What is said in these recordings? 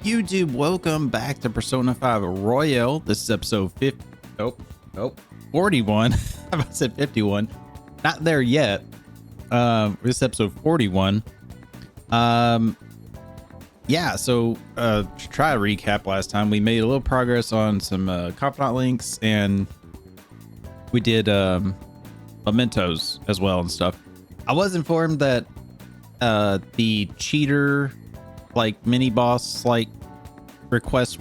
YouTube, welcome back to Persona 5 Royale. This is episode 50. Oh, 41. I said 51. Not there yet. This is episode 41. Yeah, so to try a recap last time, we made a little progress on some confidant links, and we did mementos as well and stuff. I was informed that the cheater mini boss request,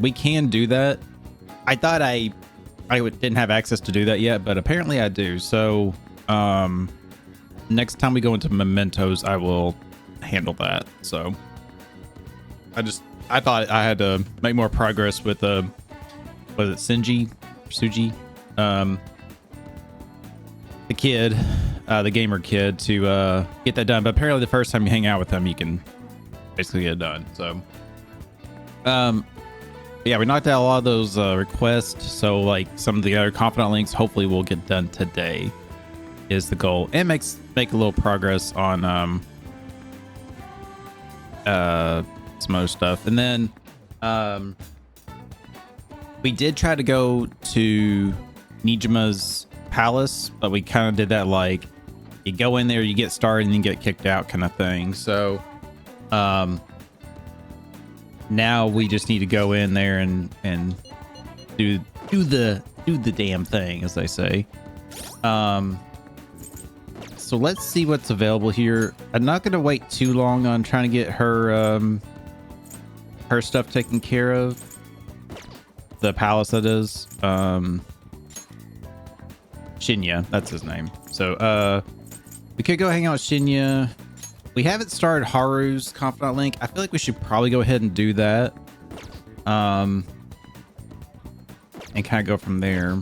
we can do that. I thought I didn't have access to do that yet, but apparently I do. So next time we go into mementos, I will handle that. So I thought I had to make more progress with was it Suji, the kid, the gamer kid, to get that done. But apparently the first time you hang out with him, you can basically get it done. So yeah, we knocked out a lot of those requests. So like some of the other confidant links, hopefully we'll get done today is the goal, and make a little progress on some other stuff. And then we did try to go to Nijima's palace, but we kind of did that like you go in there, you get started, and then get kicked out kind of thing. So now we just need to go in there and do the damn thing, as they say. So let's see what's available here. I'm not gonna wait too long on trying to get her her stuff taken care of. The palace, that is. Shinya, that's his name. So we could go hang out with Shinya. We haven't started Haru's confidant link. I feel like we should probably go ahead and do that. And kind of go from there.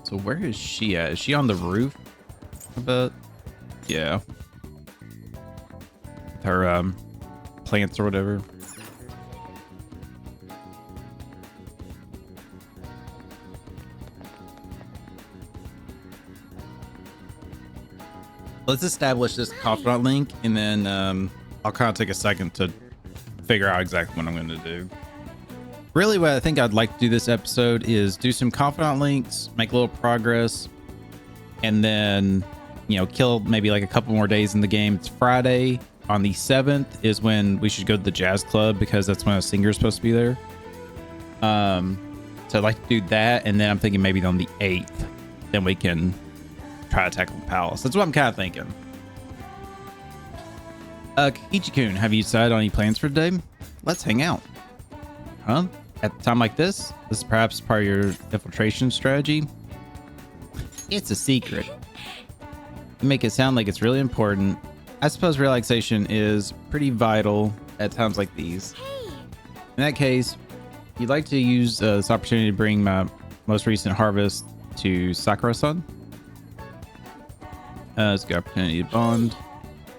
So where is she at? Is she on the roof? But yeah. With her plants or whatever. Let's establish this confidant link, and then I'll kind of take a second to figure out exactly what I'm going to do. Really, what I think I'd like to do this episode is do some confidant links, make a little progress, and then, you know, kill maybe like a couple more days in the game. It's Friday. On the 7th is when we should go to the jazz club, because that's when a singer is supposed to be there. So I'd like to do that, and then I'm thinking maybe on the 8th, then we can try to tackle the palace. That's what I'm kind of thinking. Kichi-kun, have you decided on any plans for today? Let's hang out. Huh? At a time like this is perhaps part of your infiltration strategy? It's a secret. You make it sound like it's really important. I suppose relaxation is pretty vital at times like these. In that case, you'd like to use this opportunity to bring my most recent harvest to Sakura-san? It's a good opportunity to bond.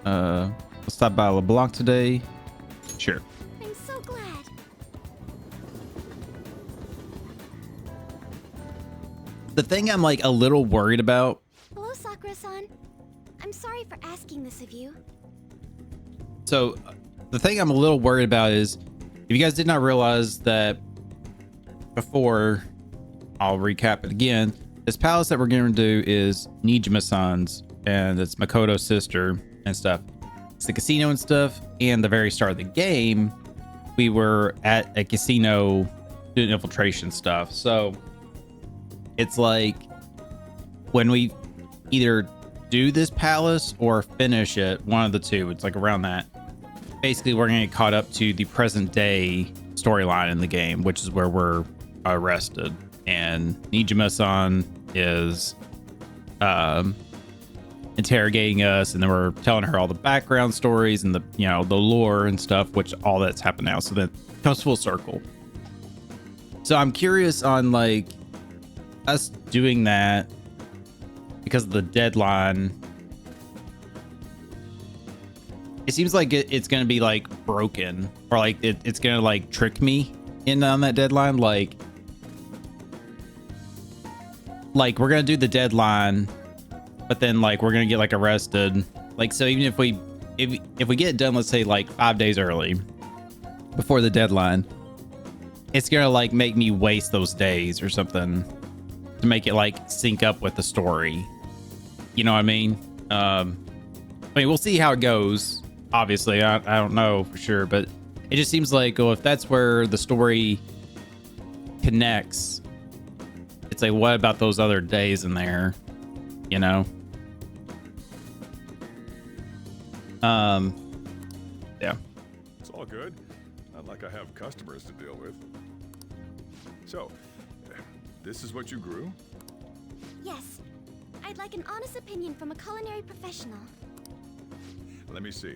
Let's stop by LeBlanc today. Sure. I'm so glad. The thing I'm like a little worried about. Hello, Sakura-san. I'm sorry for asking this of you. So the thing I'm a little worried about is, if you guys did not realize that before, I'll recap it again. This palace that we're going to do is Nijima-san's, and it's Makoto's sister and stuff. It's the casino and stuff. And the very start of the game, we were at a casino doing infiltration stuff. So it's like when we either do this palace or finish it, one of the two, it's like around that. Basically, we're going to get caught up to the present day storyline in the game, which is where we're arrested. And Nijima-san is interrogating us, and then we're telling her all the background stories and the, you know, the lore and stuff, which all that's happened now. So that comes full circle. So I'm curious on like us doing that because of the deadline. It seems like it's going to be like broken, or like it's going to like trick me in on that deadline. Like we're going to do the deadline, but then like we're going to get like arrested. Like, so even if we if we get it done, let's say like 5 days early before the deadline, it's gonna like make me waste those days or something to make it like sync up with the story. You know what I mean? I mean, we'll see how it goes. Obviously, I don't know for sure, but it just seems like, well, if that's where the story connects, it's like, what about those other days in there? You know? Yeah. It's all good. Not like I have customers to deal with. So, this is what you grew? Yes. I'd like an honest opinion from a culinary professional. Let me see.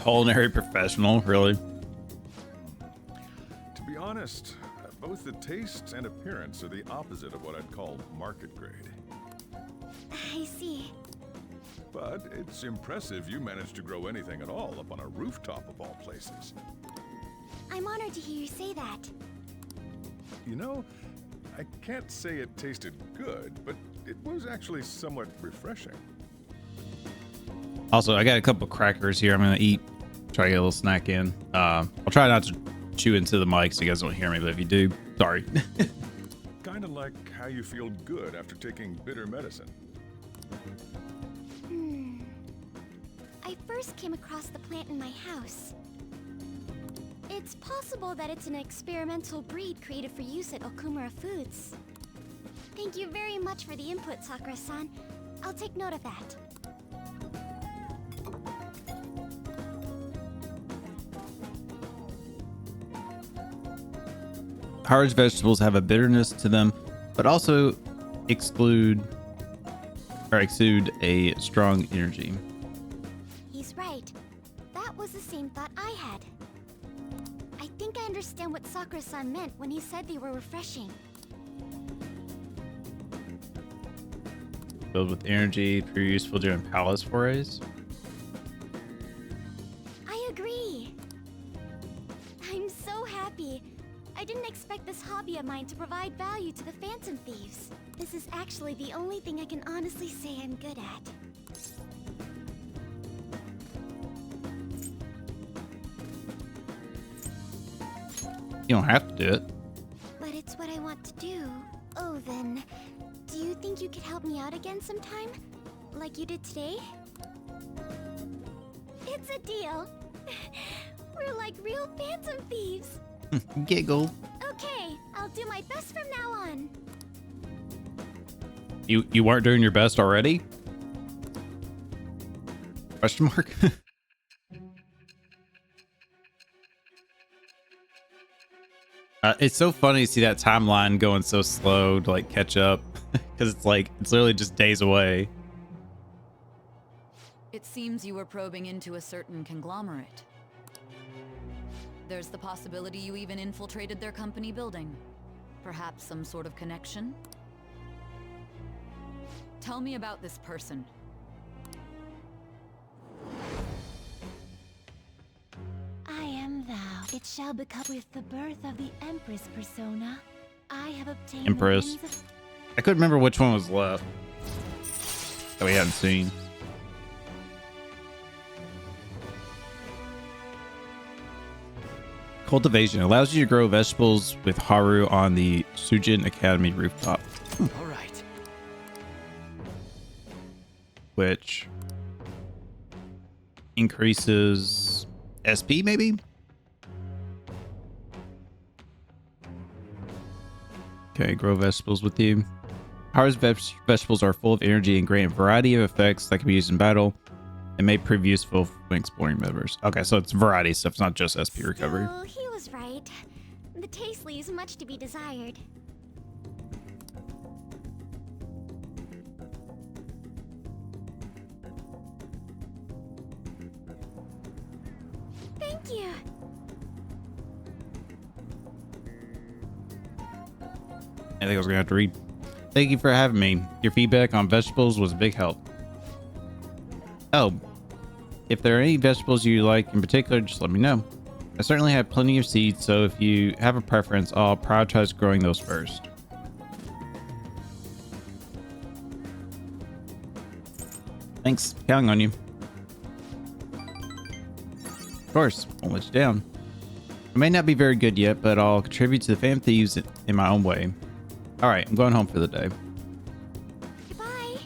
Culinary professional, really? To be honest, both the taste and appearance are the opposite of what I'd call market grade. I see. But it's impressive you managed to grow anything at all up on a rooftop of all places. I'm honored to hear you say that. You know, I can't say it tasted good, but it was actually somewhat refreshing. Also, I got a couple crackers here. I'm gonna eat. Try to get a little snack in. I'll try not to chew into the mic so you guys don't hear me, but if you do, sorry. Kind of like how you feel good after taking bitter medicine. I first came across the plant in my house. It's possible that it's an experimental breed created for use at Okumura Foods. Thank you very much for the input, Sakura-san. I'll take note of that. Harvest vegetables have a bitterness to them, but also exude a strong energy. He's right. That was the same thought I had. I think I understand what Sakura-san meant when he said they were refreshing. Filled with energy, pretty useful during palace forays. I agree. I'm so happy. I didn't expect this hobby of mine to provide value to the Phantom Thieves. This is actually the only thing I can honestly say I'm good at. You don't have to do it. But it's what I want to do. Oh, then, do you think you could help me out again sometime? Like you did today? It's a deal. We're like real Phantom Thieves. Giggle. Okay, I'll do my best from now on. You weren't doing your best already? Question mark? It's so funny to see that timeline going so slow to like catch up because it's literally just days away. It seems you were probing into a certain conglomerate. There's the possibility you even infiltrated their company building. Perhaps some sort of connection? Tell me about this person. I am thou. It shall become with the birth of the Empress persona. I have obtained Empress. the winds of... I couldn't remember which one was left that we hadn't seen. Cultivation allows you to grow vegetables with Haru on the Sujin Academy rooftop. All right. Which increases SP, maybe? Okay, grow vegetables with you. Haru's vegetables are full of energy and grant a variety of effects that can be used in battle and may prove useful when exploring rivers. Okay, so it's variety stuff, it's not just SP recovery. Oh, he was right. The taste leaves much to be desired. Thank you. I think I was gonna have to read. Thank you for having me. Your feedback on vegetables was a big help. Oh, if there are any vegetables you like in particular, just let me know. I certainly have plenty of seeds, so if you have a preference, I'll prioritize growing those first. Thanks, counting on you. course, won't let you down. I may not be very good yet, but I'll contribute to the Fan Thieves in my own way. All right, I'm going home for the day. Goodbye.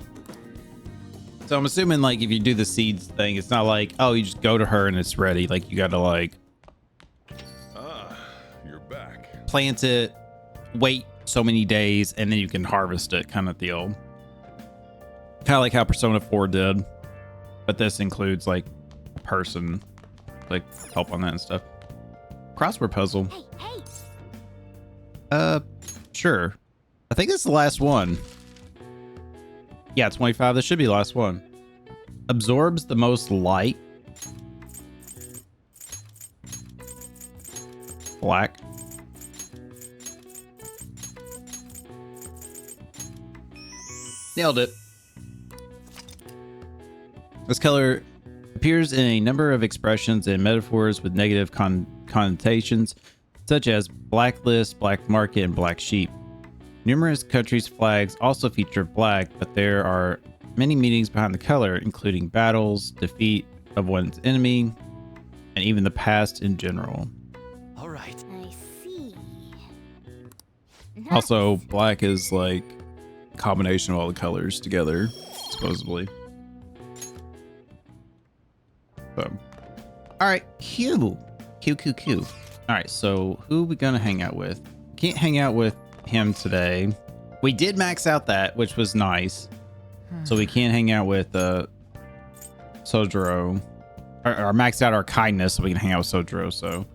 So I'm assuming like if you do the seeds thing, it's not like, oh, you just go to her and it's ready. Like you got to like You're back. plant it, wait so many days, and then you can harvest it kind of deal. Kind of like how Persona 4 did. But this includes like a person, like help on that and stuff. Crossword puzzle. Hey, hey. Sure. I think this is the last one. Yeah, 25. This should be the last one. Absorbs the most light. Black. Nailed it. This color appears in a number of expressions and metaphors with negative connotations, such as blacklist, black market, and black sheep. Numerous countries' flags also feature black, but there are many meanings behind the color, including battles, defeat of one's enemy, and even the past in general. All right. I see. Also, black is like a combination of all the colors together, supposedly. So, all right, Q. All right, so who are we gonna hang out with? Can't hang out with him today. We did max out that, which was nice. So we can't hang out with Sojiro. Or max out our kindness so we can hang out with Sojiro. So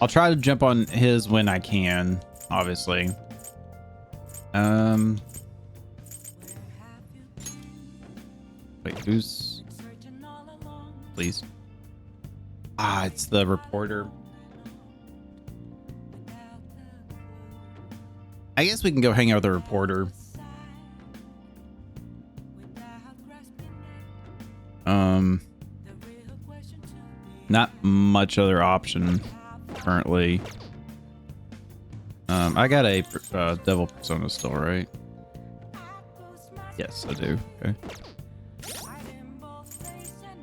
I'll try to jump on his when I can, obviously. Wait, who's... Please. Ah, it's the reporter. I guess we can go hang out with the reporter. Not much other option currently. I got a devil persona still, right? Yes, I do. Okay.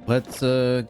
Let's go.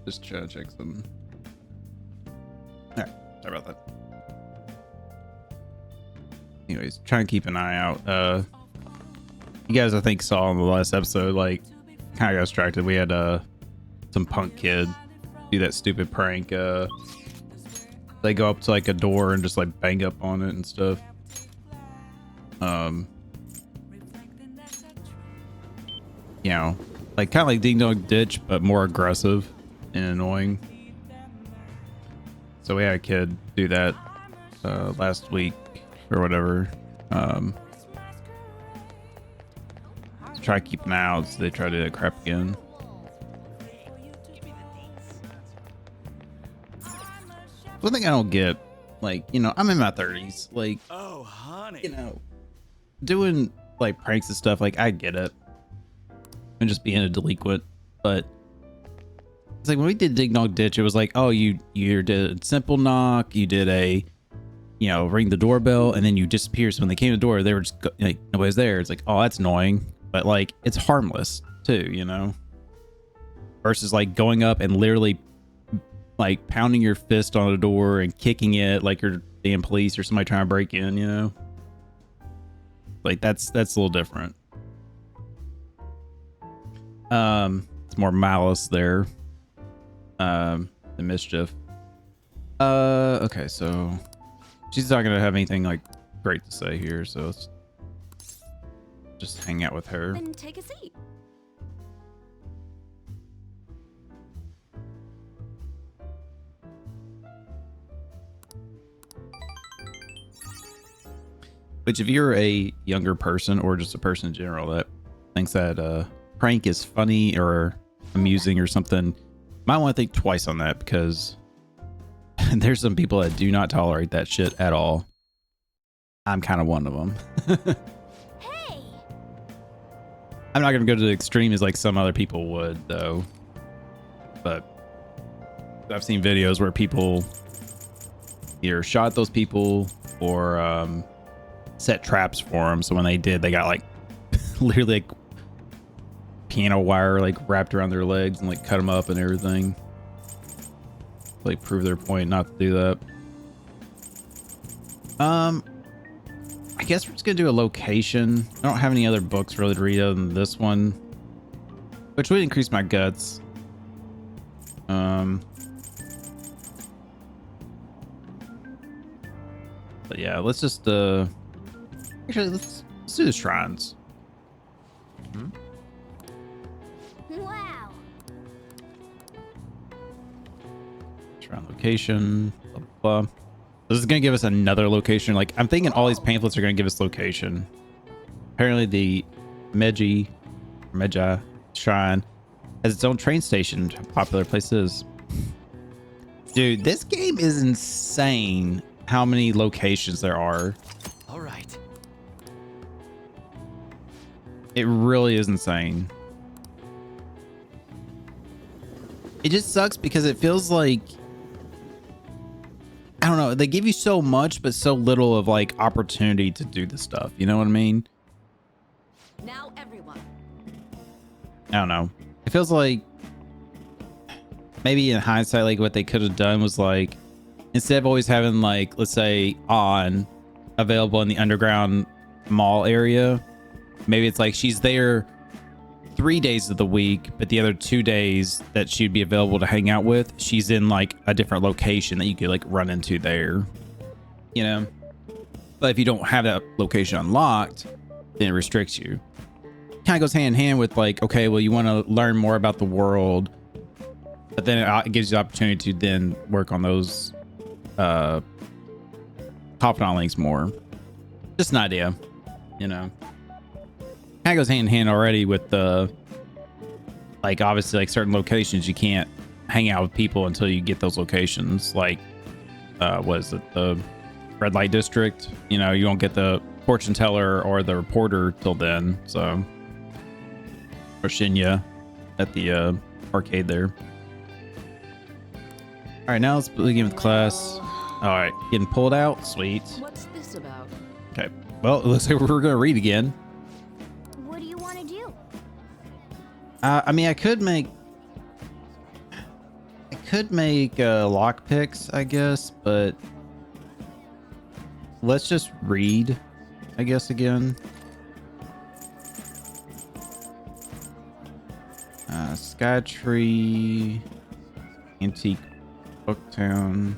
Just try to check some. Alright, sorry about that. Anyways, try and keep an eye out. You guys, I think, saw in the last episode, like, kind of got distracted. We had some punk kid do that stupid prank. They go up to like a door and just like bang up on it and stuff. You know, like kind of like Ding Dong Ditch, but more aggressive and annoying. So we had a kid do that last week or whatever. Try to keep an eye out so they try to do that crap again. One thing I don't get, like, you know, I'm in my 30s, like, Oh, honey. you know, doing like pranks and stuff, like, I get it. And just being a delinquent, but it's like when we did Dig Dog Ditch, it was like, oh, you did a simple knock, you did a, you know, ring the doorbell, and then you disappear. So when they came to the door, they were just like, nobody's there. It's like, oh, that's annoying, but like it's harmless too, you know. Versus like going up and literally like pounding your fist on a door and kicking it like you're damn police or somebody trying to break in, you know. Like that's a little different. It's more malice there. The mischief. Okay, so she's not gonna have anything like great to say here, so let's just hang out with her. Then take a seat. Which if you're a younger person or just a person in general that thinks that prank is funny or amusing or something, might want to think twice on that, because there's some people that do not tolerate that shit at all. I'm kind of one of them. Hey! I'm not gonna go to the extreme as like some other people would, though. But I've seen videos where people either shot those people or set traps for them. So when they did, they got like literally like piano wire like wrapped around their legs and like cut them up and everything. Like prove their point not to do that. I guess we're just gonna do a location. I don't have any other books really to read other than this one, which would increase my guts. But yeah, let's just actually let's do the shrines. Wow. Shrine location. Blah, blah, blah. This is gonna give us another location. Like I'm thinking all these pamphlets are gonna give us location. Apparently the Meji Shrine has its own train station, which a popular place is. Dude, this game is insane how many locations there are. All right. It really is insane. It just sucks because it feels like, I don't know, they give you so much but so little of like opportunity to do the stuff. You know what I mean? Now everyone. I don't know. It feels like maybe in hindsight, like what they could have done was like, instead of always having like, let's say on available in the underground mall area, maybe it's like she's there 3 days of the week, but the other 2 days that she'd be available to hang out with, she's in like a different location that you could like run into there, you know? But if you don't have that location unlocked, then it restricts you. Kind of goes hand in hand with like, okay, well, you want to learn more about the world, but then it gives you the opportunity to then work on those confidant links more. Just an idea, you know? Kind of goes hand in hand already with the, like, obviously like certain locations you can't hang out with people until you get those locations. Like what is it, the red light district? You know, you won't get the fortune teller or the reporter till then. So, or Shinya at the arcade there. All right, now let's begin with class. All right, getting pulled out. Sweet. What's this about? Okay, well, it looks like we're gonna read again. What do you want to do? I mean, I could make lock picks, I guess, but let's just read, I guess, again. Skytree, Antique Booktown,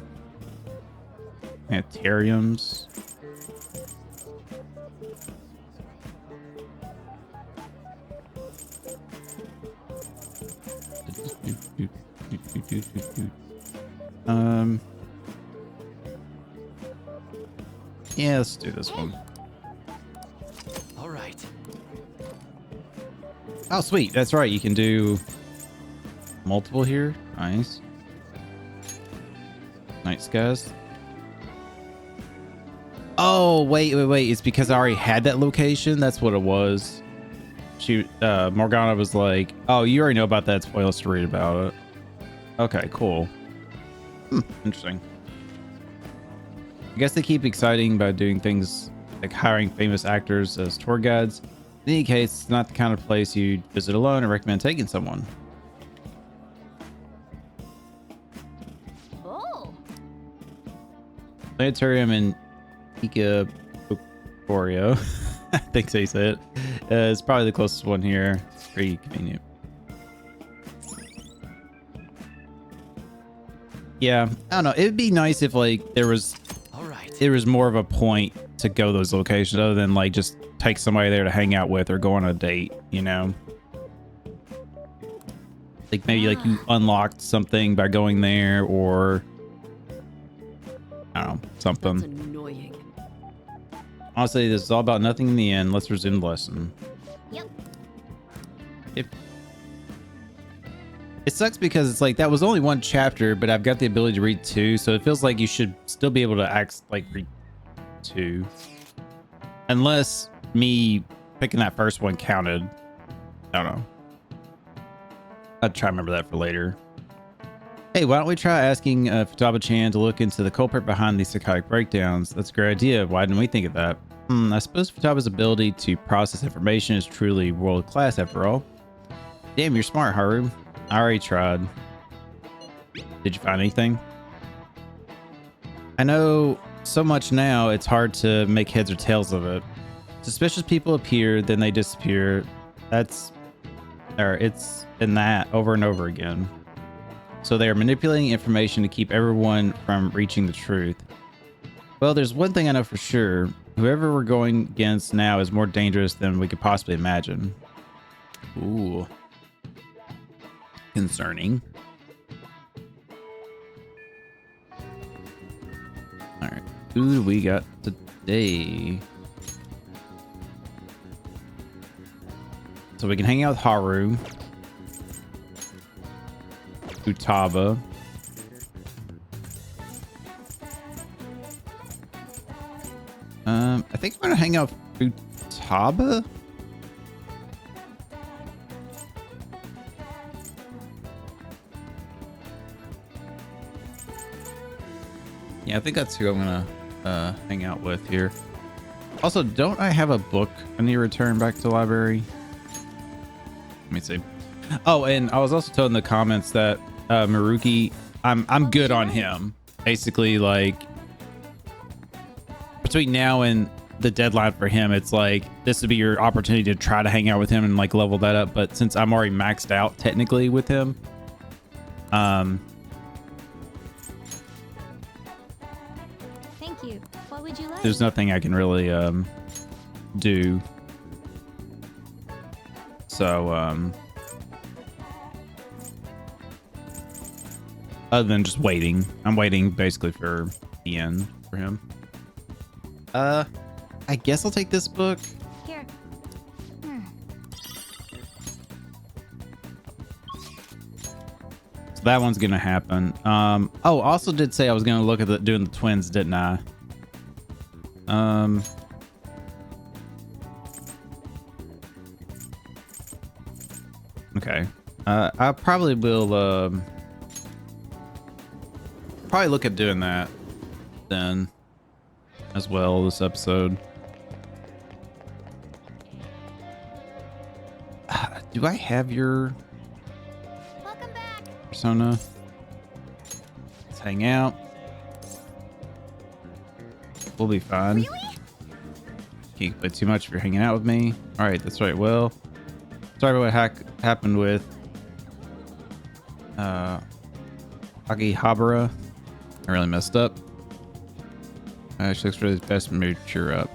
Planetariums. Yeah, let's do this one. All right. Oh, sweet. That's right. You can do multiple here. Nice. Night skies. Oh, wait. It's because I already had that location. That's what it was. She, Morgana was like, oh, you already know about that. It's pointless to read about it. Okay, cool. Interesting. I guess they keep exciting by doing things like hiring famous actors as tour guides. In any case, it's not the kind of place you'd visit alone and recommend taking someone. Oh. Planetarium in Ikaporio. I think so you said it. It's probably the closest one here. It's pretty convenient. Yeah, I don't know. It'd be nice if like there was more of a point to go those locations other than like just take somebody there to hang out with or go on a date, you know? Like maybe like you unlocked something by going there, or I don't know, something. That's annoying. Honestly, this is all about nothing in the end. Let's resume the lesson. Yep. It sucks because it's like that was only one chapter, but I've got the ability to read two, so it feels like you should still be able to read two, unless me picking that first one counted. I don't know. I'll try to remember that for later. Hey, why don't we try asking Futaba-chan to look into the culprit behind these psychotic breakdowns? That's a great idea. Why didn't we think of that? I suppose Futaba's ability to process information is truly world class after all. Damn, you're smart, Haru. I already tried. Did you find anything? I know so much now, it's hard to make heads or tails of it. Suspicious people appear, then they disappear. It's in that over and over again. So they are manipulating information to keep everyone from reaching the truth. Well, there's one thing I know for sure. Whoever we're going against now is more dangerous than we could possibly imagine. Ooh. Concerning. All right, who do we got today? So we can hang out with Haru, Futaba, I think we're gonna hang out with Futaba. Yeah, I think that's who I'm gonna hang out with here. Also, don't I have a book I need to return back to the library? Let me see. Oh, and I was also told in the comments that Maruki, I'm good on him. Basically, like between now and the deadline for him, it's like this would be your opportunity to try to hang out with him and like level that up. But since I'm already maxed out technically with him, Thank you. What would you like? there's nothing I can really do. So other than just waiting, I'm waiting basically for the end for him. I guess I'll take this book. Here. So that one's gonna happen. Oh, also did say I was gonna look at doing the twins, didn't I? Okay. I probably will probably look at doing that then as well this episode. Do I have your Welcome back. persona? Let's hang out. We'll be fine. Really? Can't play too much if you're hanging out with me. All right, that's right. Well, sorry about what happened with Akihabara. I really messed up. She looks really best for me to cheer up.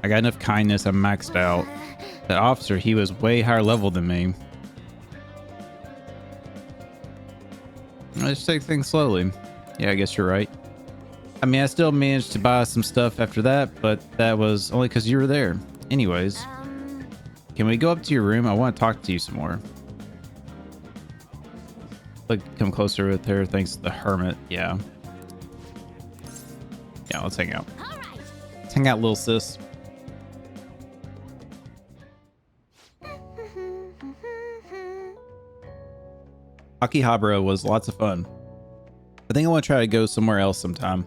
I got enough kindness. I'm maxed out. That officer, he was way higher level than me. I just take things slowly. Yeah, I guess you're right. I mean, I still managed to buy some stuff after that, but that was only because you were there. Anyways, can we go up to your room? I want to talk to you some more. Like, come closer with her. Thanks to the hermit. Yeah. Yeah, let's hang out. All right. Let's hang out, little sis. Akihabara was lots of fun. I think I want to try to go somewhere else sometime.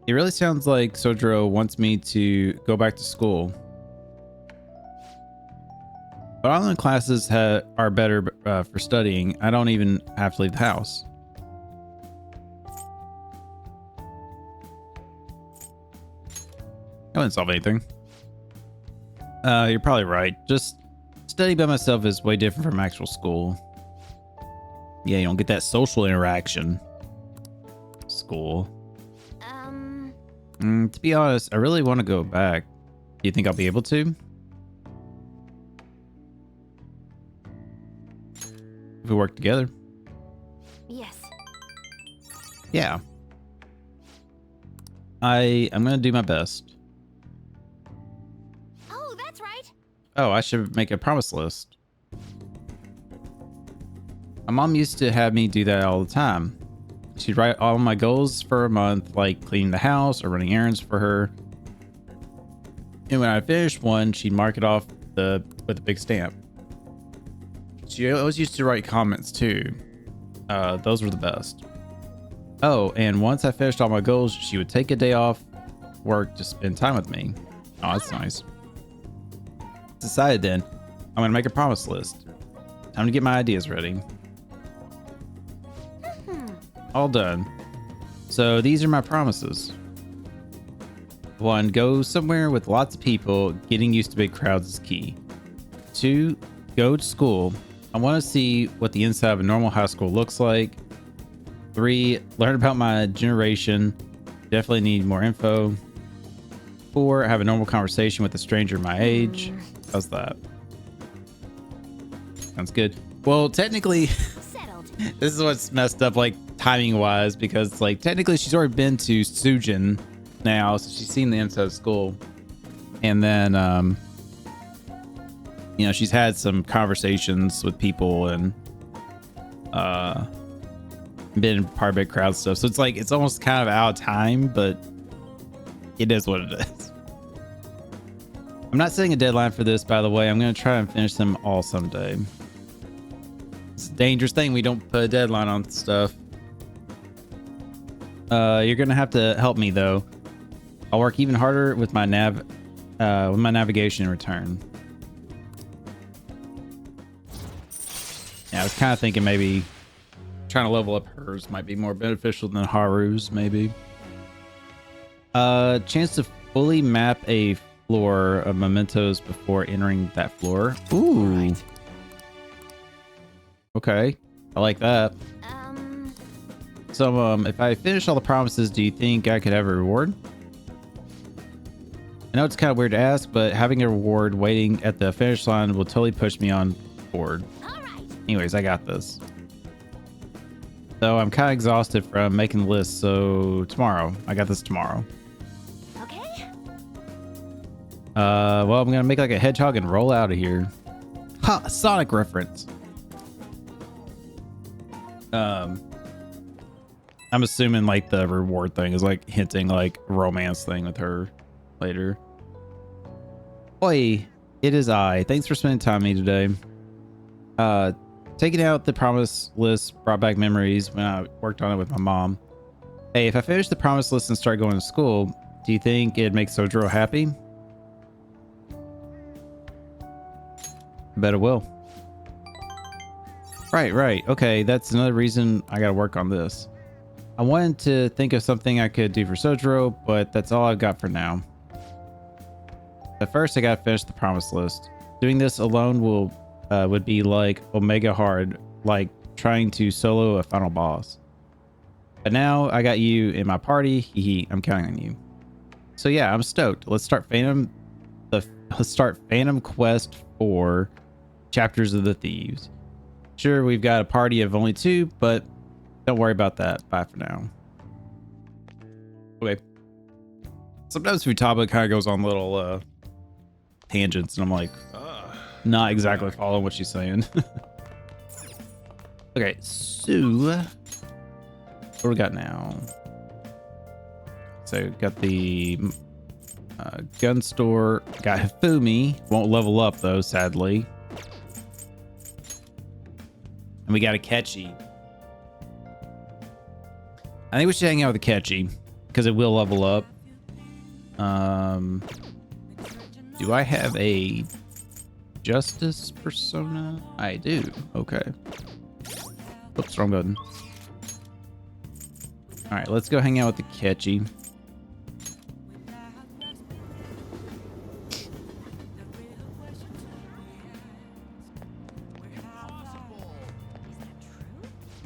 It really sounds like Sojiro wants me to go back to school. But online classes are better for studying. I don't even have to leave the house. I wouldn't solve anything. You're probably right. Just study by myself is way different from actual school. Yeah, you don't get that social interaction. School. To be honest, I really want to go back. Do you think I'll be able to? If we work together. Yes. Yeah. I'm gonna do my best. Oh, I should make a promise list. My mom used to have me do that all the time. She'd write all my goals for a month, like cleaning the house or running errands for her. And when I finished one, she'd mark it off with a big stamp. She always used to write comments too. Those were the best. Oh, and once I finished all my goals, she would take a day off work to spend time with me. Oh, that's nice. Decided then, I'm gonna make a promise list. Time to get my ideas ready. All done. So these are my promises. 1, go somewhere with lots of people. Getting used to big crowds is key. 2, go to school. I want to see what the inside of a normal high school looks like. 3, learn about my generation. Definitely need more info. 4, have a normal conversation with a stranger my age. How's that? Sounds good. Well, technically, Settled. this is what's messed up, like timing wise, because like technically she's already been to Sujin now, so she's seen the inside of school, and then you know, she's had some conversations with people and been in part of big crowd stuff, so it's like it's almost kind of out of time, but it is what it is. I'm not setting a deadline for this, by the way. I'm going to try and finish them all someday. It's a dangerous thing. We don't put a deadline on stuff. You're going to have to help me, though. I'll work even harder with my navigation in return. Yeah, I was kind of thinking maybe trying to level up hers might be more beneficial than Haru's, maybe. Chance to fully map a floor of mementos before entering that floor. Ooh. Right. Okay. I like that. So, if I finish all the promises, do you think I could have a reward? I know it's kind of weird to ask, but having a reward waiting at the finish line will totally push me on board. All right. Anyways, I got this. So I'm kind of exhausted from making the list, so tomorrow. I got this tomorrow. Okay. Well, I'm gonna make like a hedgehog and roll out of here. Ha! Sonic reference. I'm assuming like the reward thing is like hinting like romance thing with her later. Oi, it is I. Thanks for spending time with me today. Taking out the promise list brought back memories when I worked on it with my mom. Hey, if I finish the promise list and start going to school, do you think it'd make Sojiro happy? I bet it will. Right. Okay, that's another reason I gotta work on this. I wanted to think of something I could do for Sojiro, but that's all I've got for now. At first, I gotta finish the promise list. Doing this alone would be like omega hard, like trying to solo a final boss. But now I got you in my party. I'm counting on you. So yeah, I'm stoked. Let's start Phantom Quest 4, Chapters of the Thieves. Sure, we've got a party of only 2, but don't worry about that. Bye for now. Okay. Sometimes Futaba kind of goes on little tangents, and I'm like, not exactly following what she's saying. Okay, so what do we got now? So got the gun store. Got Hifumi. Won't level up though, sadly. And we got a Ketchy. I think we should hang out with the Ketchy because it will level up. Do I have a Justice persona? I do. Okay. Oops, wrong button. All right, let's go hang out with the Ketchy.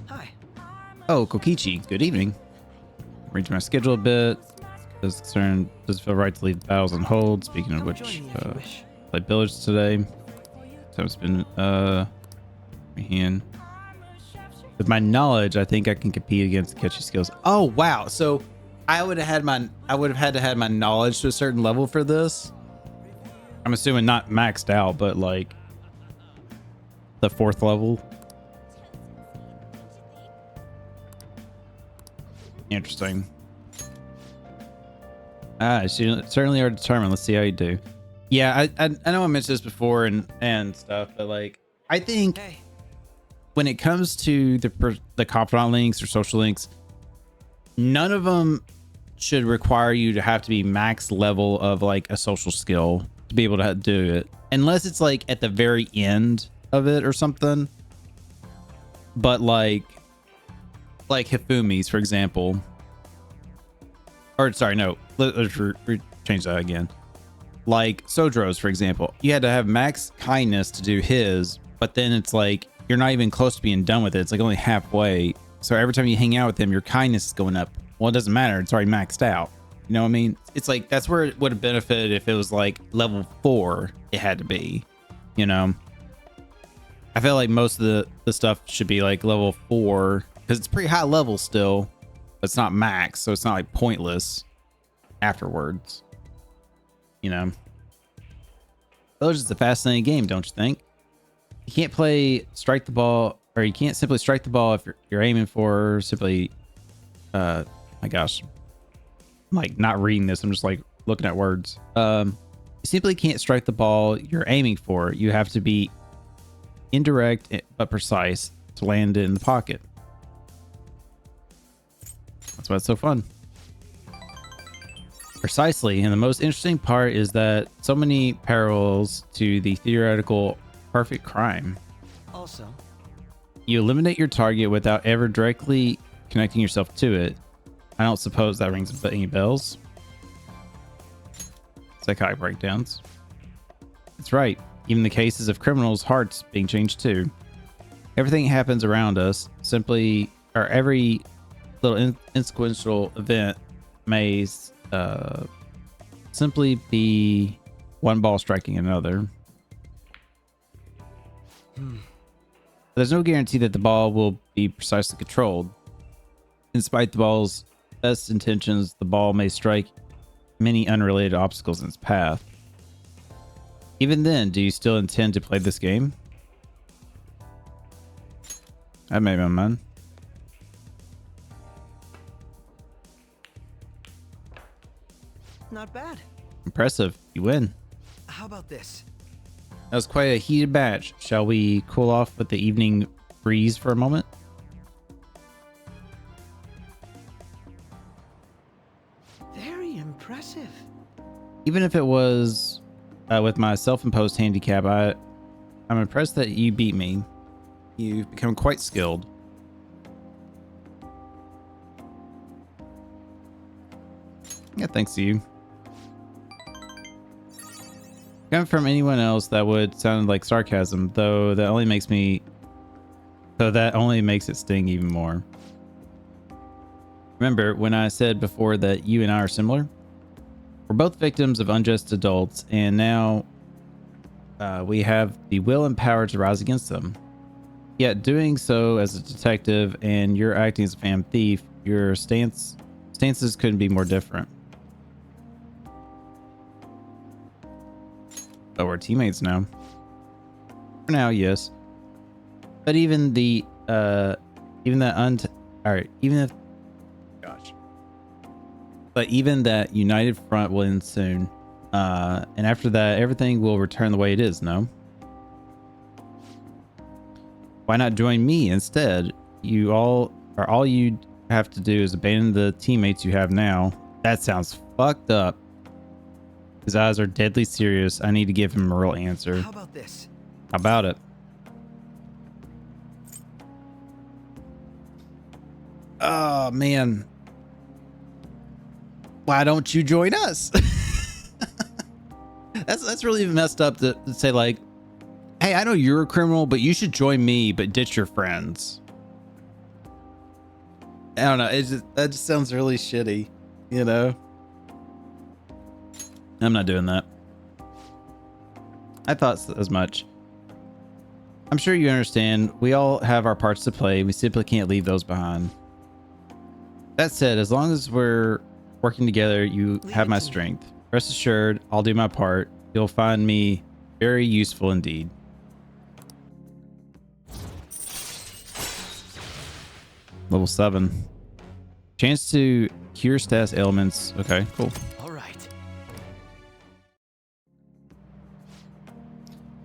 Hi. Oh, Kokichi, good evening. Read my schedule a bit. Does feel right to lead battles on hold. Speaking of which, played Village today. So it's been my hand. With my knowledge, I think I can compete against Ketchy skills. Oh wow! So I would have had to have my knowledge to a certain level for this. I'm assuming not maxed out, but like the 4th level. Interesting. So you certainly are determined. Let's see how you do. Yeah, I know I mentioned this before and stuff, but like I think Hey. when it comes to the confidant links or social links, none of them should require you to have to be max level of like a social skill to be able to do it, unless it's like at the very end of it or something. But like Hifumi's, for example, or sorry, no, let's change that again. Like Sojro's, for example, you had to have max kindness to do his, but then it's like you're not even close to being done with it. It's like only halfway. So every time you hang out with him, your kindness is going up. Well, it doesn't matter. It's already maxed out. You know what I mean? It's like that's where it would have benefited if it was like level 4. It had to be, you know. I feel like most of the stuff should be like level 4 because it's pretty high level still, but it's not max, so it's not like pointless afterwards. You know, Village is a fascinating game, don't you think? You can't play strike the ball, or you can't simply strike the ball if you're aiming for simply. My gosh, I'm like not reading this. I'm just like looking at words. You simply can't strike the ball you're aiming for. You have to be indirect but precise to land it in the pocket. That's why it's so fun. Precisely, and the most interesting part is that so many parallels to the theoretical perfect crime. Also, You eliminate your target without ever directly connecting yourself to it. I don't suppose that rings any bells. Psychotic breakdowns. That's right. Even the cases of criminals' hearts being changed too. Everything happens around us. Simply, or every little insequential event may simply be one ball striking another. There's no guarantee that the ball will be precisely controlled. Despite the ball's best intentions, the ball may strike many unrelated obstacles in its path. Even then, do you still intend to play this game? I made my mind. not bad. Impressive. You win. How about this? That was quite a heated match. Shall we cool off with the evening breeze for a moment? Very impressive. Even if it was with my self-imposed handicap, I'm impressed that you beat me. You've become quite skilled. Yeah, thanks to you. Coming from anyone else, that would sound like sarcasm, though that only makes it sting even more. Remember when I said before that you and I are similar? We're both victims of unjust adults, and now we have the will and power to rise against them. Yet doing so as a detective and you're acting as a fam thief, your stances couldn't be more different. But we're teammates now. For now, yes. But even but even that united front will end soon. And after that, everything will return the way it is, no? Why not join me instead? All you have to do is abandon the teammates you have now. That sounds fucked up. His eyes are deadly serious. I need to give him a real answer. How about this? How about it? Oh, man. Why don't you join us? That's really messed up to say, like, hey, I know you're a criminal, but you should join me, but ditch your friends. I don't know. That just sounds really shitty, you know? I'm not doing that. I thought as much. I'm sure you understand. We all have our parts to play. We simply can't leave those behind. That said, as long as we're working together, you have my strength. Rest assured, I'll do my part. You'll find me very useful indeed. Level 7. Chance to cure status ailments. Okay, cool. All right.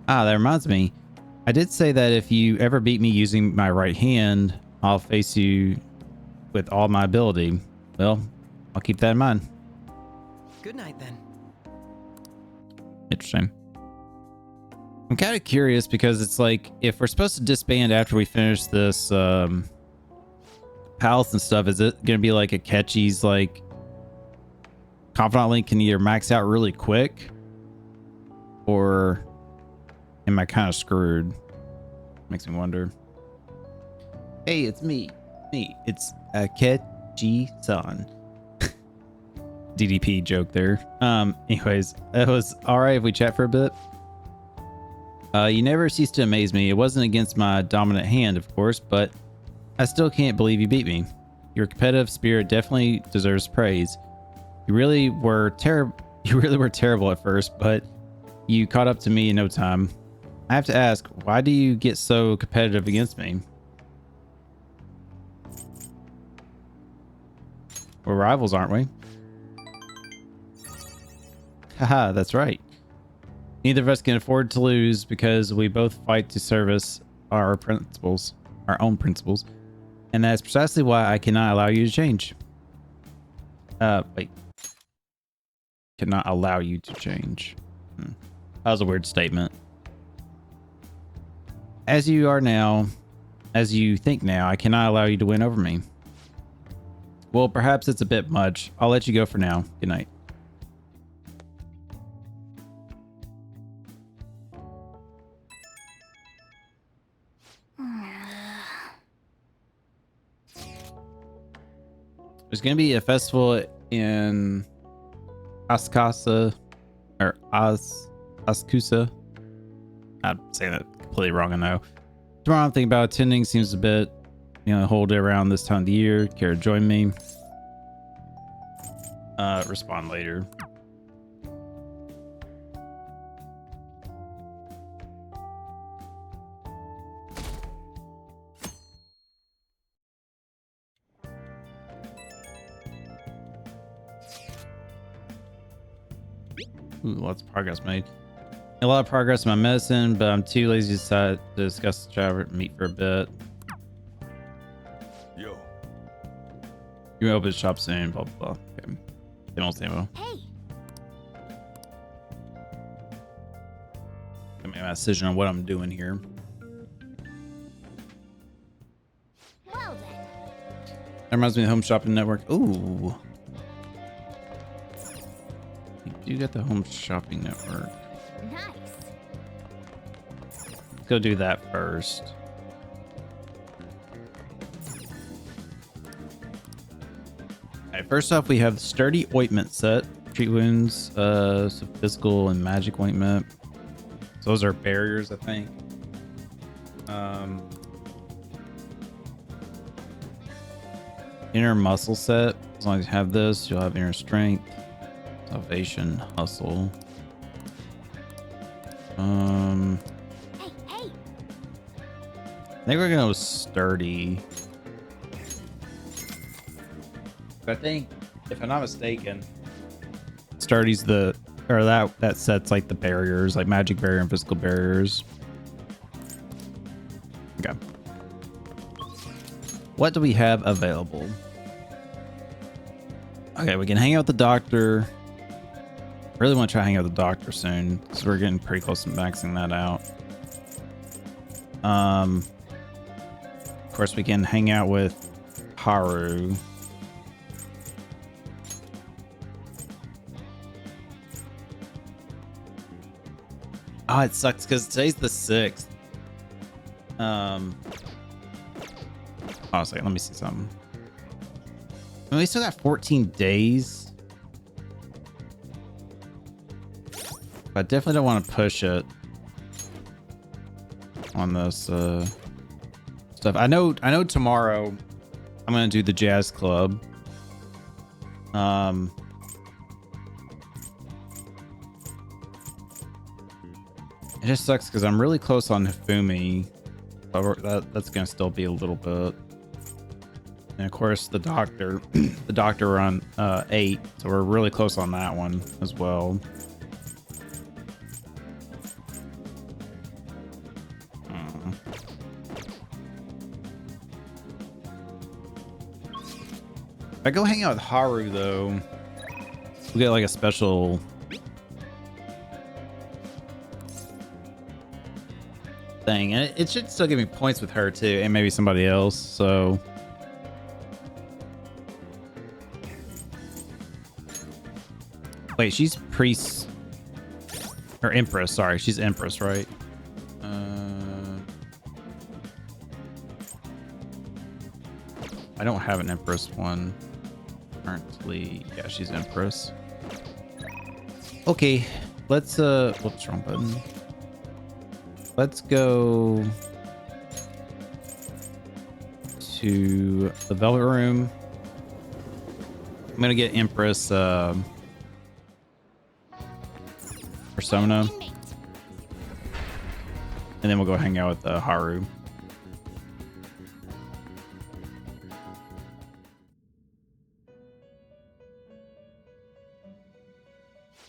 Ah, that reminds me. I did say that if you ever beat me using my right hand, I'll face you with all my ability. Well, I'll keep that in mind. Good night then. Interesting. I'm kind of curious because it's like, if we're supposed to disband after we finish this palace and stuff, is it going to be like a catchy's like Confidant Link can either max out really quick, or am I kind of screwed? Makes me wonder. Hey, it's me. It's Akechi-san. DDP joke there. Anyways, it was all right if we chat for a bit. You never cease to amaze me. It wasn't against my dominant hand, of course, but I still can't believe you beat me. Your competitive spirit definitely deserves praise. You really were terrible at first, but you caught up to me in no time. I have to ask, why do you get so competitive against me? We're rivals, aren't we? Haha, that's right. Neither of us can afford to lose because we both fight to service our principles, our own principles. And that's precisely why I cannot allow you to change. Wait. Cannot allow you to change. That was a weird statement. As you are now, as you think now, I cannot allow you to win over me. Well, perhaps it's a bit much. I'll let you go for now. Good night. There's going to be a festival in Askusa, or Askusa. I'm saying that completely wrong, I know. Tomorrow I'm thinking about attending. Seems a bit, hold it around this time of the year. Care to join me? Respond later. Ooh, lots of progress made. A lot of progress in my medicine, but I'm too lazy to discuss the travel meet for a bit. Yo. You can open the shop soon, blah, blah, blah. Okay. Same old. Hey, I make my decision on what I'm doing here. well then. That reminds me of the Home Shopping Network. Ooh. You got the Home Shopping Network. Nice. Let's go do that first. Alright, first off, we have the Sturdy Ointment set. Treat wounds, so physical and magic ointment. So those are barriers, I think. Inner muscle set. As long as you have this, you'll have inner strength, salvation, hustle. Hey, hey. I think we're gonna go with sturdy. But I think, if I'm not mistaken, sturdy's that sets like the barriers, like magic barrier and physical barriers. Okay. What do we have available? Okay, we can hang out with the doctor. Really want to try hang out with the doctor soon, because we're getting pretty close to maxing that out. Of course, we can hang out with Haru. Oh, it sucks because today's the 6th. Oh, a second, let me see something. I mean, we still got 14 days. But I definitely don't want to push it on this stuff. I know tomorrow I'm gonna do the jazz club. It just sucks because I'm really close on Hifumi, but that's gonna still be a little bit. And of course, the doctor, the doctor we're on 8, so we're really close on that one as well. If I go hang out with Haru though, we'll get like a special thing, and it should still give me points with her too, and maybe somebody else. So wait, she's priest or empress? Sorry, she's empress, right? I don't have an empress one currently. Yeah, she's empress. Okay, let's whoops, wrong button. Let's go to the Velvet Room. I'm gonna get Empress persona, and then we'll go hang out with Haru.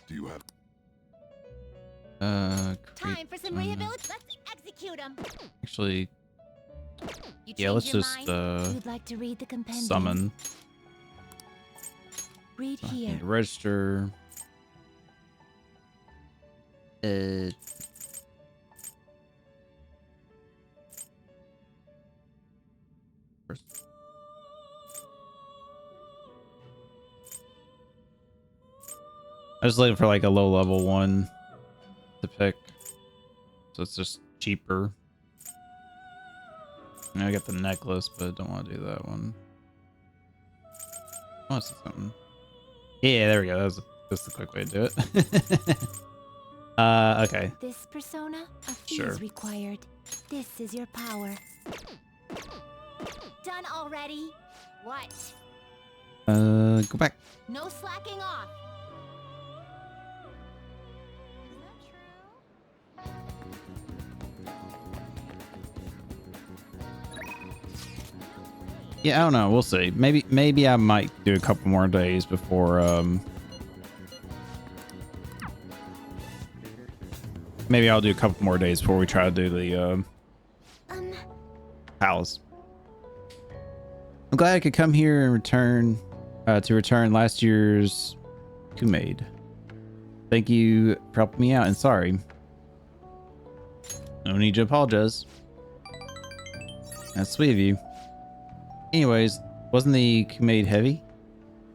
Do you have? Time for some rehabilitation. Let's execute them. Actually, You yeah, let's change your just mind? You'd like to read the compendium? summon. Read I here. need to register. I was looking for like a low level one to pick, so it's just cheaper. I got the necklace, but don't want to do that one. I want to see something. Yeah, there we go. That's the quick way to do it. Okay. This persona, a fee Sure. is required. This is your power. Done already? What? Go back. No slacking off. Yeah, I don't know. We'll see. Maybe I might do a couple more days before. Maybe I'll do a couple more days before we try to do the palace. I'm glad I could come here and return last year's Kumaid. Thank you for helping me out, and sorry. No need to apologize. That's sweet of you. Anyways, wasn't the Kumaid heavy?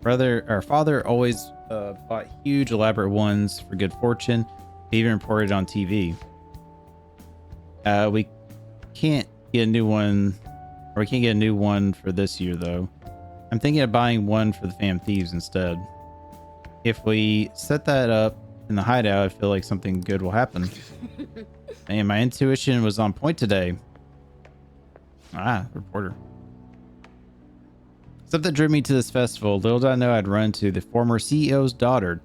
Our father always bought huge, elaborate ones for good fortune. He even reported on TV. We can't get a new one, or we can't get a new one for this year though. I'm thinking of buying one for the Fam Thieves instead. If we set that up in the hideout, I feel like something good will happen. And my intuition was on point today. Reporter. Something drew me to this festival. Little did I know I'd run to the former CEO's daughter,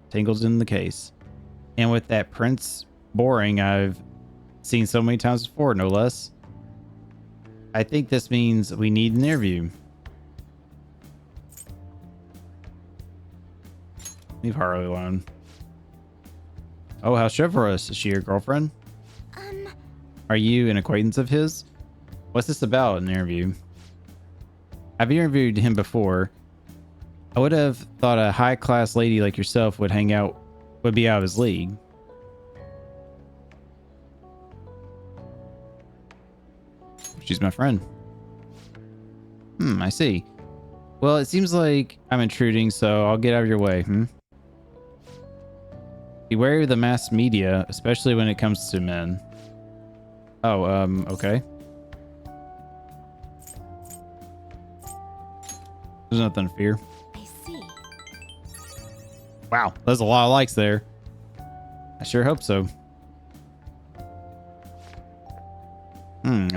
tangled in the case. And with that Prince Boring I've seen so many times before, no less. I think this means we need an interview. Leave Harley alone. Oh, how chivalrous. Is she your girlfriend? Are you an acquaintance of his? What's this about, an interview? I've interviewed him before. I would have thought a high-class lady like yourself would be out of his league. She's my friend. I see. Well, it seems like I'm intruding, so I'll get out of your way, Be wary of the mass media, especially when it comes to men. Oh, okay. There's nothing to fear. I see. Wow, there's a lot of likes there. I sure hope so.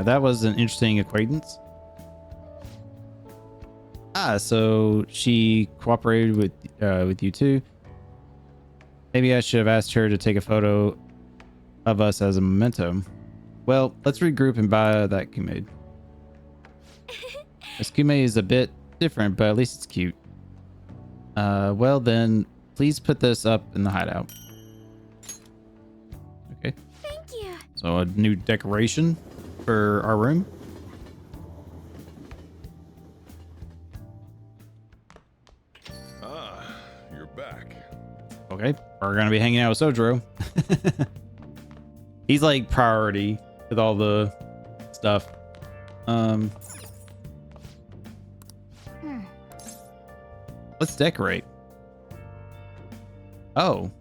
That was an interesting acquaintance. So she cooperated with you too. Maybe I should have asked her to take a photo of us as a memento. Well, let's regroup and buy that Kumaid. This Kumaid is a bit different, but at least it's cute. Well then, please put this up in the hideout. Okay. Thank you. So a new decoration for our room. Ah, you're back. Okay, we're gonna be hanging out with Sojiro. He's like priority with all the stuff. Let's decorate. Oh,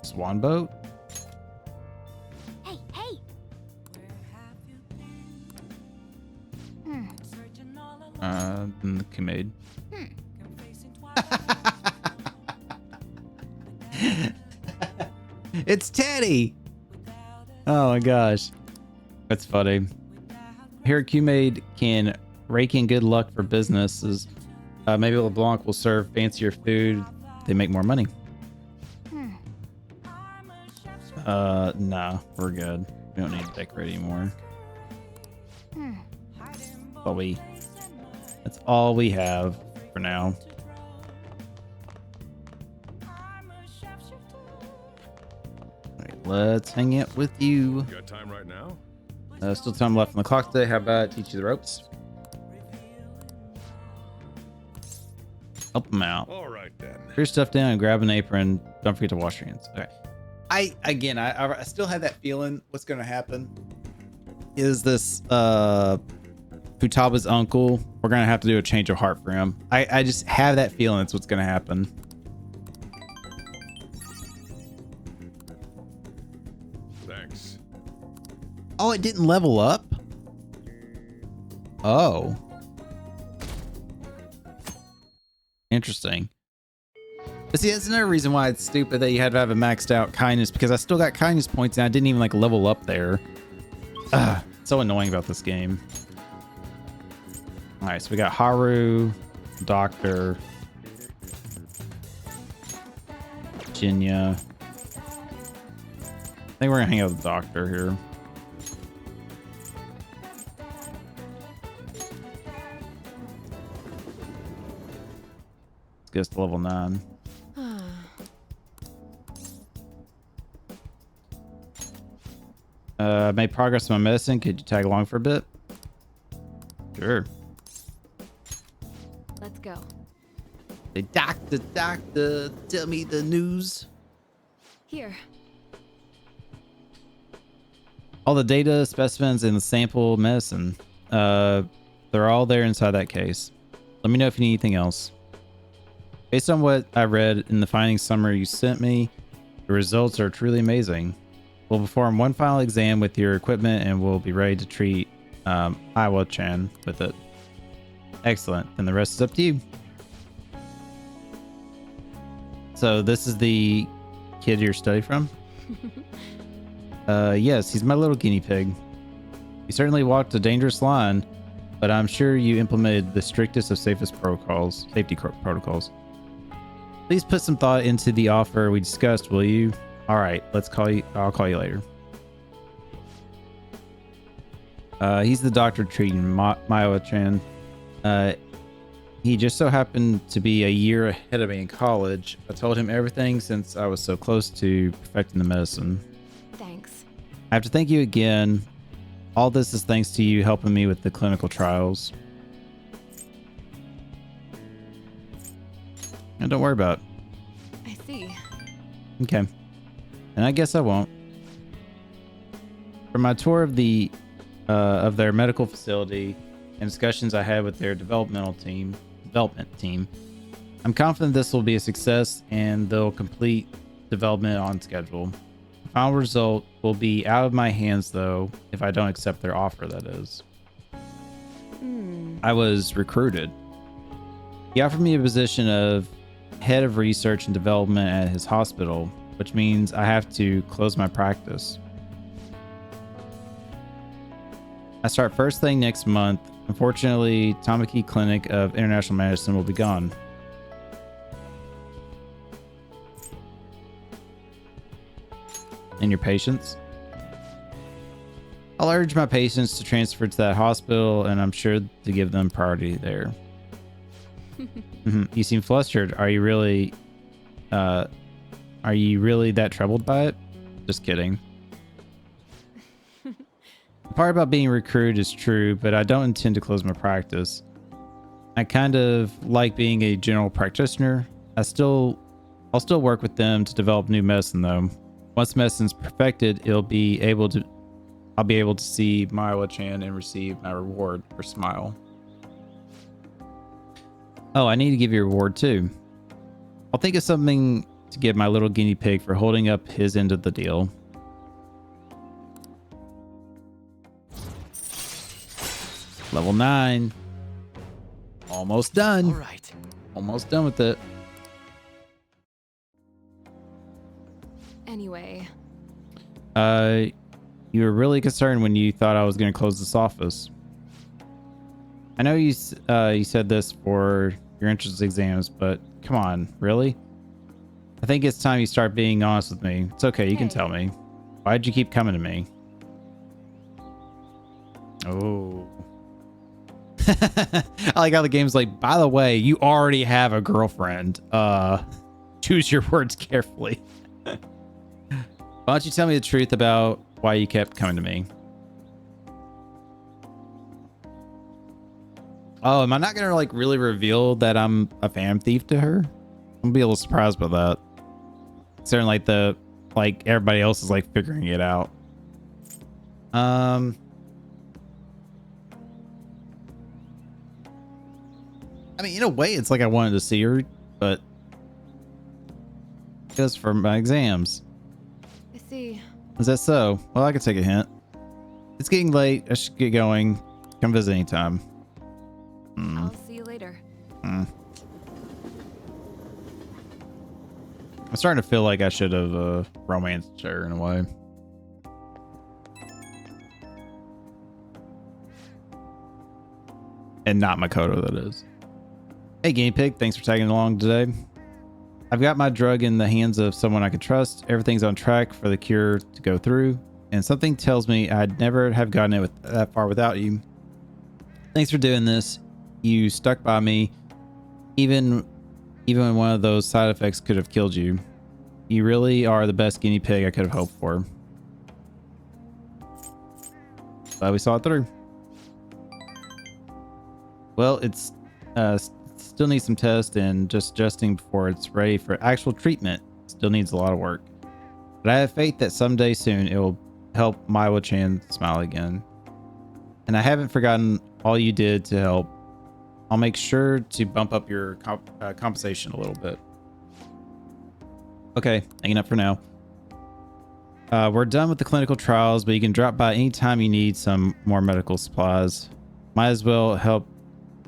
swan boat. Hey, hey. The Kumaid. It's Teddy. Oh my gosh, that's funny. Here, Kumaid can rake in good luck for businesses. Maybe LeBlanc will serve fancier food. They make more money. Nah, we're good. We don't need to decorate anymore. That's all we have for now. Alright, let's hang out with you. Got time right now? Still time left on the clock today. How about I teach you the ropes? Help them out. All right then. Put your stuff down and grab an apron. Don't forget to wash your hands. Okay. I still have that feeling. What's going to happen is this Futaba's uncle. We're going to have to do a change of heart for him. I just have that feeling that's what's going to happen. Thanks. Oh, it didn't level up? Oh. Interesting. But see, that's another reason why it's stupid that you had to have a maxed out kindness, because I still got kindness points and I didn't even like level up there. Ugh, so annoying about this game. All right, so we got Haru, Doctor, Jinya. I think we're gonna hang out with the Doctor here. Let's get us to level 9. Made progress on my medicine. Could you tag along for a bit? Sure. Let's go. Hey, doctor, tell me the news. Here. All the data, specimens, and the sample medicine. They're all there inside that case. Let me know if you need anything else. Based on what I read in the findings summary you sent me, the results are truly amazing. We'll perform one final exam with your equipment and we'll be ready to treat Iwa-chan with it. Excellent. Then the rest is up to you. So this is the kid you're studying from? Yes, he's my little guinea pig. You certainly walked a dangerous line, but I'm sure you implemented the strictest of safety protocols. Please put some thought into the offer we discussed, will you? All right, I'll call you later. He's the doctor treating Maiwa-chan. He just so happened to be a year ahead of me in college. I told him everything since I was so close to perfecting the medicine. Thanks. I have to thank you again. All this is thanks to you helping me with the clinical trials. And don't worry about it. I see. Okay. And I guess I won't. For my tour of their medical facility and discussions I had with their development team, I'm confident this will be a success and they'll complete development on schedule. The final result will be out of my hands though, if I don't accept their offer, that is. I was recruited. He offered me a position of head of research and development at his hospital, which means I have to close my practice. I start first thing next month. Unfortunately, Tamaki Clinic of International Medicine will be gone. and your patients. I'll urge my patients to transfer to that hospital, and I'm sure to give them priority there. You seem flustered. Are you really that troubled by it? Just kidding. The part about being recruited is true, but I don't intend to close my practice. I kind of like being a general practitioner. I'll still work with them to develop new medicine though. Once medicine's perfected, I'll be able to see Maiwa-chan and receive my reward for Smile. Oh, I need to give you a reward too. I'll think of something to give my little guinea pig for holding up his end of the deal. Level 9. Almost done. All right. Almost done with it. Anyway, You were really concerned when you thought I was going to close this office. I know you said this for your entrance exams, but come on, really? I think it's time you start being honest with me. It's okay, you can tell me. Why'd you keep coming to me? Oh. I like how the game's like, by the way, you already have a girlfriend. Choose your words carefully. Why don't you tell me the truth about why you kept coming to me? Oh, am I not gonna like really reveal that I'm a fan thief to her? I'm gonna be a little surprised by that. Considering like everybody else is like figuring it out. I mean, in a way, it's like I wanted to see her, but just for my exams. I see. Is that so? Well, I could take a hint. It's getting late. I should get going. Come visit anytime. I'll see you later. I'm starting to feel like I should have romanced her in a way. And not Makoto, that is. Hey, Guinea Pig. Thanks for tagging along today. I've got my drug in the hands of someone I can trust. Everything's on track for the cure to go through. And something tells me I'd never have gotten it that far without you. Thanks for doing this. You stuck by me. Even when one of those side effects could have killed you. You really are the best guinea pig I could have hoped for. Glad we saw it through. Well, it's still needs some tests and just adjusting before it's ready for actual treatment. Still needs a lot of work. But I have faith that someday soon it will help Maiwa-chan smile again. And I haven't forgotten all you did to help. I'll make sure to bump up your compensation a little bit. Okay, hanging up for now. We're done with the clinical trials, but you can drop by anytime you need some more medical supplies. Might as well help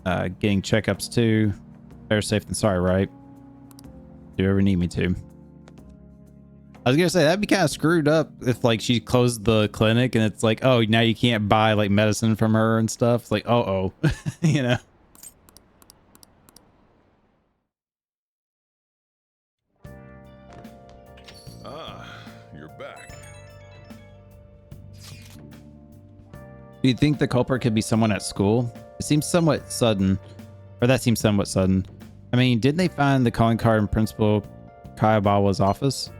getting checkups too. Better safe than sorry, right? Do you ever need me to? I was gonna say that'd be kind of screwed up if like she closed the clinic and it's like, oh, now you can't buy like medicine from her and stuff. It's like, oh, you know. You're back. Do you think the culprit could be someone at school? It seems somewhat sudden, or that seems somewhat sudden. I mean, didn't they find the calling card in Principal Kayabawa's office?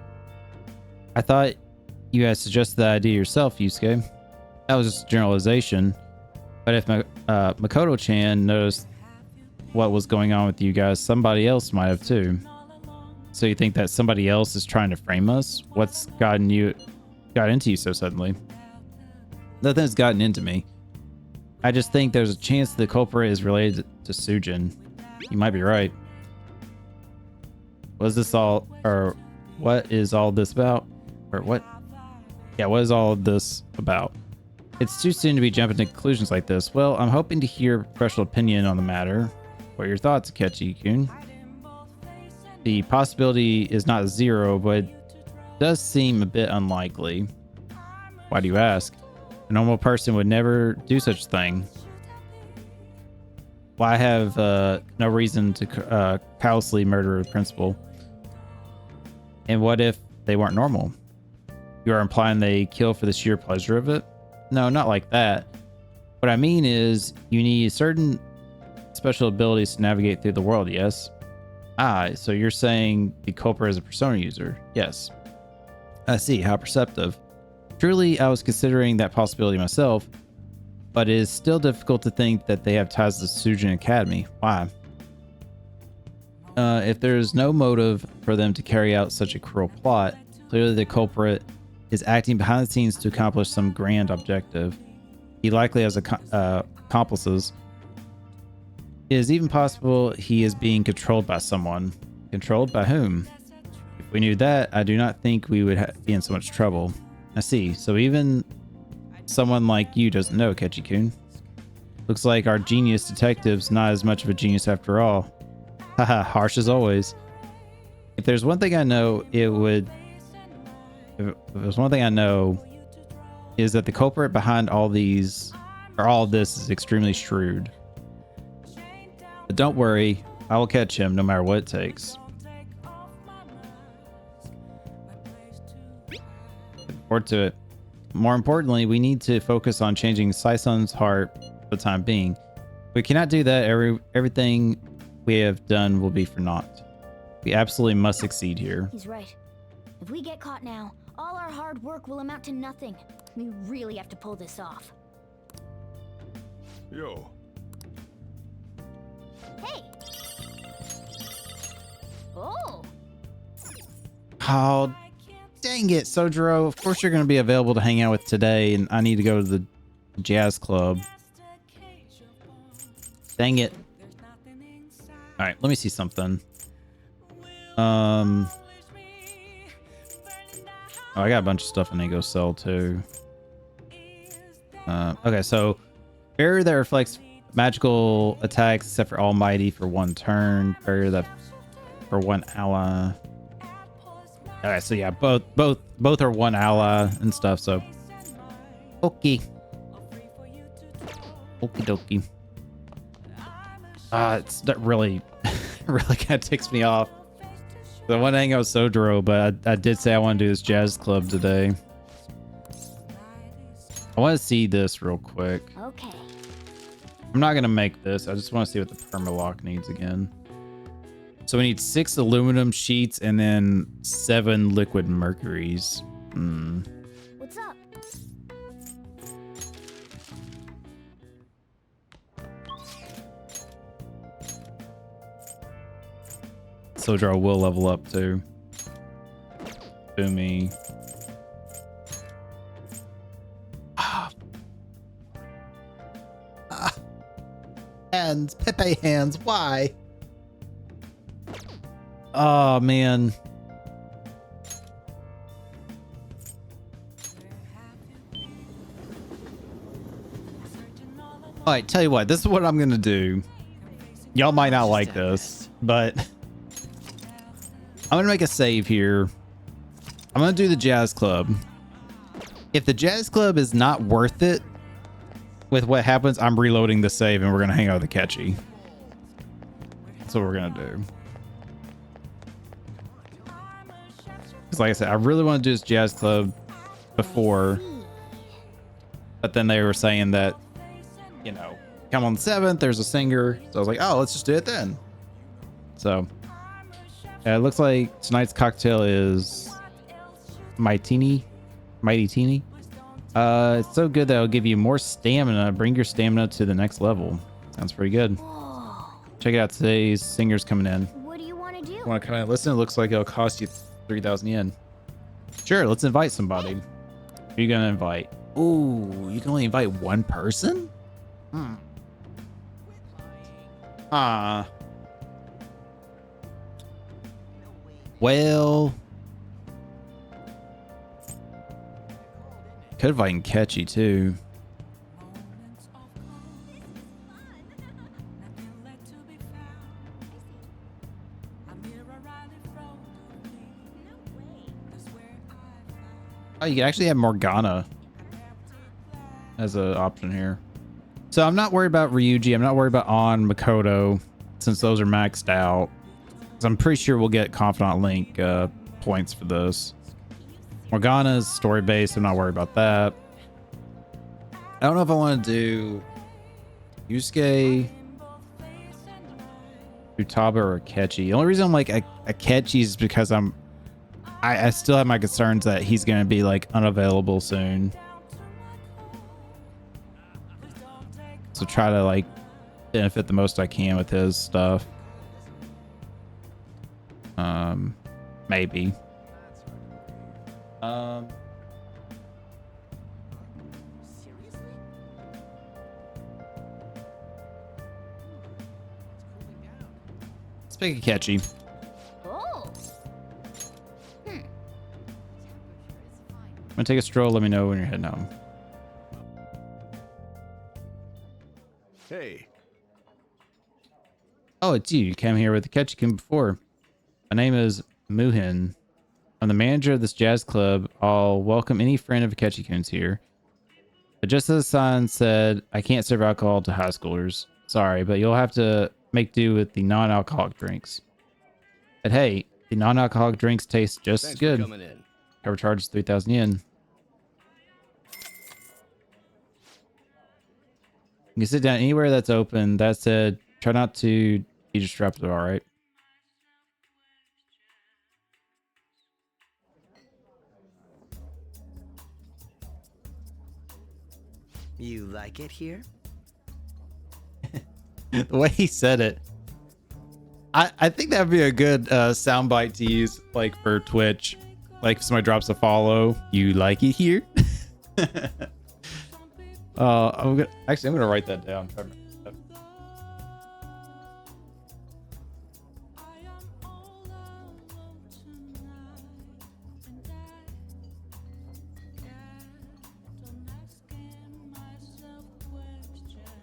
I thought you had suggested the idea yourself, Yusuke. That was just a generalization. But if Makoto-chan noticed what was going on with you guys, somebody else might have too. So you think that somebody else is trying to frame us? What's got into you so suddenly? Nothing's gotten into me. I just think there's a chance the culprit is related to Sujin. You might be right. What is all this about? Or what? Yeah, what is all of this about? It's too soon to be jumping to conclusions like this. Well, I'm hoping to hear a professional opinion on the matter. What are your thoughts, Akechi-kun? The possibility is not zero, but it does seem a bit unlikely. Why do you ask? A normal person would never do such a thing. Well, I have no reason to callously murder a principal. And what if they weren't normal? You are implying they kill for the sheer pleasure of it? No, not like that. What I mean is you need certain special abilities to navigate through the world, yes? Ah, so you're saying the culprit is a persona user? Yes. I see, how perceptive. Truly, I was considering that possibility myself, but it is still difficult to think that they have ties to Sujin Academy. Why? If there's no motive for them to carry out such a cruel plot, clearly the culprit is acting behind the scenes to accomplish some grand objective. He likely has accomplices. It is even possible he is being controlled by someone. Controlled by whom? If we knew that, I do not think we would be in so much trouble. I see. So even someone like you doesn't know, Ketchi-kun. Looks like our genius detective's not as much of a genius after all. Haha, harsh as always. If there's one thing I know, if there's one thing I know, is that the culprit behind all this is extremely shrewd. But don't worry, I will catch him no matter what it takes. Look forward to it. More importantly, we need to focus on changing Sai-sun's heart for the time being. If we cannot do that, everything we have done will be for naught. We absolutely must succeed here. He's right. If we get caught now, all our hard work will amount to nothing. We really have to pull this off. Yo, Hey! Oh! Oh, dang it, Sojiro. Of course you're going to be available to hang out with today, and I need to go to the jazz club. Dang it. All right, let me see something. Oh, I got a bunch of stuff I need to go sell too. Okay, so barrier that reflects magical attacks except for Almighty for 1 turn. Barrier that for 1 ally. Okay, so yeah, both are 1 ally and stuff. So, okie dokie. It's that really kind of ticks me off. I want to hang out with Sojiro, but I did say I want to do this jazz club today. I want to see this real quick. Okay. I'm not going to make this. I just want to see what the permalock needs again. So we need 6 aluminum sheets and then 7 liquid mercuries. What's up? Sojiro will level up too. Boomy. Hands. Pepe hands. Why? Oh, man. All right, tell you what. This is what I'm going to do. Y'all might not like this, but I'm going to make a save here. I'm going to do the jazz club. If the jazz club is not worth it with what happens, I'm reloading the save and we're going to hang out with the Ketchi. That's what we're going to do. Because like I said, I really want to do this jazz club before. But then they were saying that, you know, come on the 7th, there's a singer. So I was like, oh, let's just do it then. So it looks like tonight's cocktail is Mighty Teeny. It's so good that it'll give you more stamina. Bring your stamina to the next level. Sounds pretty good. Whoa. Check it out. Today's singer's coming in. What do you want to do? Want to come in and listen? It looks like it'll cost you 3,000 yen. Sure, let's invite somebody. Who are you gonna invite? Ooh, you can only invite 1 person? Well, could invite Ketchi too. Oh, you can actually have Morgana as an option here. So I'm not worried about Ryuji. I'm not worried about On, Makoto, since those are maxed out. So I'm pretty sure we'll get Confidant Link points for this. Morgana's story based. I'm not worried about that. I don't know if I want to do Yusuke, Futaba, or Akechi. The only reason I'm like Akechi is because I still have my concerns that he's going to be like unavailable soon. So try to like benefit the most I can with his stuff. Maybe. Let's pick Akechi. Oh. I'm gonna take a stroll. Let me know when you're heading home. Hey, Oh, it's you. You came here with Akechi before. My name is Muhin. I'm the manager of this jazz club. I'll welcome any friend of Akechi-kun's here. But just as the sign said, I can't serve alcohol to high schoolers. Sorry, but you'll have to make do with the non-alcoholic drinks. But hey, the non-alcoholic drinks taste just as Thanks good. for coming in. Cover charge is 3,000 yen. You can sit down anywhere that's open. That said, try not to be disruptive, all right? You like it here? The way he said it, I think that'd be a good soundbite to use, like for Twitch. Like if somebody drops a follow, you like it here? I'm gonna write that down. Try to remember that.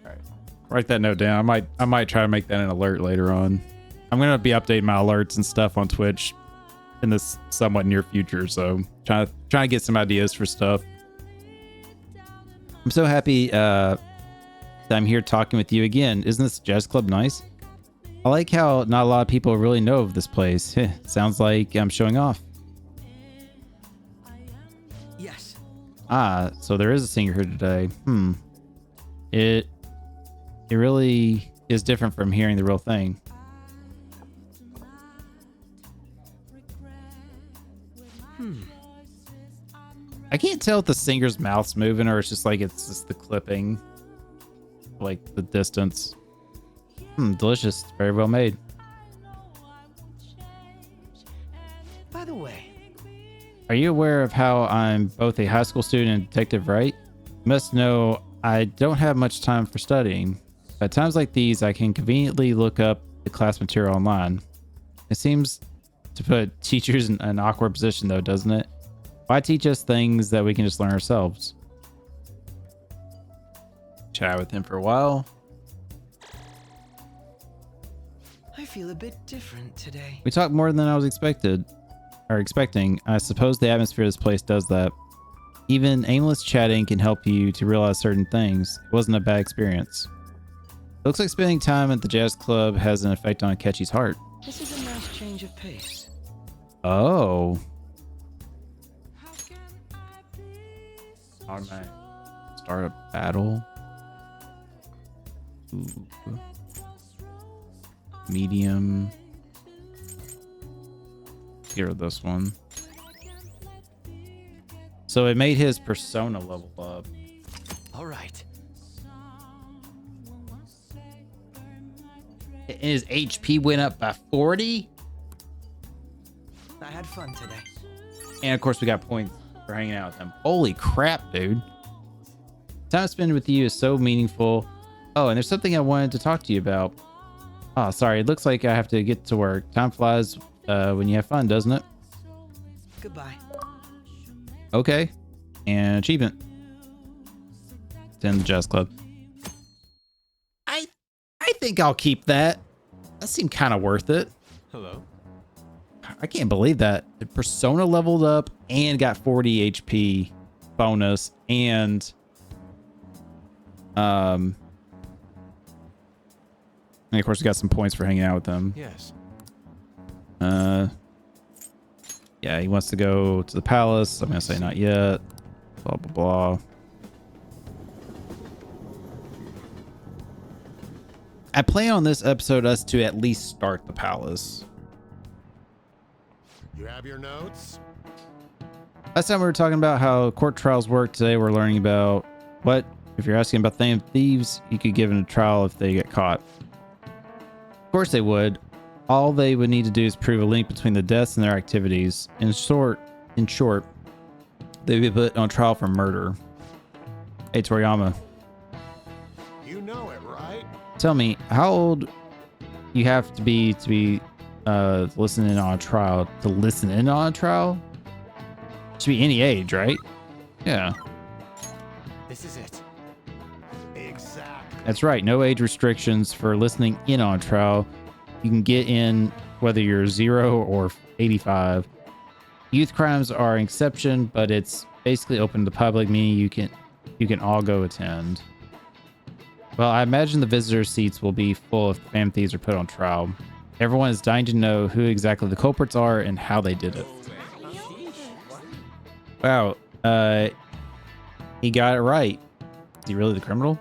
All right. Write that note down. I might try to make that an alert later on. I'm gonna be updating my alerts and stuff on Twitch in this somewhat near future, so trying to get some ideas for stuff. I'm so happy that I'm here talking with you again. Isn't this jazz club nice? I like how not a lot of people really know of this place. Sounds like I'm showing off. Yes. Ah, so there is a singer here today. It really is different from hearing the real thing. I can't tell if the singer's mouth's moving or it's just the clipping, like the distance. Delicious. Very well made. By the way, Are you aware of how I'm both a high school student and detective, right? You must know I don't have much time for studying. At times like these, I can conveniently look up the class material online. It seems to put teachers in an awkward position though, doesn't it? Why teach us things that we can just learn ourselves? Chat with him for a while. I feel a bit different today. We talked more than I was expecting. I suppose the atmosphere of this place does that. Even aimless chatting can help you to realize certain things. It wasn't a bad experience. It looks like spending time at the jazz club has an effect on Akechi's heart. This is a nice change of pace. Oh. Automatic. Start a battle. Ooh. Medium. Get rid of this one. So it made his persona level up. All right. And his HP went up by 40. I had fun today. And of course, we got points for hanging out with him. Holy crap, dude. Time spent with you is so meaningful. Oh, and there's something I wanted to talk to you about. Oh, sorry. It looks like I have to get to work. Time flies when you have fun, doesn't it? Goodbye. Okay. And achievement. Attend the jazz club. I think I'll keep that. That seemed kind of worth it. Hello. I can't believe that. The persona leveled up and got 40 HP bonus and of course we got some points for hanging out with them. Yes. Yeah, he wants to go to the palace. I'm gonna say not yet. Blah blah blah. I plan on this episode us to at least start the palace. You have your notes? Last time we were talking about how court trials work. Today we're learning about what, if you're asking about thieves, you could give them a trial if they get caught. Of course they would. All they would need to do is prove a link between the deaths and their activities. In short, they'd be put on trial for murder. Hey, Toriyama. You know it, right? Tell me, how old you have to be listening in on a trial? To listen in on a trial? Should be any age, right? Yeah. This is it. Exactly. That's right. No age restrictions for listening in on a trial. You can get in whether you're 0 or 85. Youth crimes are an exception, but it's basically open to the public, meaning you can all go attend. Well, I imagine the visitor seats will be full if fam thieves are put on trial. Everyone is dying to know who exactly the culprits are and how they did it. Wow, he got it right. Is he really the criminal?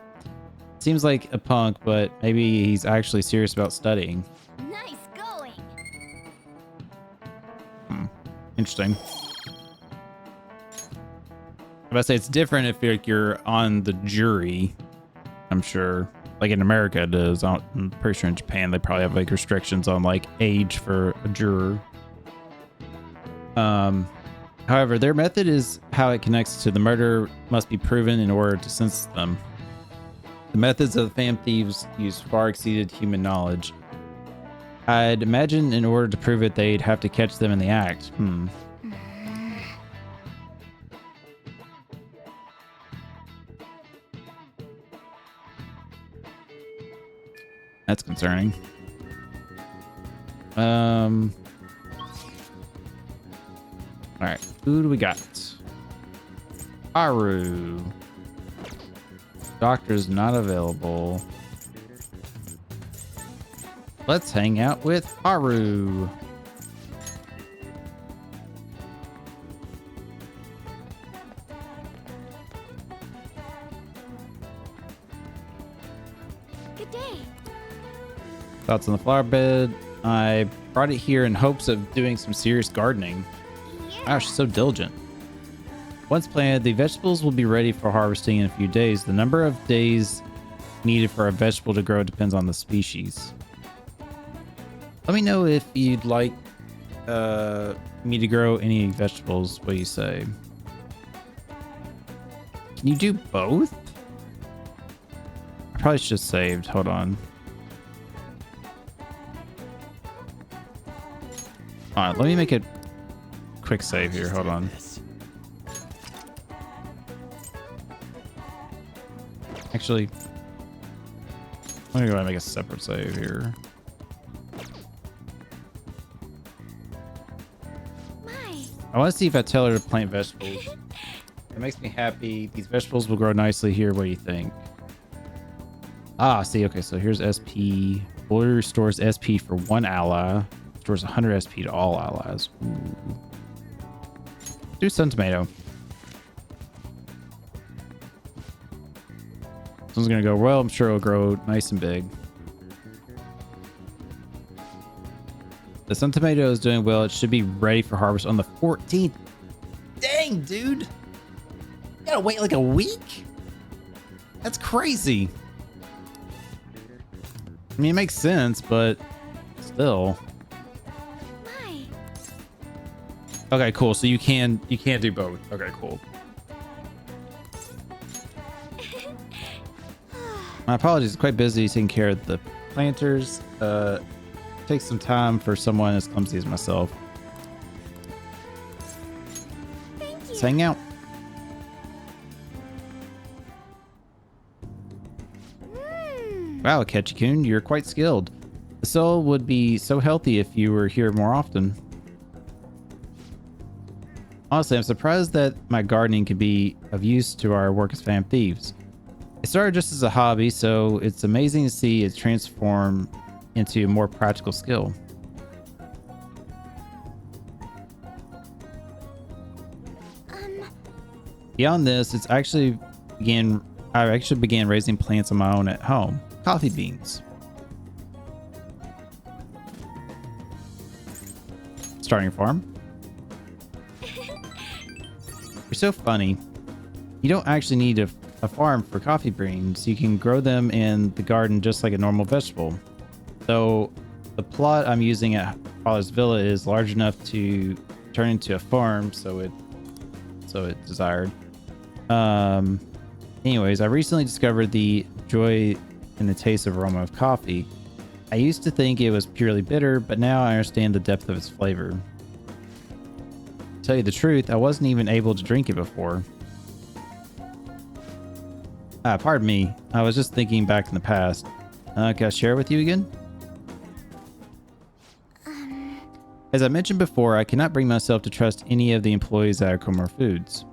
Seems like a punk, but maybe he's actually serious about studying. Nice going. Interesting. I say it's different if you're on the jury. I'm sure, like in America it is. I'm pretty sure in Japan they probably have like restrictions on like age for a juror. However, their method is how it connects to the murder must be proven in order to sentence them. The methods of the fam thieves use far exceeded human knowledge. I'd imagine in order to prove it, they'd have to catch them in the act. That's concerning. All right, who do we got? Haru. Doctor's not available. Let's hang out with Haru. Good day. Thoughts on the flower bed? I brought it here in hopes of doing some serious gardening. Wow, she's so diligent. Once planted, the vegetables will be ready for harvesting in a few days. The number of days needed for a vegetable to grow depends on the species. Let me know if you'd like me to grow any vegetables. What do you say? Can you do both? I probably should have saved. Hold on. All right, let me make a quick save here. Hold on. Actually, let me go ahead and make a separate save here. I want to see if I tell her to plant vegetables. It makes me happy. These vegetables will grow nicely here. What do you think? Ah, see, okay, so here's SP. Boiler restores SP for 1 ally. Restores 100 SP to all allies. Ooh. Do sun tomato. This one's gonna go well. I'm sure it'll grow nice and big. The sun tomato is doing well. It should be ready for harvest on the 14th. Dang, dude. You gotta wait like a week? That's crazy. I mean, it makes sense, but still. Okay, cool. So you can do both. Okay, cool. My apologies. It's quite busy taking care of the planters. Takes some time for someone as clumsy as myself. Thank you. Let's hang out. Wow, Ketchikun, you're quite skilled. The soil would be so healthy if you were here more often. Honestly, I'm surprised that my gardening could be of use to our work as fam thieves. It started just as a hobby, so it's amazing to see it transform into a more practical skill. Beyond this, I actually began raising plants on my own at home. Coffee beans. Starting a farm. You're so funny. You don't actually need a farm for coffee beans. You can grow them in the garden just like a normal vegetable. So the plot I'm using at Father's Villa is large enough to turn into a farm, so it desired. Anyways, I recently discovered the joy in the taste of aroma of coffee. I used to think it was purely bitter, but now I understand the depth of its flavor. To tell you the truth, I wasn't even able to drink it before. Pardon me. I was just thinking back in the past. Can I share it with you again? As I mentioned before, I cannot bring myself to trust any of the employees at Okumura Foods.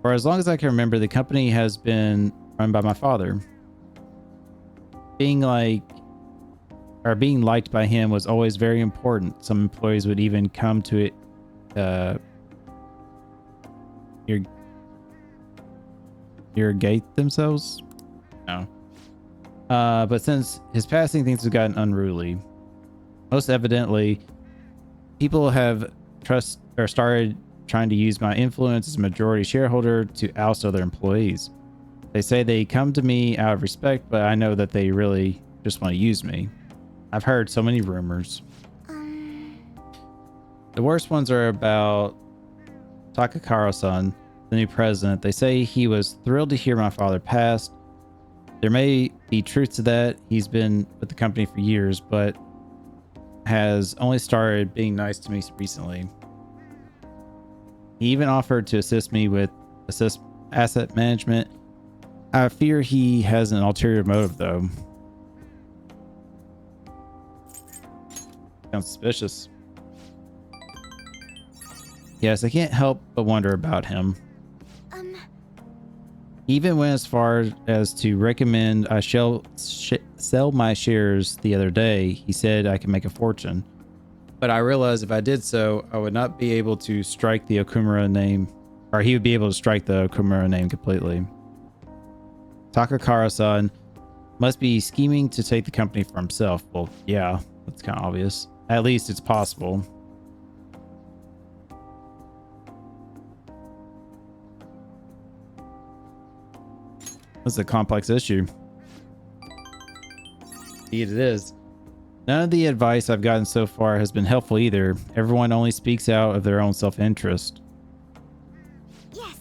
For as long as I can remember, the company has been run by my father. Being liked by him was always very important. Some employees would even come to it irrigate themselves? No. But since his passing, things have gotten unruly. Most evidently, people have started trying to use my influence as a majority shareholder to oust other employees. They say they come to me out of respect, but I know that they really just want to use me. I've heard so many rumors. The worst ones are about Takakaro-san, the new president. They say he was thrilled to hear my father passed. There may be truth to that. He's been with the company for years, but has only started being nice to me recently. He even offered to assist me with asset management. I fear he has an ulterior motive, though. Sounds suspicious. Yes, I can't help but wonder about him. He even went as far as to recommend I sell my shares the other day. He said I can make a fortune. But I realized if I did so, I would not be able to strike the Okumura name, or he would be able to strike the Okumura name completely. Takakaro-san must be scheming to take the company for himself. Well, yeah, that's kind of obvious. At least it's possible. That's a complex issue. Indeed it is. None of the advice I've gotten so far has been helpful either. Everyone only speaks out of their own self-interest. Yes.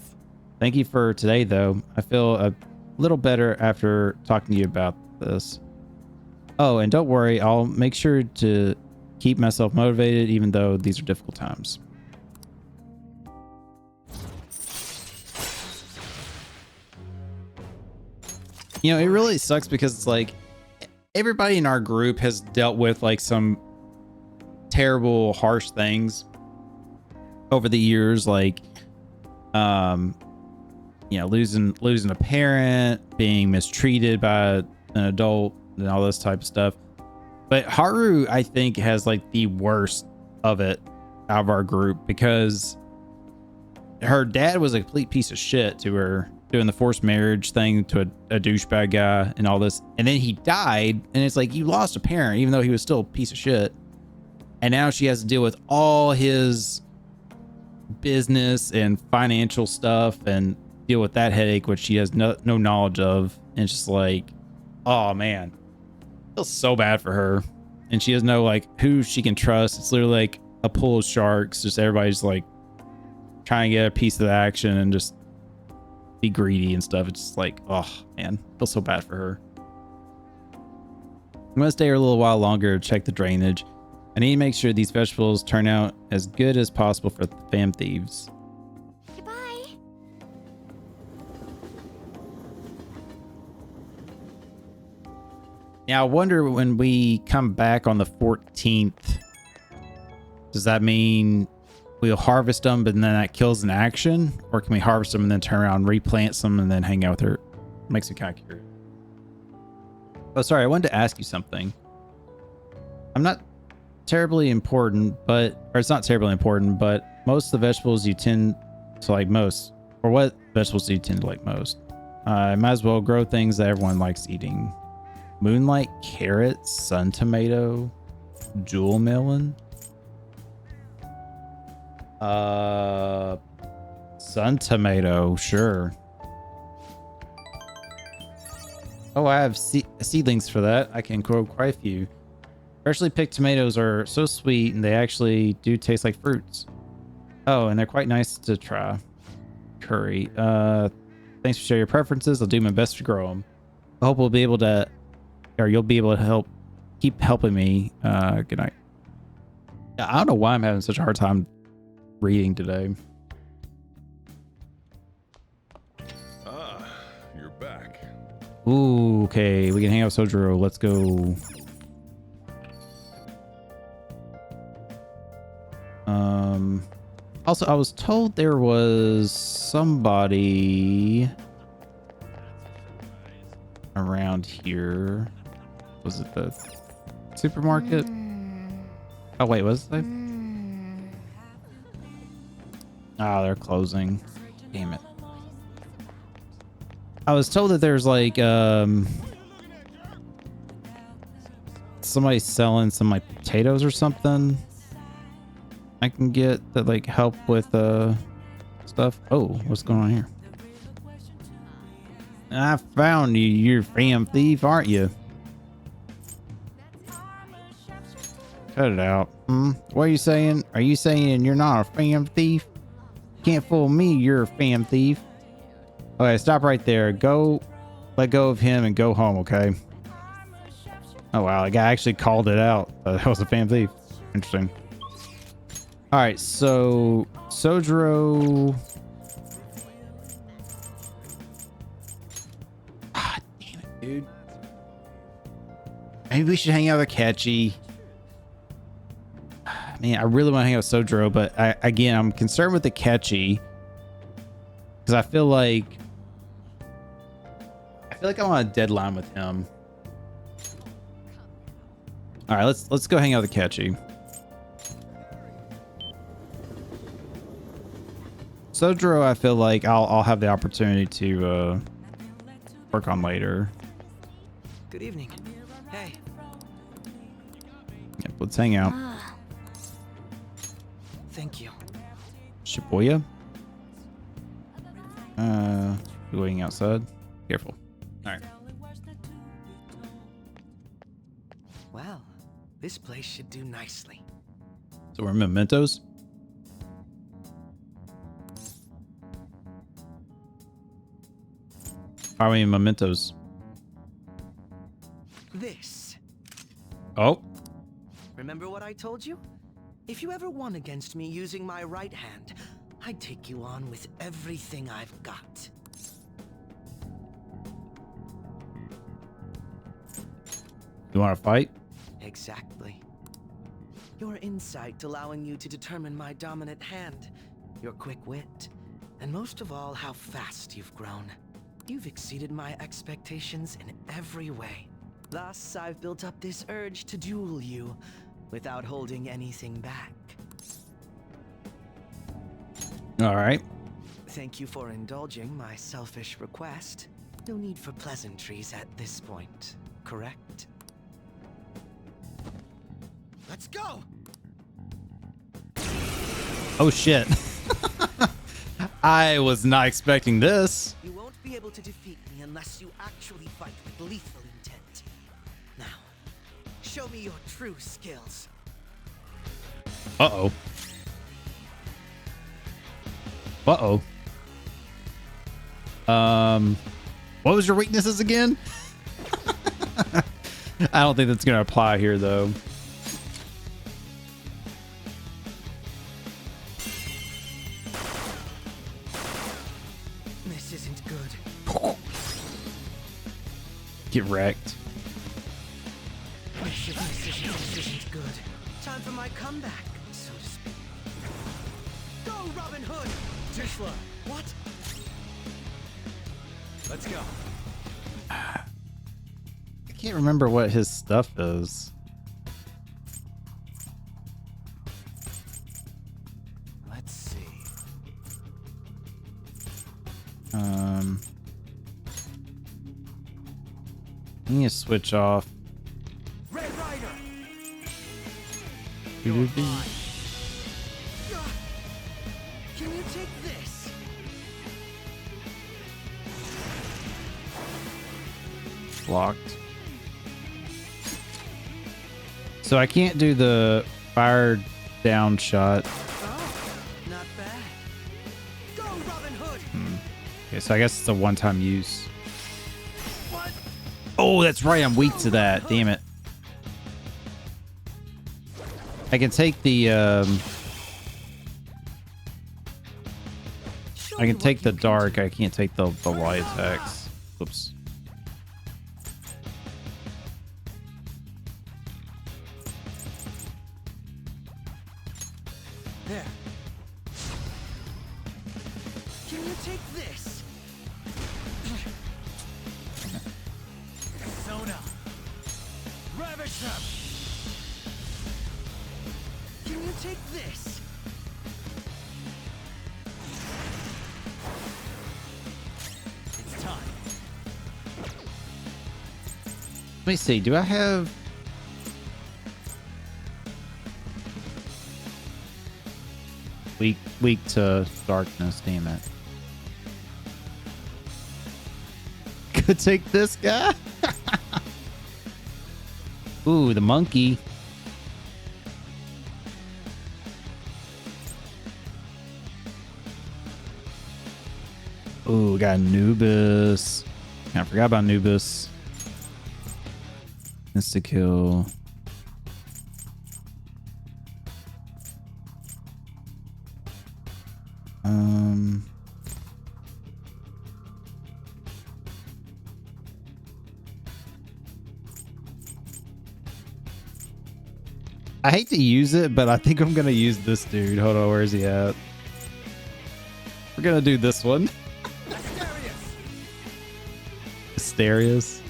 Thank you for today, though. I feel a little better after talking to you about this. Oh, and don't worry, I'll make sure to keep myself motivated even though these are difficult times. You know, it really sucks because it's like everybody in our group has dealt with like some terrible, harsh things over the years, like you know, losing a parent, being mistreated by an adult, and all this type of stuff. But Haru, I think, has like the worst of it out of our group because her dad was a complete piece of shit to her, doing the forced marriage thing to a douchebag guy and all this. And then he died, and it's like, you lost a parent, even though he was still a piece of shit. And now she has to deal with all his business and financial stuff and deal with that headache, which she has no knowledge of. And it's just like, oh man, I feel so bad for her. And she doesn't know like who she can trust. It's literally like a pool of sharks. Just everybody's like trying to get a piece of the action and just be greedy and stuff. It's just like, oh man, I feel so bad for her. I'm gonna stay here a little while longer to check the drainage. I need to make sure these vegetables turn out as good as possible for the fam thieves. Goodbye. Now, I wonder when we come back on the 14th, does that mean we'll harvest them, but then that kills an action? Or can we harvest them and then turn around, replant some, and then hang out with her? Makes me kind of curious. Oh, sorry, I wanted to ask you something. I'm not terribly important, or it's not terribly important, but most of the vegetables you tend to like most, or what vegetables do you tend to like most? I might as well grow things that everyone likes eating. Moonlight carrot, sun tomato, jewel melon. Sun tomato, sure. Oh, I have seedlings for that. I can grow quite a few. Freshly picked tomatoes are so sweet and they actually do taste like fruits. Oh, and they're quite nice to try. Curry. Thanks for sharing your preferences. I'll do my best to grow them. I hope we'll be able to, or you'll be able to keep helping me. Good night. I don't know why I'm having such a hard time reading today. Ah, you're back. Ooh, okay. We can hang out with Sojiro. Let's go. Also, I was told there was somebody around here. Was it the supermarket? Oh, wait, was it? Oh, they're closing. Damn it. I was told that there's like somebody selling some like potatoes or something I can get that like help with stuff. Oh, what's going on here? I found you. You're a fam thief, aren't you? Cut it out. What are you saying? Are you saying you're not a fam thief? Can't fool me. You're a fam thief. Okay, stop right there. Go, let go of him and go home, okay? Oh, wow. The guy actually called it out. That was a fam thief. Interesting. All right, so Sojiro. Ah, damn it, dude. Maybe we should hang out with Catchy. Man, I really want to hang out with Sojiro, but I'm concerned with the Catchy because I feel like I'm on a deadline with him. All right, let's go hang out with Catchy. Sojiro, I feel like I'll have the opportunity to work on later. Good evening. Hey. Yep, let's hang out. Thank you. Shibuya. Waiting outside. Careful. All right. Well, this place should do nicely. So we're mementos. How many mementos? This. Oh. Remember what I told you? If you ever won against me using my right hand, I'd take you on with everything I've got. You want to fight? Exactly. Your insight allowing you to determine my dominant hand, your quick wit, and most of all, how fast you've grown. You've exceeded my expectations in every way. Thus, I've built up this urge to duel you without holding anything back. All right. Thank you for indulging my selfish request. No need for pleasantries at this point, correct? Let's go! Oh shit. I was not expecting this. You won't be able to defeat me unless you actually fight with lethal intent. Now, show me your true skills. Uh-oh. Uh-oh. What was your weaknesses again? I don't think that's gonna apply here though. This isn't good. Get wrecked. This isn't good. Time for my comeback, so to speak. Go, Robin Hood! Tishla, What? let's go. I can't remember what his stuff is. Let's see. I need to switch off. Red Rider. Doo-doo-doo. Can you take this? Blocked. So I can't do the fire down shot. Oh, not bad. Go, Robin Hood! Okay, so I guess it's a one-time use. What? Oh, that's right. I'm weak to that. Damn it. I can take the Show I me can what take the you can dark. do. I can't take the light attacks. Oops. There. Can you take this? Persona. Ravage them. Can you take this? It's time. Let me see. Do I have? Weak to darkness. Damn it. Could take this guy. Ooh, the monkey. Ooh, got Anubis. I forgot about Anubis. Insta kill. I hate to use it, but I think I'm gonna use this dude. Hold on, where is he at? We're gonna do this one. Asterius.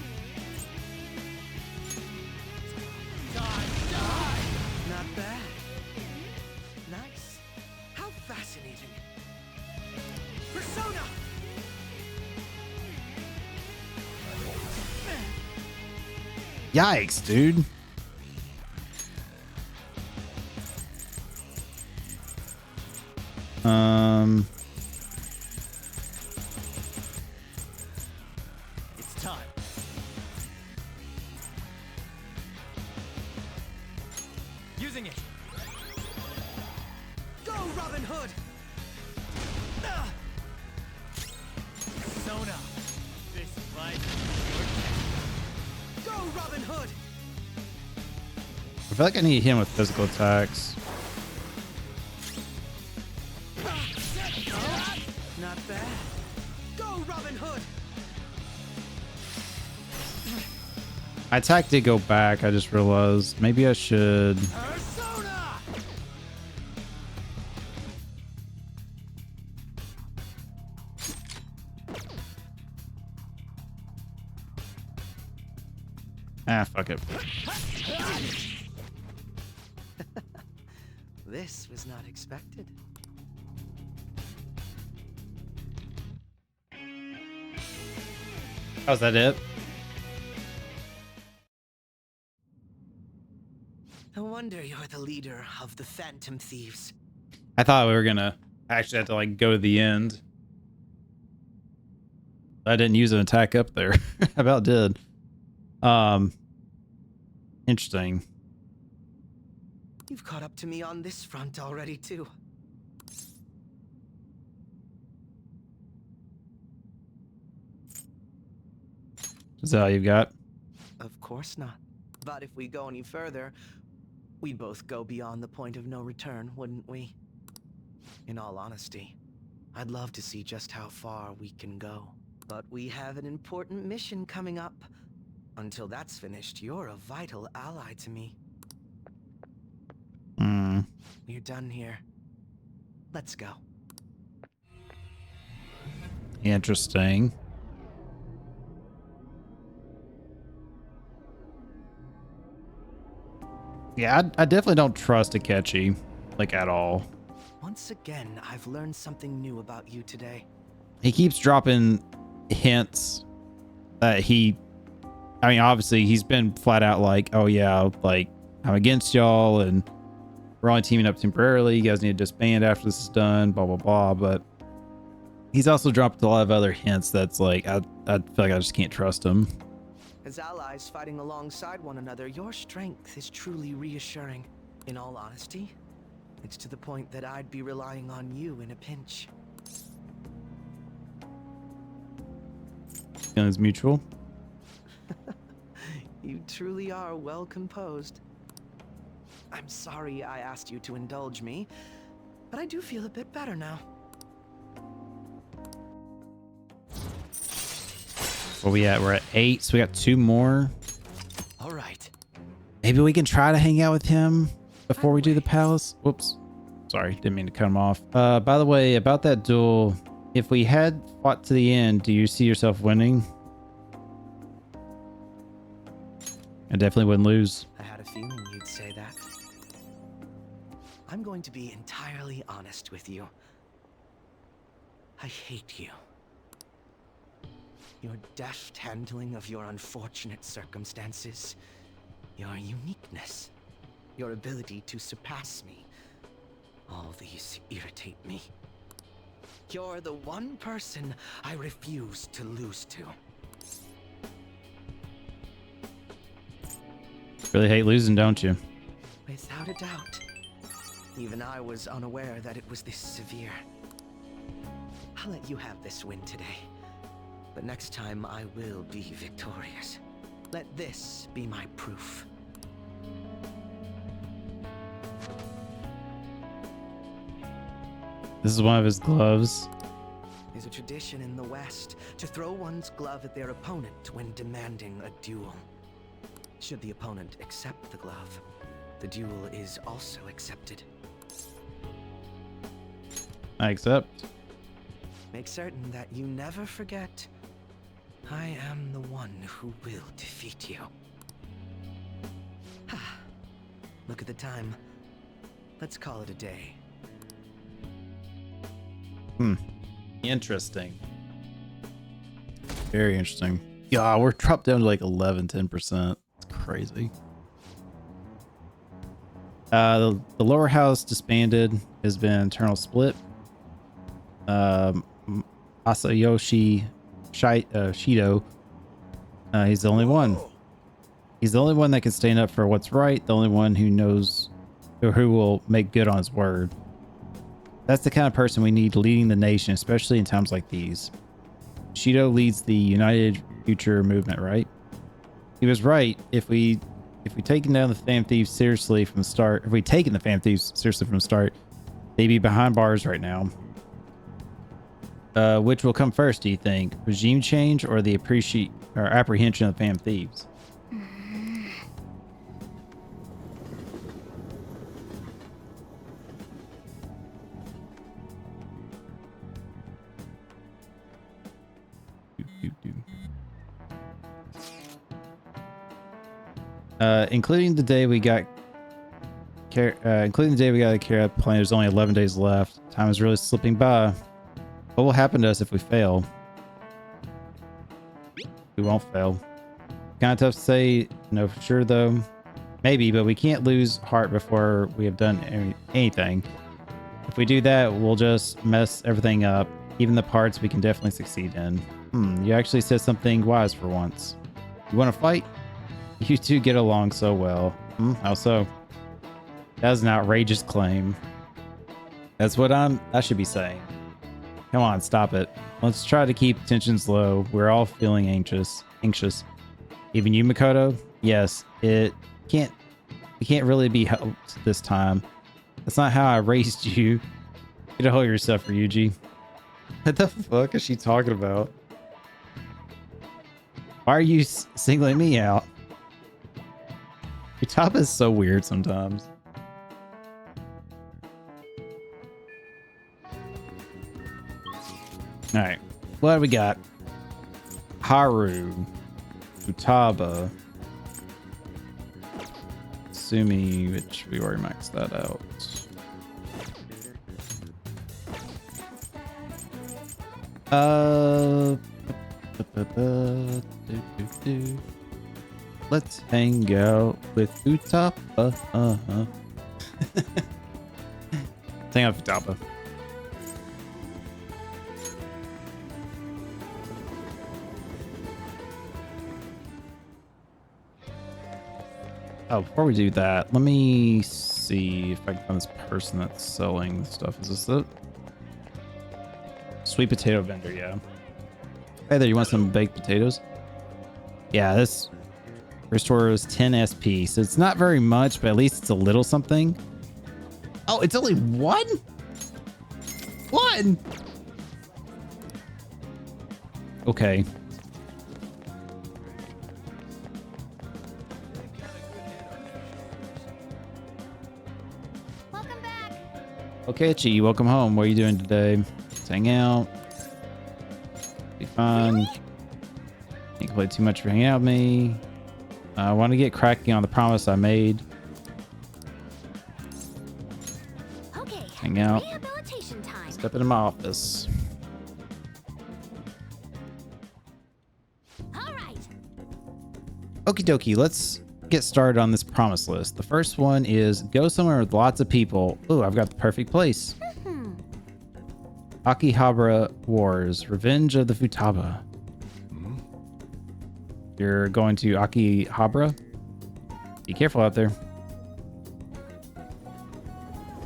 Not bad. Nice. How fascinating. Persona! Yikes, dude. It's time. Using it. Go, Robin Hood! Persona. This fight. Go, Robin Hood! I feel like I need to hit him with physical attacks. Not bad. Go, Robin Hood! My attack did go back. I just realized maybe I should. Persona. Ah, fuck it. This was not expected. How's that it? No wonder you're the leader of the Phantom Thieves. I thought we were gonna actually have to like go to the end. I didn't use an attack up there. I about did. Interesting. You've caught up to me on this front already, too. Is that all you've got? Of course not. But if we go any further, we'd both go beyond the point of no return, wouldn't we? In all honesty, I'd love to see just how far we can go. But we have an important mission coming up. Until that's finished, you're a vital ally to me. We're done here. Let's go. Interesting. Yeah, I definitely don't trust Akechi, like, at all. Once again, I've learned something new about you today. He keeps dropping hints that I mean, obviously he's been flat out like, oh yeah, like I'm against y'all and we're only teaming up temporarily. You guys need to disband after this is done, blah, blah, blah. But he's also dropped a lot of other hints that's like, I feel like I just can't trust him. As allies fighting alongside one another, your strength is truly reassuring. In all honesty, it's to the point that I'd be relying on you in a pinch. Feelings mutual. You truly are well composed. I'm sorry I asked you to indulge me, but I do feel a bit better now. Where we at? We're at 8, so we got 2 more. All right. Maybe we can try to hang out with him before we do the palace. Whoops. Sorry, didn't mean to cut him off. By the way, about that duel, if we had fought to the end, do you see yourself winning? I definitely wouldn't lose. I had a feeling you'd say that. I'm going to be entirely honest with you. I hate you. Your deft handling of your unfortunate circumstances, your uniqueness, your ability to surpass me, all these irritate me. You're the one person I refuse to lose to. Really hate losing, don't you? Without a doubt. Even I was unaware that it was this severe. I'll let you have this win today. But next time I will be victorious. Let this be my proof. This is one of his gloves. There's a tradition in the West to throw one's glove at their opponent when demanding a duel. Should the opponent accept the glove, the duel is also accepted. I accept. Make certain that you never forget, I am the one who will defeat you. Look at the time. Let's call it a day. Interesting. Very interesting. Yeah, we're dropped down to like 10%. It's crazy. The lower house disbanded, has been internal split. Asayoshi Shido, he's the only one. He's the only one that can stand up for what's right. The only one who knows, or who will make good on his word. That's the kind of person we need leading the nation, especially in times like these. Shido leads the United Future movement, right? He was right. If we taken down the Fam Thieves seriously from the start, if we taken the Fam Thieves seriously from the start, they'd be behind bars right now. Which will come first, do you think? Regime change or the apprehension of Fam Thieves? Including the day we got the Kara plan, there's only 11 days left. Time is really slipping by. What will happen to us if we fail? We won't fail. Kind of tough to say, no, for sure though. Maybe, but we can't lose heart before we have done anything. If we do that, we'll just mess everything up. Even the parts we can definitely succeed in. You actually said something wise for once. You want to fight? You two get along so well. How so? That was an outrageous claim. That's what I should be saying. Come on, stop it. Let's try to keep tensions low. We're all feeling anxious. Even you, Makoto? Yes, it can't really be helped this time. That's not how I raised you. Get a hold of yourself, Ryuji. What the fuck is she talking about? Why are you singling me out? Your top is so weird sometimes. Alright, what do we got? Haru, Futaba, Sumi, which we already maxed that out. Let's hang out with Futaba. Let's hang out with Futaba. Oh, before we do that, let me see if I can find this person that's selling stuff. Is this it? Sweet potato vendor, yeah. Hey there, you want some baked potatoes? Yeah, this restores 10 SP, so it's not very much, but at least it's a little something. Oh, it's only one? One? Okay. Welcome back. Okay, Chi, welcome home. What are you doing today? Let's hang out. Be fun. Can't play too much for hanging out with me. I want to get cracking on the promise I made. Okay. Hang out. Rehabilitation time. Step into my office. All right. Okie dokie, let's get started on this promise list. The first one is go somewhere with lots of people. Ooh, I've got the perfect place. Akihabara Wars, Revenge of the Futaba. You're going to Akihabara? Be careful out there.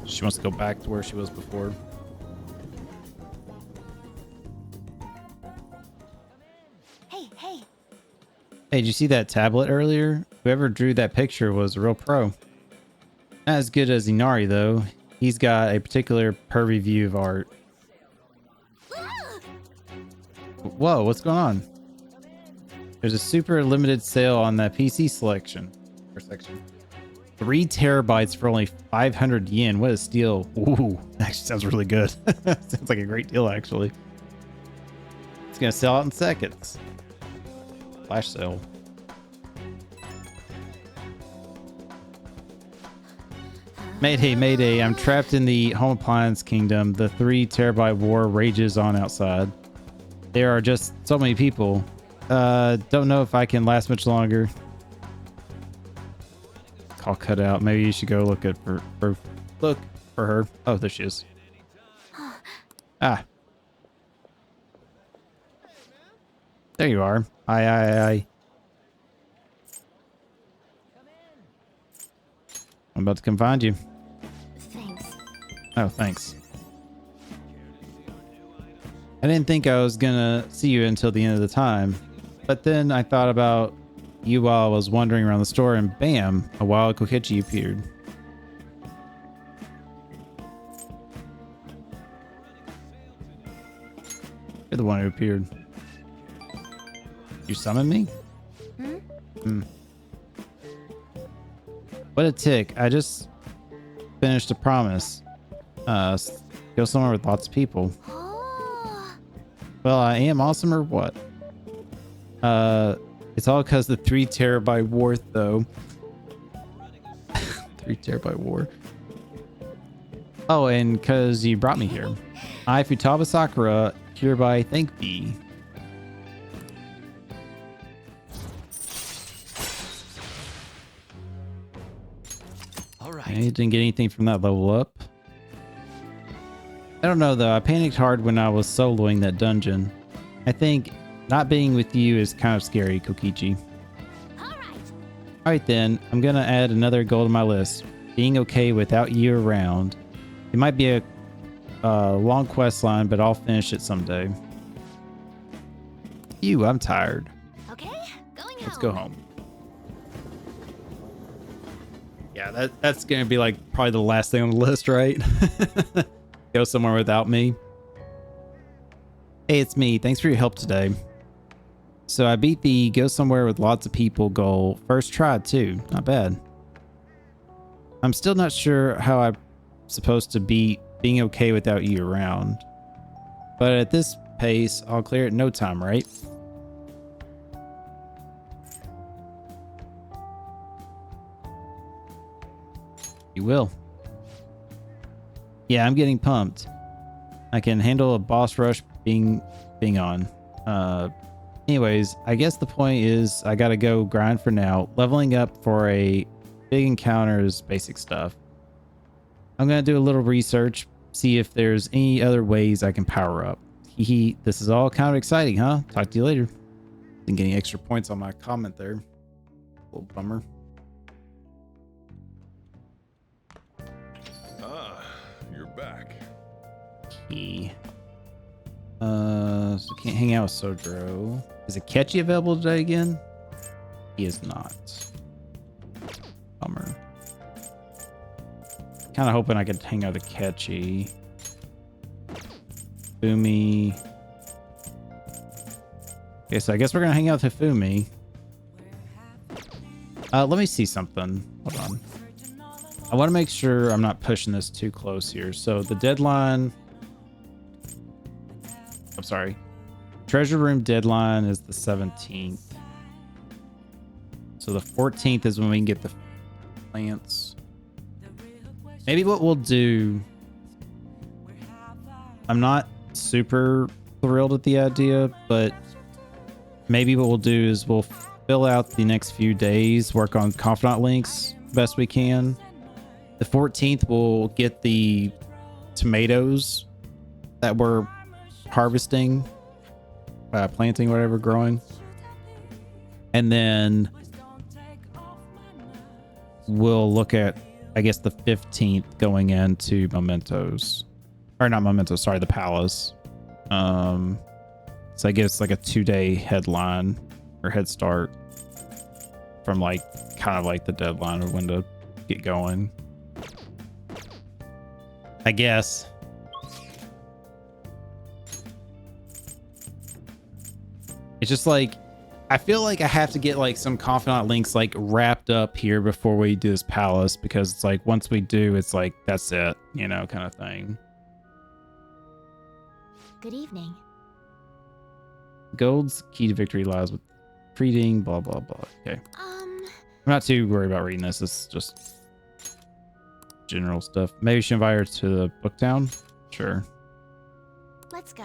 She wants to go back to where she was before. Hey, hey. Hey, did you see that tablet earlier? Whoever drew that picture was a real pro. Not as good as Inari, though. He's got a particular pervy view of art. Whoa, what's going on? There's a super limited sale on that PC section. 3 terabytes for only 500 yen. What a steal. Ooh, actually sounds really good. Sounds like a great deal, actually. It's going to sell out in seconds. Flash sale. Mayday, mayday. I'm trapped in the home appliance kingdom. The 3 terabyte war rages on outside. There are just so many people. Don't know if I can last much longer. Call cut out. Maybe you should go look for her. Oh, there she is. Ah. There you are. I. I'm about to come find you. Thanks. Oh, thanks. I didn't think I was gonna see you until the end of the time, but then I thought about you while I was wandering around the store, and bam, a wild Kokichi appeared. You're the one who appeared. You summoned me? What a tick. I just finished a promise. Go somewhere with lots of people. Oh. Well, I am awesome or what? It's all because the 3 terabyte war, though. 3 terabyte war. Oh, and because you brought me here. I, Futaba Sakura, hereby thank thee. All right. I didn't get anything from that level up. I don't know, though. I panicked hard when I was soloing that dungeon. I think not being with you is kind of scary, Kokichi. Alright then, I'm gonna add another goal to my list. Being okay without you around. It might be a long quest line, but I'll finish it someday. I'm tired. Okay, going home. Let's go home. Yeah, that's gonna be like probably the last thing on the list, right? Go somewhere without me. Hey, it's me. Thanks for your help today. So I beat the go somewhere with lots of people goal. First try too. Not bad. I'm still not sure how I'm supposed to beat being okay without you around. But at this pace, I'll clear it in no time, right? You will. Yeah, I'm getting pumped. I can handle a boss rush being on. Anyways, I guess the point is I gotta go grind for now. Leveling up for a big encounter is basic stuff. I'm gonna do a little research, see if there's any other ways I can power up. This is all kind of exciting, huh? Talk to you later. Didn't get any extra points on my comment there. A little bummer. Ah, you're back. Key. So can't hang out with Sodro. Is Akechi available today again? He is not. Bummer. Kind of hoping I could hang out with Akechi. Hifumi. Okay, so I guess we're gonna hang out with Hifumi. Let me see something. Hold on. I want to make sure I'm not pushing this too close here. So the deadline. I'm sorry. Treasure room deadline is the 17th. So the 14th is when we can get the plants. Maybe what we'll do. I'm not super thrilled at the idea, but maybe what we'll do is we'll fill out the next few days, work on confidant links best we can. The 14th we'll get the tomatoes that we're harvesting, planting, whatever, growing, and then we'll look at, I guess, the 15th going into mementos, or not mementos, sorry, the palace. So I guess like a 2-day headline or head start from like kind of like the deadline of when to get going, I guess. It's just like, I feel like I have to get like some confidant links like wrapped up here before we do this palace, because it's like once we do, it's like that's it, you know, kind of thing. Good evening. Gold's key to victory lies with treating, blah blah blah. Okay. I'm not too worried about reading this. It's just general stuff. Maybe we should invite her to the book town. Sure. Let's go.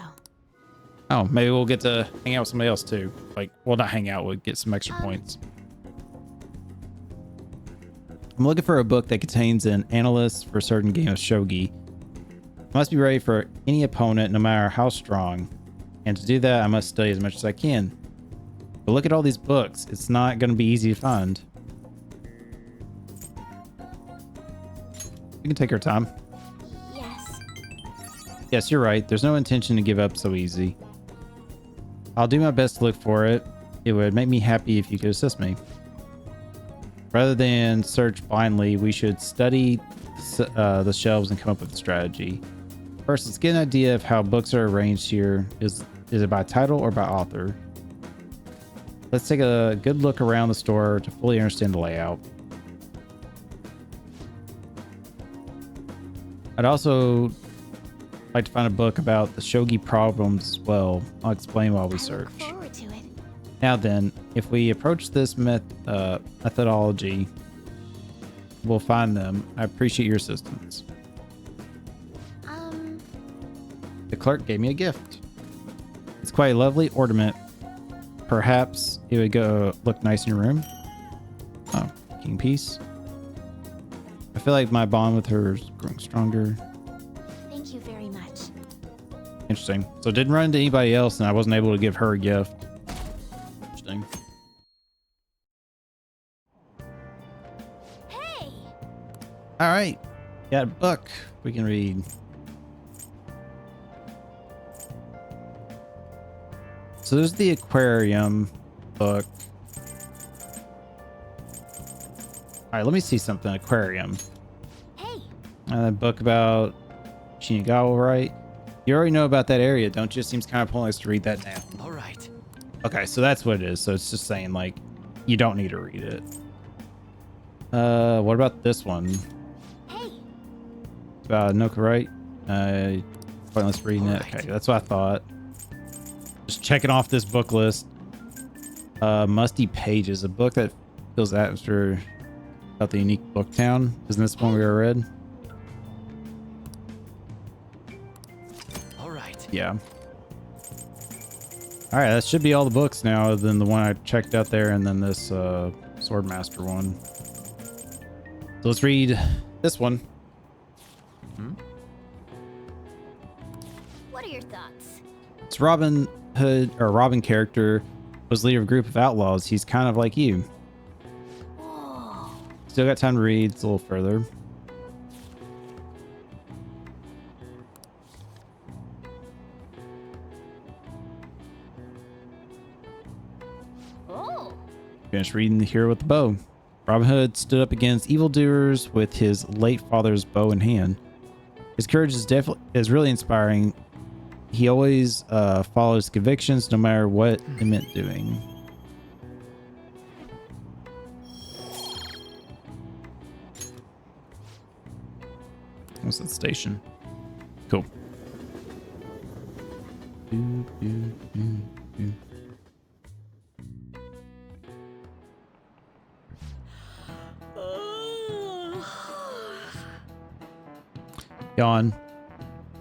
Oh, maybe we'll get to hang out with somebody else too. Like, well, not hang out, we'll get some extra points. I'm looking for a book that contains an analyst for a certain game of shogi. I must be ready for any opponent, no matter how strong. And to do that, I must study as much as I can. But look at all these books. It's not going to be easy to find. We can take our time. Yes. Yes, you're right. There's no intention to give up so easy. I'll do my best to look for it. It would make me happy if you could assist me. Rather than search blindly, we should study the shelves and come up with a strategy. First, let's get an idea of how books are arranged here. Is it by title or by author? Let's take a good look around the store to fully understand the layout. I'd also like to find a book about the shogi problems as well. I'll explain while we search. I look forward to it. Now then, if we approach this methodology, we'll find them. I appreciate your assistance. The clerk gave me a gift. It's quite a lovely ornament. Perhaps it would look nice in your room. Oh, king piece. I feel like my bond with her is growing stronger. Thank you very much. Interesting. So didn't run into anybody else and I wasn't able to give her a gift. Interesting. Hey! All right. Got a book we can read. So there's the aquarium book. All right, let me see something. Aquarium. Hey! A book about Shinagawa, right? You already know about that area, don't you? It seems kind of pointless to read that now. All right. Okay, so that's what it is. So it's just saying, like, you don't need to read it. What about this one? Hey! It's about Noka, right? Pointless reading it. Okay, that's what I thought. Just checking off this book list. Musty Pages, a book that feels atmosphere about the unique book town. Isn't this one we already read? All right. Yeah. All right, that should be all the books now, other than the one I checked out there, and then this Swordmaster one. So let's read this one. What are your thoughts? It's Robin Hood, or Robin character, was leader of a group of outlaws. He's kind of like you. Whoa. Still got time to read. It's a little further. Oh. Finished reading The Hero with the Bow. Robin Hood stood up against evildoers with his late father's bow in hand. His courage is really inspiring. He always follows convictions no matter what it meant doing. What's that station? Cool. Yawn.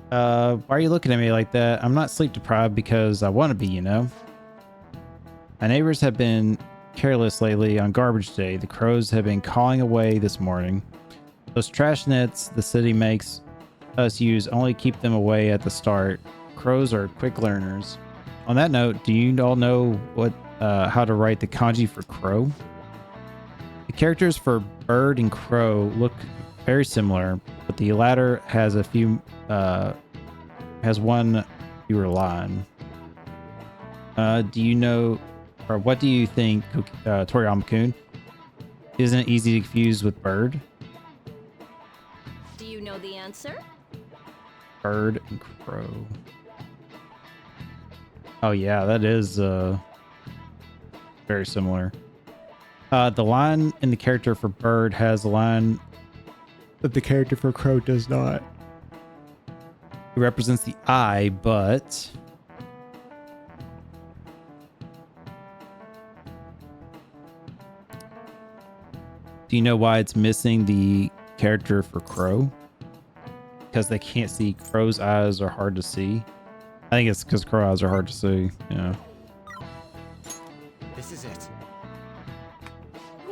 Why are you looking at me like that? I'm not sleep deprived because I want to be, you know. My neighbors have been careless lately on garbage day. The crows have been cawing away this morning. Those trash nets the city makes us use only keep them away at the start. Crows are quick learners. On that note, do you all know what how to write the kanji for crow? The characters for bird and crow look very similar, but the latter has has one fewer line. Do you know, or what do you think, Toriyama-kun? Isn't it easy to confuse with bird? Do you know the answer? Bird and crow. Oh yeah, that is very similar. The line in the character for bird has a line that the character for crow does not. It represents the eye, but do you know why it's missing the character for crow? Because they can't see. Crow's eyes are hard to see. I think it's because crow eyes are hard to see. Yeah. This is it.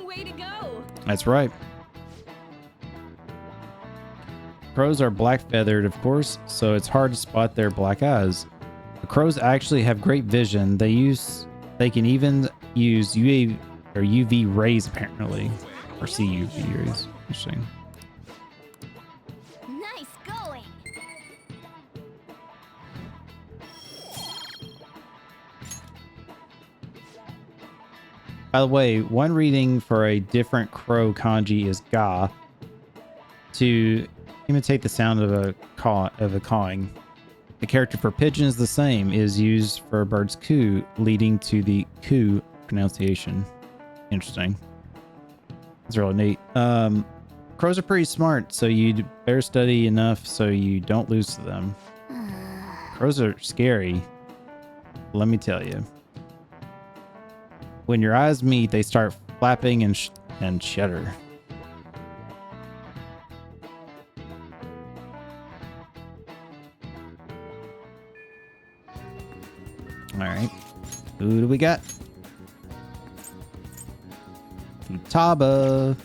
Way to go! That's right. Crows are black feathered, of course, so it's hard to spot their black eyes. The crows actually have great vision. They can even use UV rays apparently, or see UV rays. Interesting. Nice going! By the way, one reading for a different crow kanji is ga, to imitate the sound of a cawing. The character for pigeon is the same, is used for a bird's coo, leading to the coo pronunciation. Interesting. It's really neat. Crows are pretty smart, so you'd better study enough so you don't lose to them. Crows are scary, let me tell you. When your eyes meet, they start flapping and shudder. All right, who do we got? Futaba,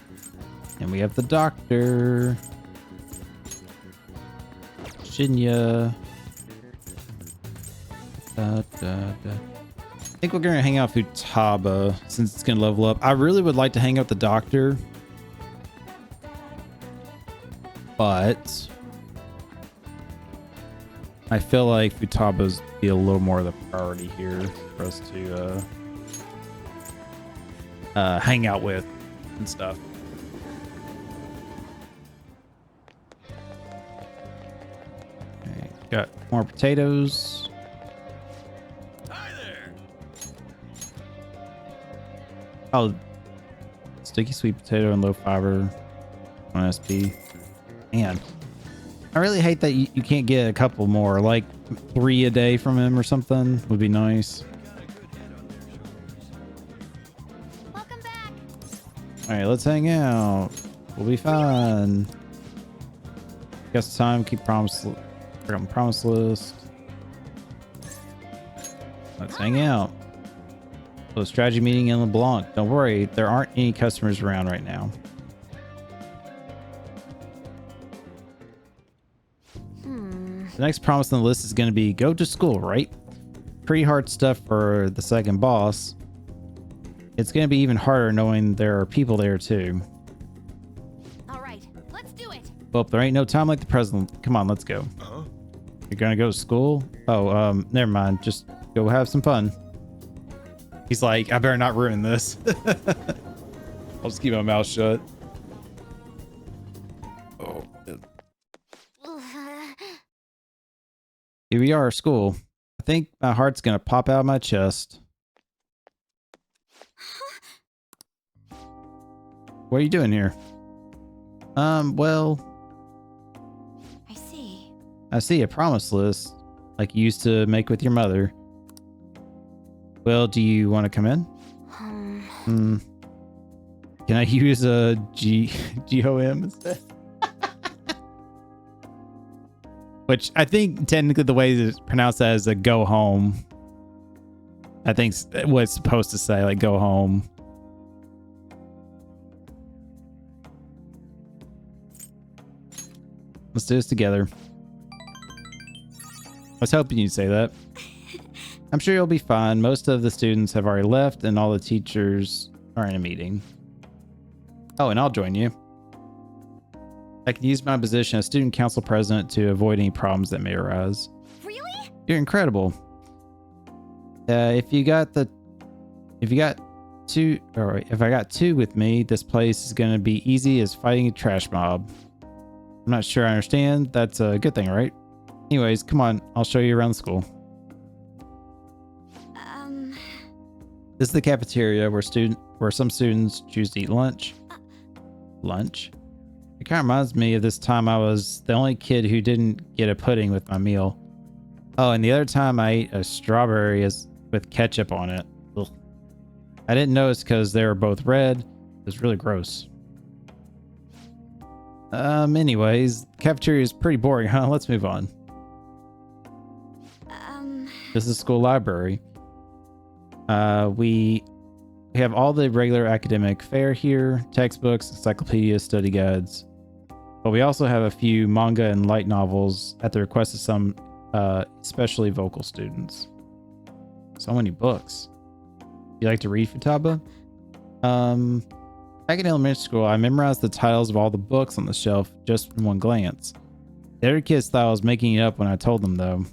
and we have the doctor, Shinya. I think we're gonna hang out Futaba since it's gonna level up. I really would like to hang out the doctor, but I feel like Futaba's be a little more of the priority here for us to hang out with and stuff. Okay, got more potatoes. Hi there. Oh, sticky sweet potato and low fiber on SP. Man, I really hate that you can't get a couple more, like 3 a day from him or something would be nice. Welcome back! All right, let's hang out. We'll be fine. Got some time. Keep promise list. Let's hang out. So strategy meeting in LeBlanc. Don't worry, there aren't any customers around right now. The next promise on the list is going to be go to school, right? Pretty hard stuff for the second boss. It's going to be even harder knowing there are people there too. All right, let's do it. Well, there ain't no time like the present. Come on, let's go. Huh? You're going to go to school? Oh, never mind. Just go have some fun. He's like, I better not ruin this. I'll just keep my mouth shut. Oh. Here we are, school. I think my heart's gonna pop out of my chest. What are you doing here? Well, I see a promise list like you used to make with your mother. Well, do you want to come in? Can I use a GOM instead? Which I think technically the way it's pronounced that is a go home. I think what it's supposed to say, like go home. Let's do this together. I was hoping you'd say that. I'm sure you'll be fine. Most of the students have already left and all the teachers are in a meeting. Oh, and I'll join you. I can use my position as student council president to avoid any problems that may arise. Really? You're incredible. If I got two with me, this place is going to be easy as fighting a trash mob. I'm not sure I understand. That's a good thing, right? Anyways, come on. I'll show you around the school. This is the cafeteria where some students choose to eat lunch. Lunch? It kind of reminds me of this time I was the only kid who didn't get a pudding with my meal. Oh, and the other time I ate a strawberry with ketchup on it. Ugh. I didn't notice because they were both red. It was really gross. Anyways, the cafeteria is pretty boring, huh? Let's move on. This is the school library. We have all the regular academic fare here, textbooks, encyclopedias, study guides. But we also have a few manga and light novels at the request of some especially vocal students. So many books. You like to read, Futaba? Back in elementary school, I memorized the titles of all the books on the shelf just in one glance. The other kids thought I was making it up when I told them, though.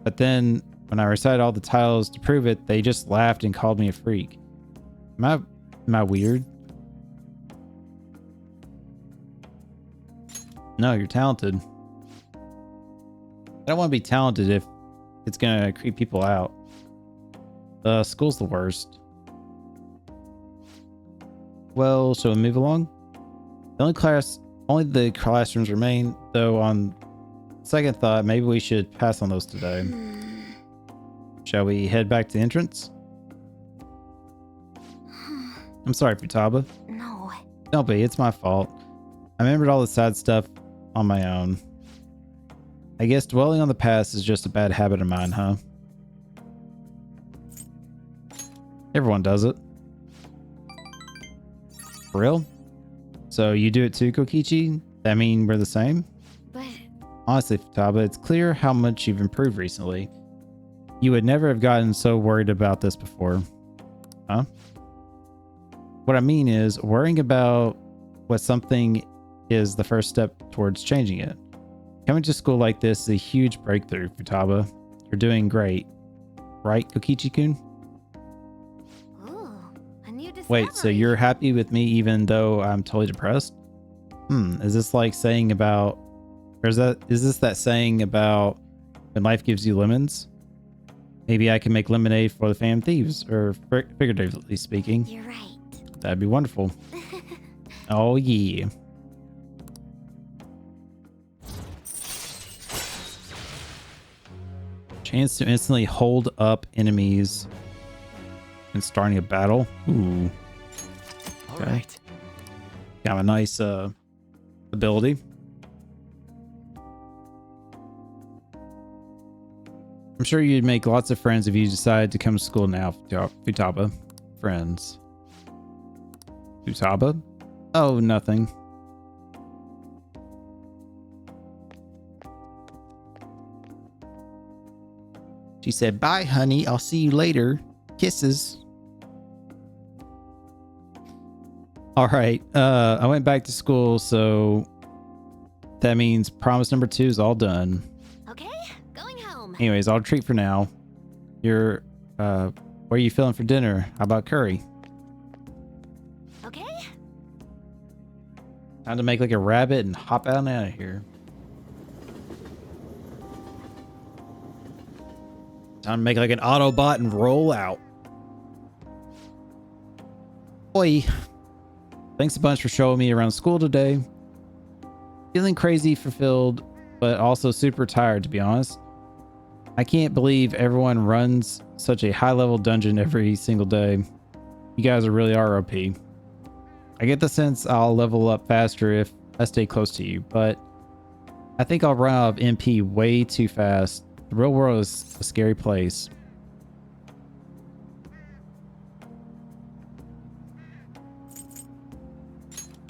But then, when I recited all the titles to prove it, they just laughed and called me a freak. Am I weird? No, you're talented. I don't want to be talented if it's gonna creep people out. School's the worst. Well, shall we move along? Only the classrooms remain, though on second thought, maybe we should pass on those today. Shall we head back to the entrance? I'm sorry, Futaba. No. Don't be, it's my fault. I remembered all the sad stuff on my own. I guess dwelling on the past is just a bad habit of mine, huh? Everyone does it. For real? So you do it too, Kokichi? That mean we're the same? But Honestly, Futaba, it's clear how much you've improved recently. You would never have gotten so worried about this before. Huh? What I mean is, worrying about what something is the first step towards changing it. Coming to school like this is a huge breakthrough, Futaba. You're doing great. Right, Kokichi-kun? ooh, a new discovery. Wait, so you're happy with me even though I'm totally depressed? Is this like saying about... Or is this that saying about when life gives you lemons? Maybe I can make lemonade for the Phantom Thieves, or figuratively speaking. You're right. That'd be wonderful. Oh, yeah. Chance to instantly hold up enemies and starting a battle. Ooh. All right. Got a nice ability. I'm sure you'd make lots of friends if you decided to come to school now, Futaba. Friends. Futaba? Oh, nothing. She said, bye, honey. I'll see you later. Kisses. All right. I went back to school, so that means promise number 2 is all done. Okay, going home. Anyways, I'll treat for now. You're, what are you feeling for dinner? How about curry? Okay. Time to make like a rabbit and hop out and out of here. Time to make like an Autobot and roll out. Oi. Thanks a bunch for showing me around school today. Feeling crazy fulfilled, but also super tired, to be honest. I can't believe everyone runs such a high-level dungeon every single day. You guys are really OP. I get the sense I'll level up faster if I stay close to you, but I think I'll run out of MP way too fast. The real world is a scary place.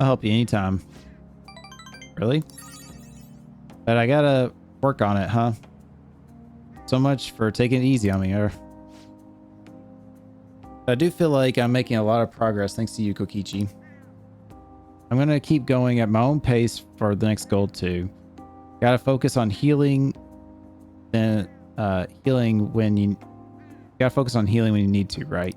I'll help you anytime. Really? But I gotta work on it, huh? So much for taking it easy on me, I do feel like I'm making a lot of progress thanks to you, Kokichi. I'm gonna keep going at my own pace for the next goal too. Gotta focus on healing and healing when you need to, right?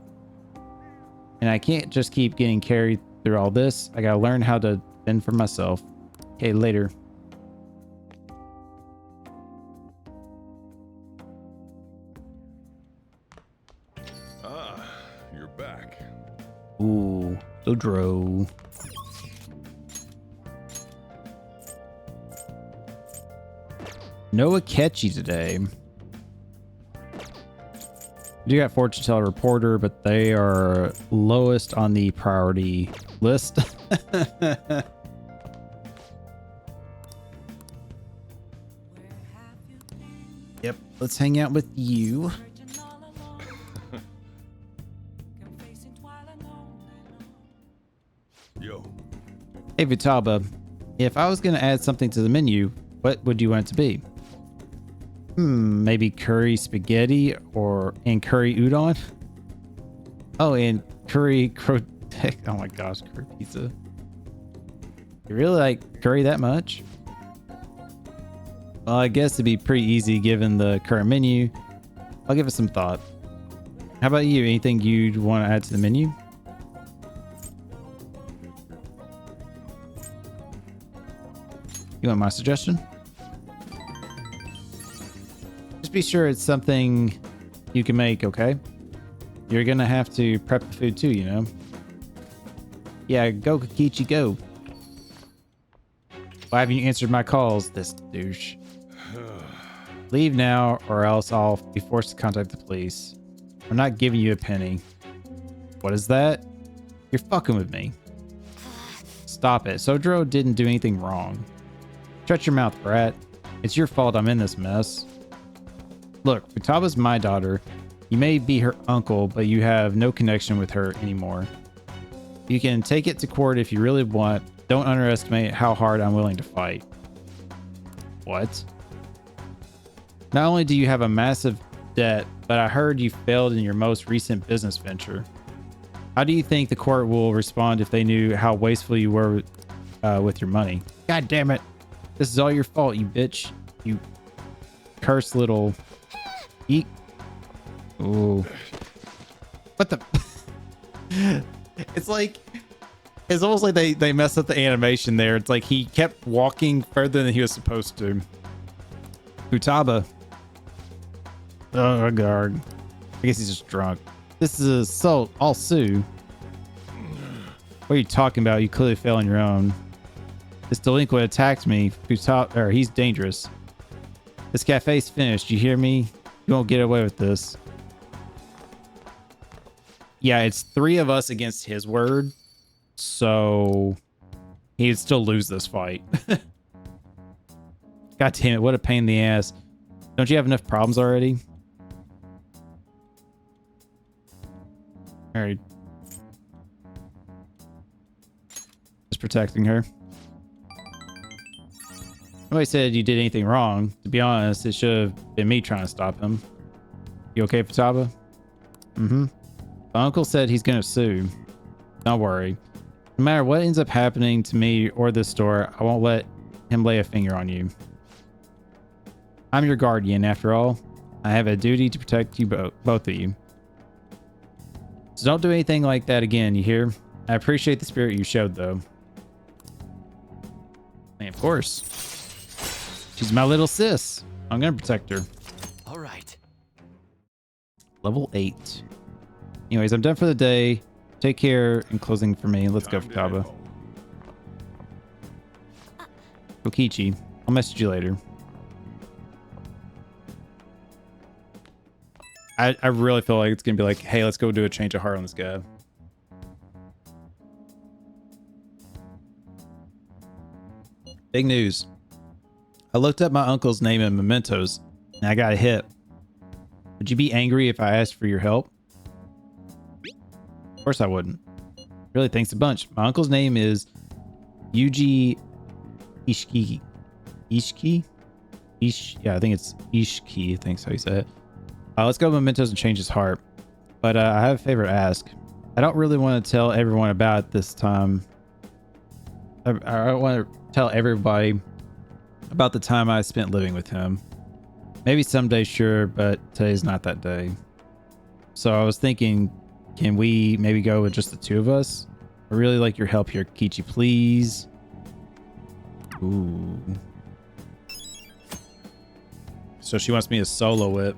And I can't just keep getting carried through all this. I gotta learn how to fend for myself. Okay, later. Ah, you're back. Ooh, Dodro. No Akechi today. You got fortune teller reporter, but they are lowest on the priority list. Yep, let's hang out with you. Yo. Hey Vitaba, if I was going to add something to the menu, what would you want it to be? Maybe curry spaghetti and curry udon? Oh, and curry oh my gosh, curry pizza. You really like curry that much? Well, I guess it'd be pretty easy given the current menu. I'll give it some thought. How about you? Anything you'd want to add to the menu? You want my suggestion? Just be sure it's something you can make, okay? You're gonna have to prep the food too, you know? Yeah, go Kokichi, go. Why haven't you answered my calls, this douche? Leave now or else I'll be forced to contact the police. I'm not giving you a penny. What is that? You're fucking with me. Stop it. Sojiro didn't do anything wrong. Shut your mouth, brat. It's your fault I'm in this mess. Look, Futaba's my daughter. You may be her uncle, but you have no connection with her anymore. You can take it to court if you really want. Don't underestimate how hard I'm willing to fight. What? Not only do you have a massive debt, but I heard you failed in your most recent business venture. How do you think the court will respond if they knew how wasteful you were with your money? God damn it. This is all your fault, you bitch. You cursed little... Eek. Ooh. What the... It's like... It's almost like they messed up the animation there. It's like he kept walking further than he was supposed to. Futaba. Oh, God. I guess he's just drunk. This is assault. I'll sue. What are you talking about? You clearly fell on your own. This delinquent attacked me. He's dangerous. This cafe's finished. You hear me? You won't get away with this. Yeah, it's 3 of us against his word. So he'd still lose this fight. God damn it, what a pain in the ass. Don't you have enough problems already? All right. Just protecting her. Nobody said you did anything wrong. To be honest, it should have been me trying to stop him. You okay, Futaba? Mm-hmm. My uncle said he's gonna sue. Don't worry. No matter what ends up happening to me or this store, I won't let him lay a finger on you. I'm your guardian, after all. I have a duty to protect you both of you. So don't do anything like that again, you hear? I appreciate the spirit you showed, though. And of course. She's my little sis. I'm gonna protect her. All right. Level 8. Anyways, I'm done for the day. Take care and closing for me. Let's go, Futaba. Kokichi, I'll message you later. I really feel like it's gonna be like, hey, let's go do a change of heart on this guy. Big news. I looked up my uncle's name in mementos and I got a hit. Would you be angry if I asked for your help? Of course I wouldn't. Really, thanks a bunch. My uncle's name is Yuji Ishiki. Ishiki? Yeah, I think it's Ishiki. I think that's how you say it. Let's go mementos and change his heart. But I have a favor to ask. I don't really want to tell everyone about it this time. I don't want to tell everybody about the time I spent living with him. Maybe someday, sure, but today's not that day. So I was thinking, can we maybe go with just the two of us? I really like your help here, Kichi, please. Ooh. So she wants me to solo it.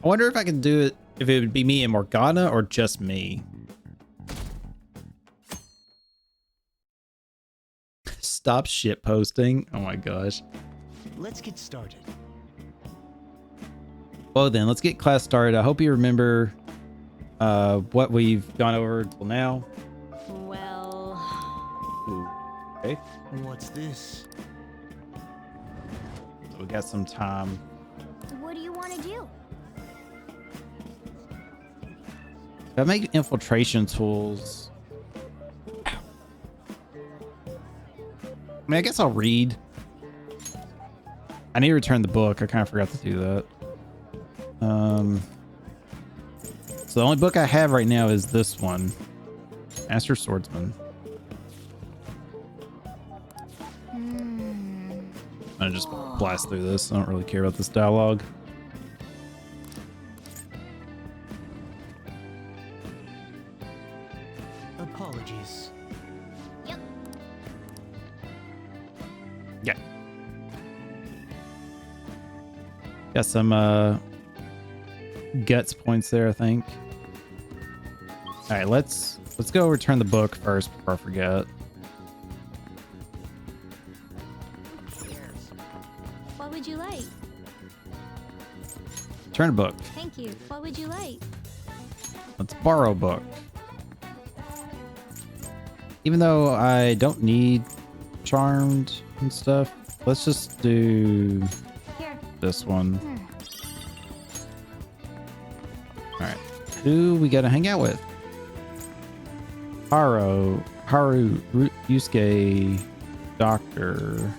I wonder if I can do it, if it would be me and Morgana or just me. Stop shit posting. Oh my gosh. Let's get started. Well then, let's get class started. I hope you remember what we've gone over till now. Well, Ooh. Okay. What's this? So we got some time. What do you want to do? If I make infiltration tools. I mean, I guess I'll read. I need to return the book. I kind of forgot to do that. So the only book I have right now is this one. Master Swordsman. I'm gonna just blast through this. I don't really care about this dialogue. Apologies. Yep. Yeah. Got some guts points there, I think. All right, let's go return the book first before I forget. What would you like? Return a book. Thank you. What would you like? Let's borrow a book. Even though I don't need charmed and stuff, let's just do Here. this one. All right, who we gotta hang out with? Haru, Yusuke, Doctor.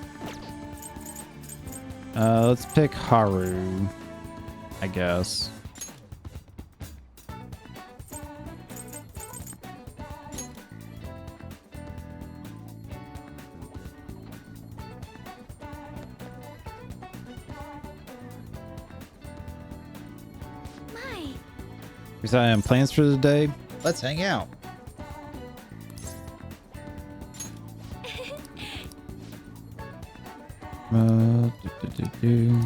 Let's pick Haru, I guess. My. Because I have plans for the day. Let's hang out. Thank you.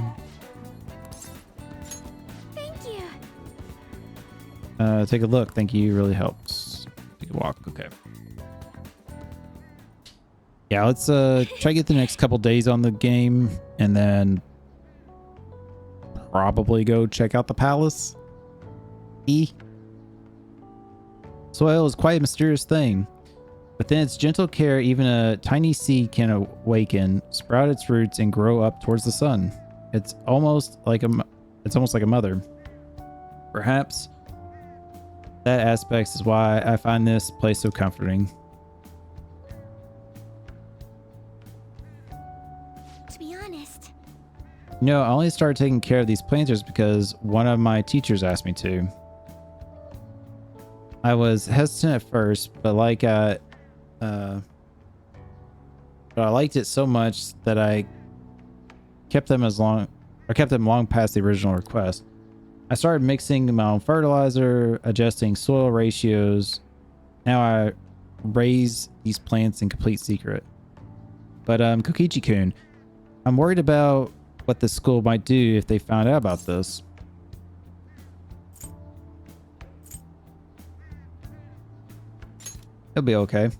Take a look. Thank you. Really helps. Take a walk. Okay. Yeah, let's try to get the next couple days on the game and then probably go check out the palace. Soil is quite a mysterious thing. Within its gentle care, even a tiny seed can awaken, sprout its roots, and grow up towards the sun. It's almost like a mother. Perhaps That aspect is why I find this place so comforting. To be honest, You know, I only started taking care of these planters because one of my teachers asked me to. I was hesitant at first, but I liked it so much that I kept them long past the original request. I started mixing my own fertilizer, adjusting soil ratios. Now I raise these plants in complete secret. But Kokichi-kun, I'm worried about what the school might do if they found out about this. He'll be okay.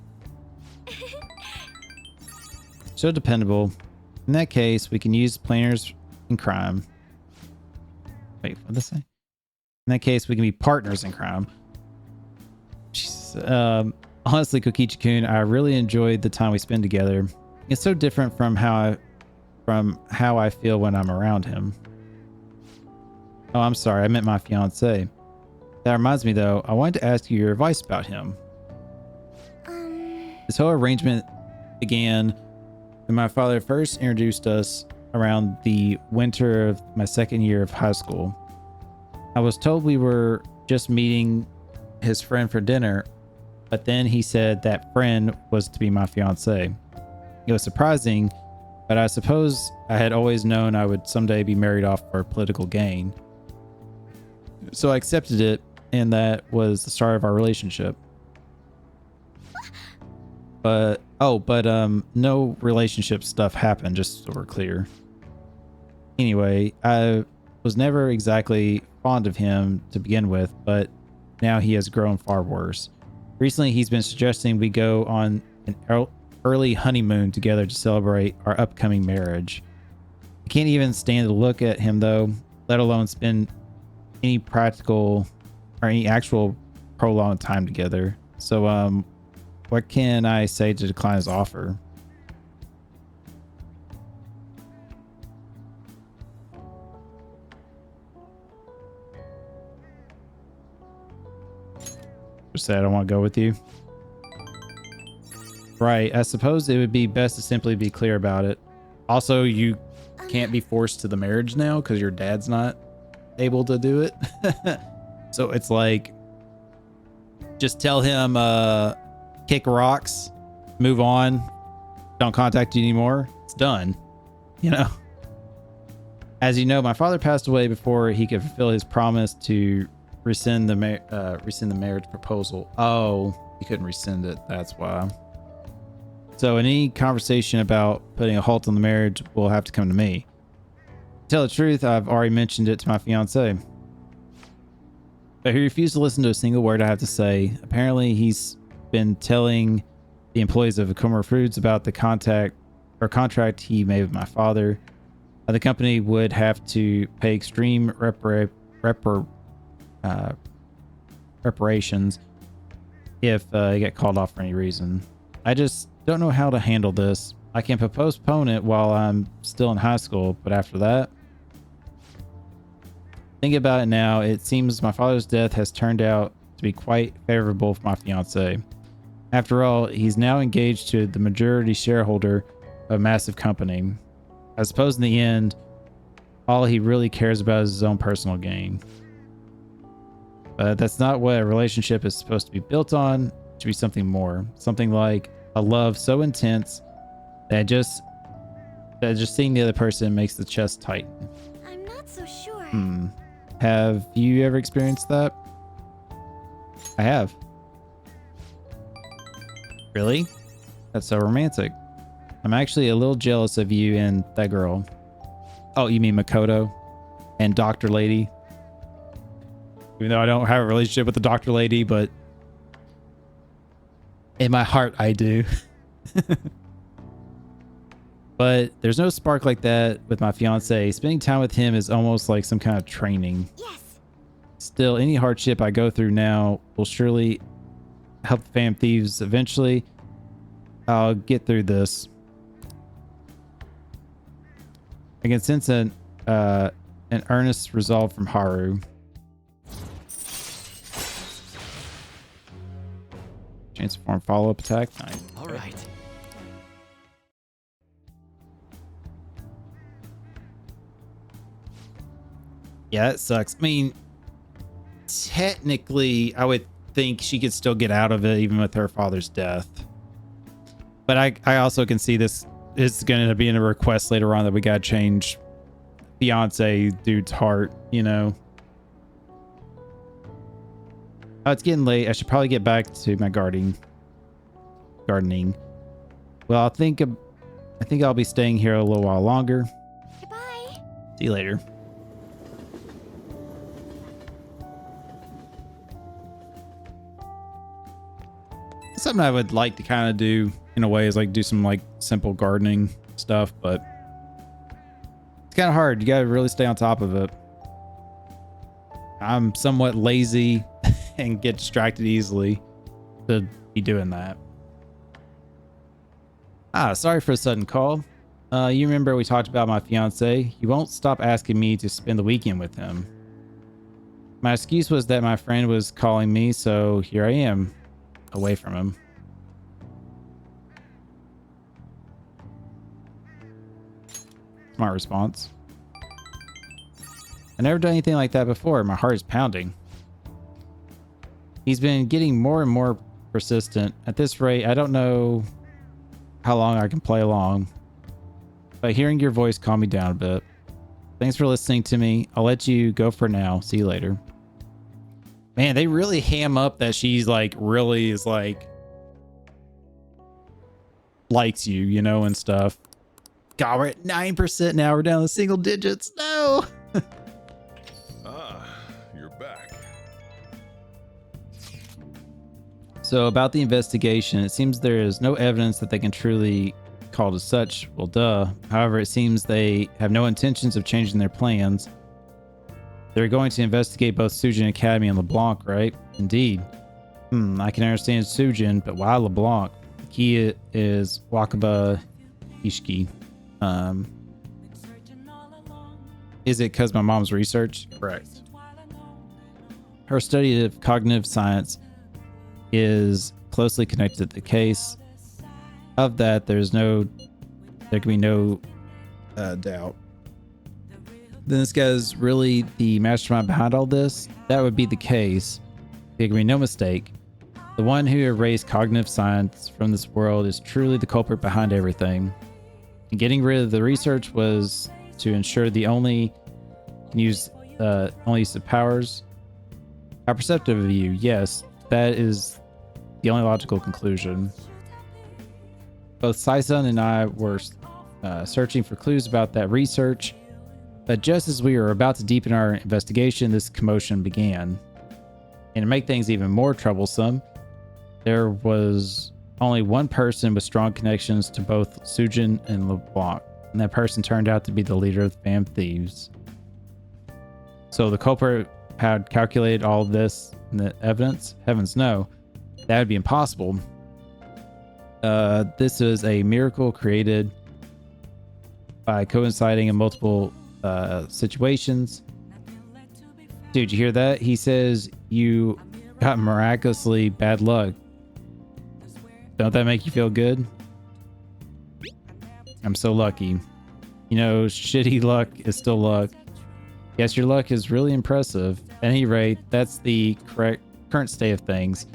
So dependable. In that case, we can use planners in crime. Wait, what did this say? In that case, we can be partners in crime. Honestly, Kokichi-kun, I really enjoyed the time we spend together. It's so different from how I feel when I'm around him. Oh, I'm sorry. I meant my fiance. That reminds me, though. I wanted to ask you your advice about him. This whole arrangement began when my father first introduced us around the winter of my second year of high school. I was told we were just meeting his friend for dinner, but then he said that friend was to be my fiance. It was surprising, but I suppose I had always known I would someday be married off for political gain. So I accepted it, and that was the start of our relationship. But no relationship stuff happened, just so we're clear. Anyway, I was never exactly fond of him to begin with, but now he has grown far worse. Recently, he's been suggesting we go on an early honeymoon together to celebrate our upcoming marriage. I can't even stand to look at him, though, let alone spend any practical or any actual prolonged time together. So, what can I say to decline his offer? Just say I don't want to go with you. Right. I suppose it would be best to simply be clear about it. Also, you can't be forced to the marriage now because your dad's not able to do it. So it's like, just tell him, kick rocks, move on, don't contact you anymore. It's done. You know? As you know, my father passed away before he could fulfill his promise to rescind the marriage proposal. Oh, he couldn't rescind it. That's why. So any conversation about putting a halt on the marriage will have to come to me. To tell the truth, I've already mentioned it to my fiance, but he refused to listen to a single word I have to say. Apparently, he's been telling the employees of Akuma Foods about the contract he made with my father. The company would have to pay extreme reparations if they get called off for any reason. I just don't know how to handle this. I can postpone it while I'm still in high school, but after that, think about it now. It seems my father's death has turned out to be quite favorable for my fiance. After all, he's now engaged to the majority shareholder of a massive company. I suppose in the end, all he really cares about is his own personal gain. But that's not what a relationship is supposed to be built on. It should be something more. Something like a love so intense that just seeing the other person makes the chest tighten. I'm not so sure. Have you ever experienced that? I have. Really? That's so romantic. I'm actually a little jealous of you and that girl. Oh, you mean Makoto and Dr. Lady? Even though I don't have a relationship with the Dr. Lady, but in my heart, I do. But there's no spark like that with my fiance. Spending time with him is almost like some kind of training. Yes. Still, any hardship I go through now will surely help the fam thieves eventually. I'll get through this. I can sense an earnest resolve from Haru. Chance to perform follow-up attack. Nice. All right. Yeah, that sucks. I mean, technically, I would think she could still get out of it even with her father's death. But I also can see this is going to be in a request later on that we got to change fiance dude's heart, you know. Oh, it's getting late. I should probably get back to my gardening. Well, I think I'll be staying here a little while longer. Goodbye. See you later. Something I would like to kind of do in a way is like do some like simple gardening stuff, but it's kind of hard. You got to really stay on top of it. I'm somewhat lazy and get distracted easily to be doing that. Sorry for a sudden call. You remember we talked about my fiance? You won't stop asking me to spend the weekend with him. My excuse was that my friend was calling me, so here I am, away from him. Smart response. I never done anything like that before. My heart is pounding. He's been getting more and more persistent. At this rate, I don't know how long I can play along. But hearing your voice calmed me down a bit. Thanks for listening to me. I'll let you go for now. See you later. Man, they really ham up that she's like really is like likes you, you know, and stuff. God, we're at 9% now. We're down to single digits. No. You're back. So about the investigation, it seems there is no evidence that they can truly call it as such. Well, duh. However, it seems they have no intentions of changing their plans. They're going to investigate both Sujin Academy and LeBlanc, right? Indeed. I can understand Sujin, but why LeBlanc? The key is Wakaba Ishiki. Is it because my mom's research? Correct. Her study of cognitive science is closely connected to the case. Of that, there can be no doubt. Then this guy's really the mastermind behind all this? That would be the case. There can be no mistake. The one who erased cognitive science from this world is truly the culprit behind everything. And getting rid of the research was to ensure the only use of powers. How perceptive of you? Yes, that is the only logical conclusion. Both Saison and I were searching for clues about that research, but just as we were about to deepen our investigation, this commotion began. And to make things even more troublesome, there was only one person with strong connections to both Sujin and LeBlanc, and that person turned out to be the leader of the Fam Thieves. So the culprit had calculated all of this in the evidence? Heavens no. That would be impossible. This is a miracle created by coinciding in multiple situations. Dude, you hear that? He says you got miraculously bad luck. Don't that make you feel good? I'm so lucky. You know, shitty luck is still luck. Yes, your luck is really impressive. At any rate, that's the current state of things.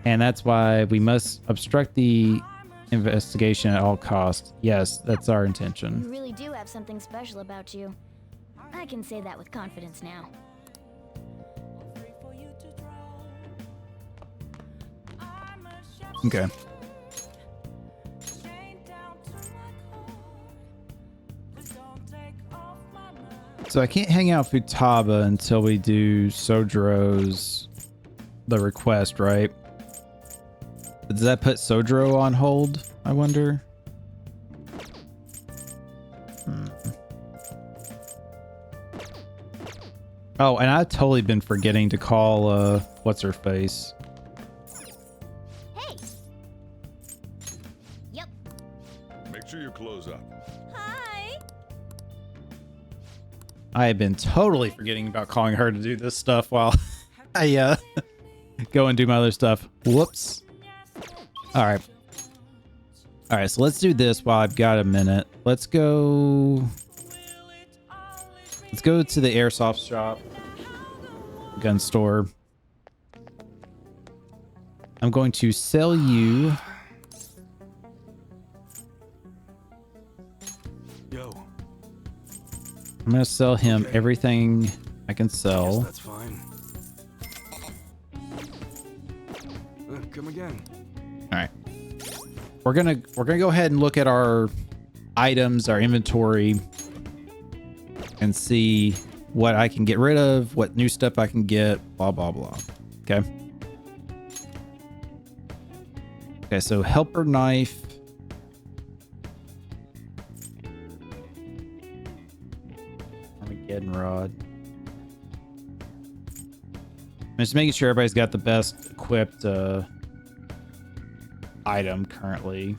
And that's why we must obstruct the investigation at all costs. Yes, that's our You intention. really do have something special about you. I can say that with confidence now. Okay. So I can't hang out Futaba until we do Sojoro's the request, right? Does that put Sojoro on hold, I wonder? Oh, and I've totally been forgetting to call what's her face. Hey! Yep. Make sure you close up. Hi! I have been totally forgetting about calling her to do this stuff while I go and do my other stuff. Whoops. All right. All right, so let's do this while I've got a minute. Let's go to the airsoft shop, gun store. I'm going to sell you. Yo. I'm going to sell him everything I can sell. That's fine. Come again. All right. We're gonna go ahead and look at our items, our inventory, and see what I can get rid of, what new stuff I can get, blah blah blah. Okay. Okay, so helper knife. Armageddon rod. I'm just making sure everybody's got the best equipped item currently.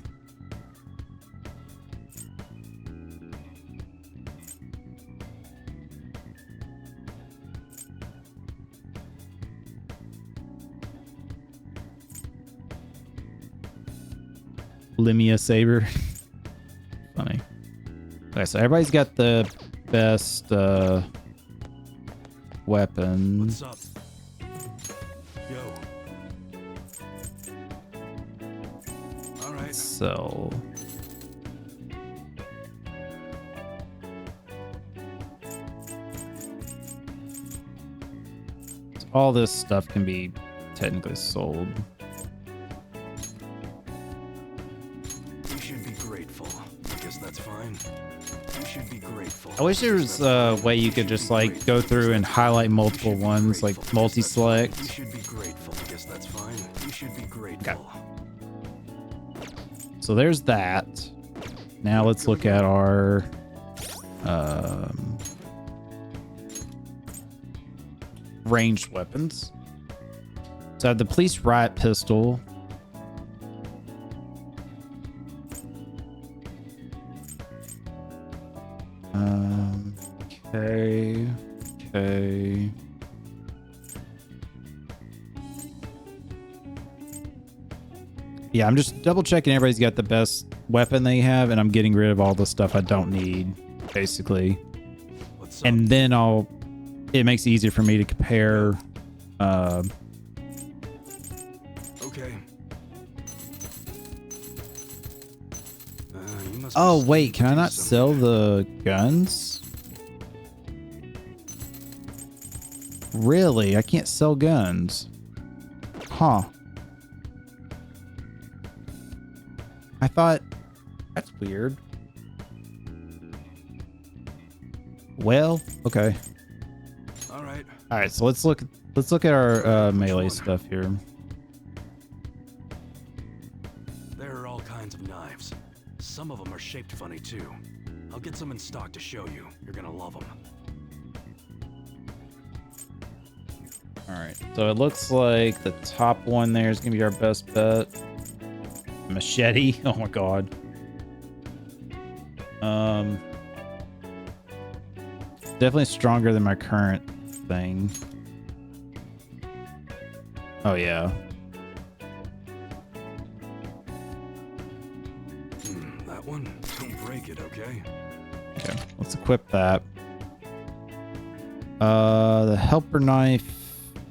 Limia saber. Funny. Okay, so everybody's got the best weapon. What's up? Yo. All right. So all this stuff can be technically sold. You should be grateful. I guess that's fine. You should be grateful. I wish there was a way you could just like go through and highlight multiple ones, like You multi-select. should be grateful. I guess that's fine. You should be grateful. So there's that. Now let's look at our ranged weapons. So I have the police riot pistol. Okay. Yeah, I'm just double checking everybody's got the best weapon they have, and I'm getting rid of all the stuff I don't need, basically. What's up? And then it makes it easier for me to compare. Okay. You must be Oh, wait, studying can I to do not something. sell the guns? Really? I can't sell guns. Huh. I thought that's weird. Well, okay. All right. All right, so let's look at our melee stuff here. There are all kinds of knives. Some of them are shaped funny too. I'll get some in stock to show you. You're gonna love them. All right, so it looks like the top one there is gonna be our best bet. Machete. Oh my god. Definitely stronger than my current thing. Oh yeah. That one? Don't break it, okay? Okay, let's equip that. The helper knife.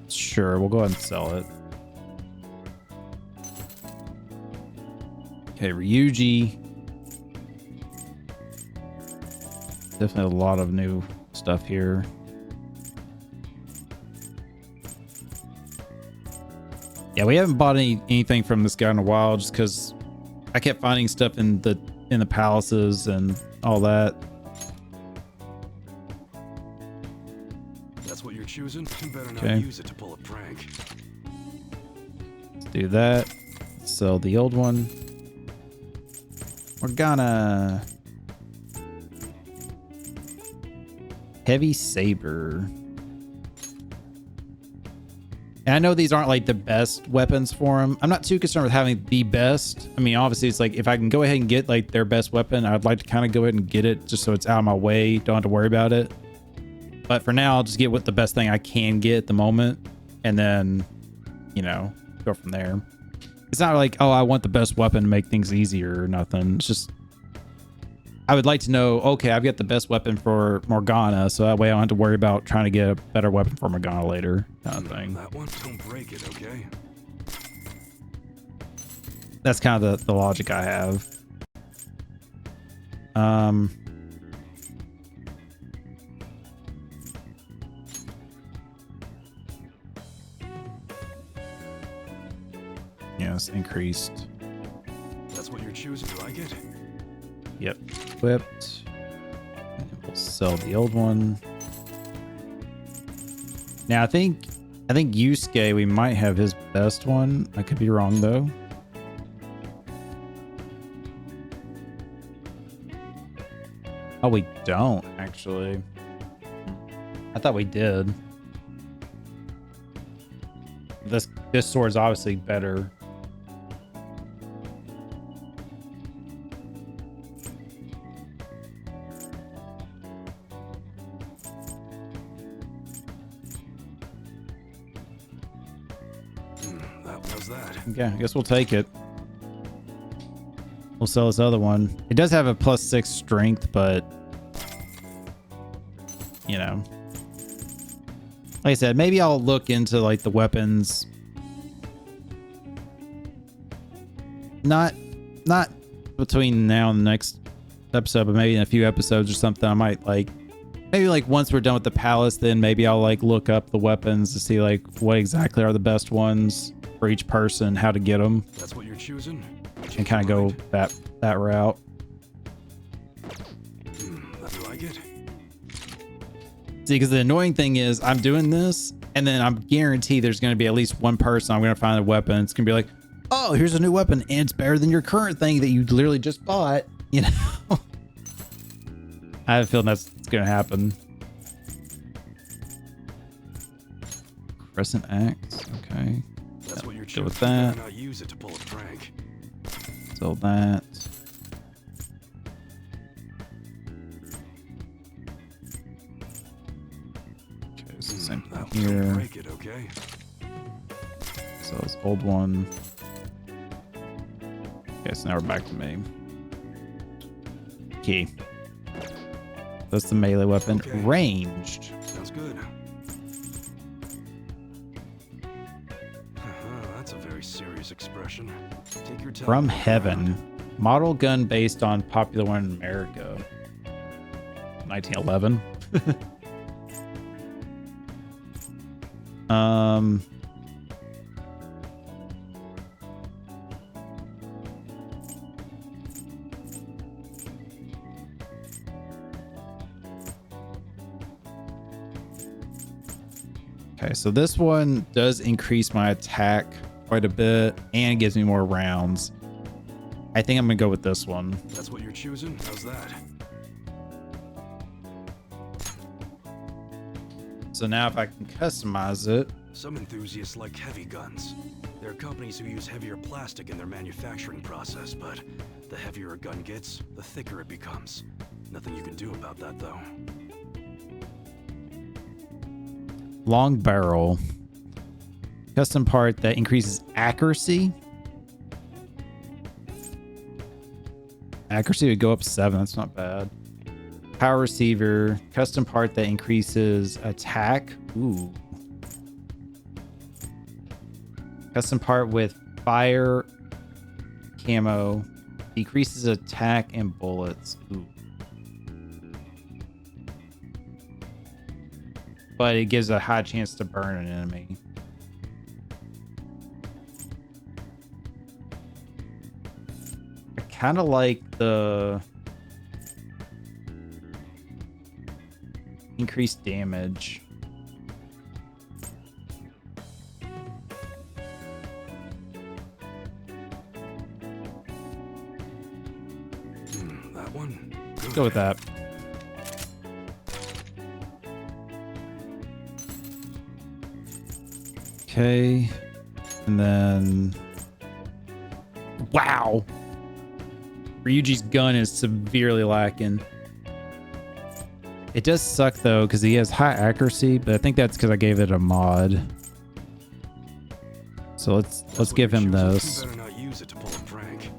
Sure, we'll go ahead and sell it. Okay, Ryuji. Definitely a lot of new stuff here. Yeah, we haven't bought anything from this guy in a while just because I kept finding stuff in the palaces and all that. That's what you're choosing? You better not Okay. use it to pull a prank. Let's do that. Sell the old one. We're gonna heavy saber. And I know these aren't like the best weapons for him. I'm not too concerned with having the best. I mean, obviously it's like if I can go ahead and get like their best weapon, I'd like to kind of go ahead and get it just so it's out of my way. Don't have to worry about it. But for now, I'll just get what the best thing I can get at the moment. And then, you know, go from there. It's not like, oh, I want the best weapon to make things easier or nothing. It's just, I would like to know, okay, I've got the best weapon for Morgana, so that way I don't have to worry about trying to get a better weapon for Morgana later, kind of thing. That one, don't break it, okay? That's kind of the logic I have. Yes, increased. That's what you're choosing, you like it? Yep, equipped. And we'll sell the old one. Now I think Yusuke, we might have his best one. I could be wrong though. Oh, we don't actually. I thought we did. This sword's obviously better. That was that. Okay, I guess we'll take it. We'll sell this other one. It does have a +6 strength, but you know, like I said, maybe I'll look into like the weapons. Not between now and the next episode, but maybe in a few episodes or something. I might like, maybe like once we're done with the palace, then maybe I'll like look up the weapons to see like what exactly are the best ones for each person, how to get them. That's what you're choosing? And kind of go that route. That you like it? See, because the annoying thing is I'm doing this, and then I'm guaranteed there's going to be at least one person I'm going to find a weapon. It's going to be like, oh, here's a new weapon, and it's better than your current thing that you literally just bought. You know, I have a feeling that's going to happen. Crescent axe, okay. That's what you're Go choosing. with that. Not use it to pull a prank. Sell that. Okay, so same That thing one, don't here. break it, okay? So this old one. Okay, so now we're back to me. Key. That's the melee weapon. Okay. Ranged. Sounds good. That's a very serious expression. Take your time. From look Heaven. around. Model gun based on popular one in America. 1911. Okay, so this one does increase my attack quite a bit and gives me more rounds. I think I'm gonna go with this one. That's what you're choosing? How's that? So now if I can customize it, Some enthusiasts like heavy guns. There are companies who use heavier plastic in their manufacturing process, but the heavier a gun gets, the thicker it becomes. Nothing you can do about that, though. long barrel, custom part that increases accuracy. Accuracy would go up 7. That's not bad. Power receiver, custom part that increases attack. Ooh. Custom part with fire camo, decreases attack and bullets. Ooh. But it gives a high chance to burn an enemy. I kind of like the increased damage. That one? Let's go with that. Okay. And then... Wow! Ryuji's gun is severely lacking. It does suck though, because he has high accuracy, but I think that's because I gave it a mod. So So let's That's give what him you're choosing. this. You better not use it to pull a prank.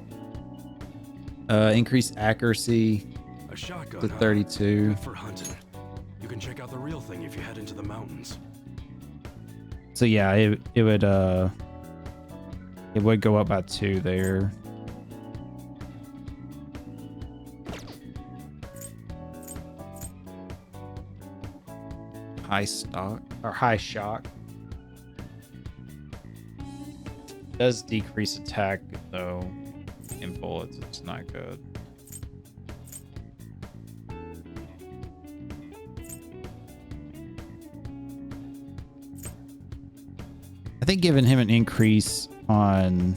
Increase accuracy A shotgun, to huh? 32. Good for hunting. You can check out the real thing if you head into the mountains. So yeah, it would go up by 2 there. High stock or high shock does decrease attack though in bullets. It's not good. I think giving him an increase on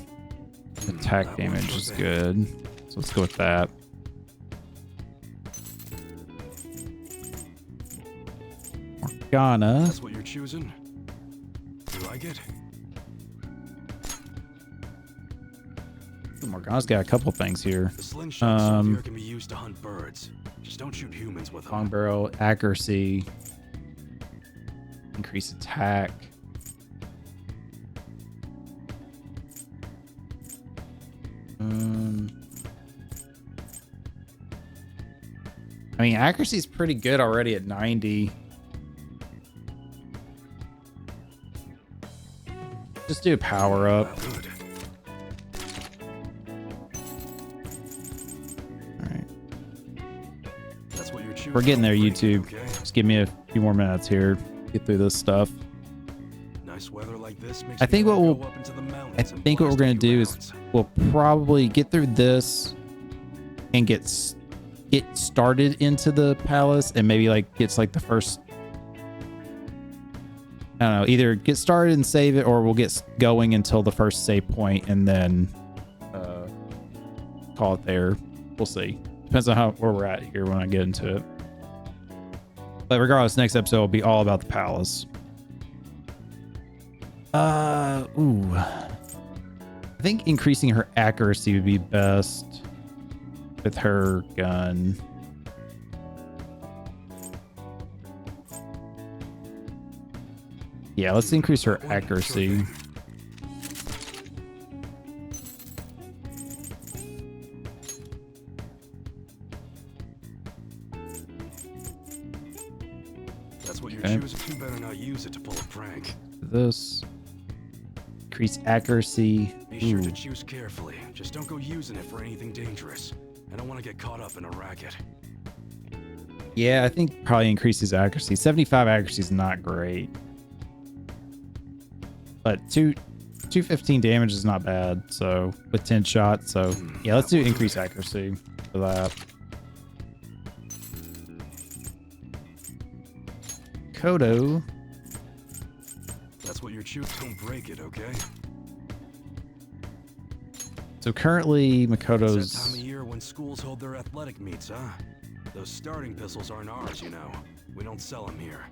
attack That damage one's is okay. good. So let's go with that. Morgana. That's what you're choosing? You like it? Ooh, Morgana's got a couple things here. The slingshot sword here can be used to hunt birds. Just don't shoot humans with Long them. barrel, accuracy, increase attack. I mean, accuracy is pretty good already at 90. Just do a power up. Good. All right, That's what you're choosing. we're getting there, Break it, YouTube. okay? Just give me a few more minutes here. Get through this stuff. Nice weather like this makes I me think what wanna we'll- go up into the I mountains and think what we're blast a gonna few do is rounds. we'll probably get through this and get started into the palace, and maybe like gets like the first, I don't know, either get started and save it, or we'll get going until the first save point and then call it there. We'll see. Depends on where we're at here when I get into it. But regardless, next episode will be all about the palace. Ooh. I think increasing her accuracy would be best with her gun. Yeah, let's increase her That one, sure accuracy. thing. That's what you're Okay. choosing. You better not use it to pull a prank. This. Increase accuracy. Be sure Ooh. to choose carefully. Just don't go using it for anything dangerous. I don't want to get caught up in a racket. Yeah, I think probably increases accuracy. 75 accuracy is not great. But 215 damage is not bad. So with 10 shots. So yeah, let's do increase accuracy for that. Kodo. That's what you're choosing. Don't break it, okay? So currently It's that time of Makoto's. year when schools hold their athletic meets, huh? Those starting pistols aren't ours, you know. We don't sell them here.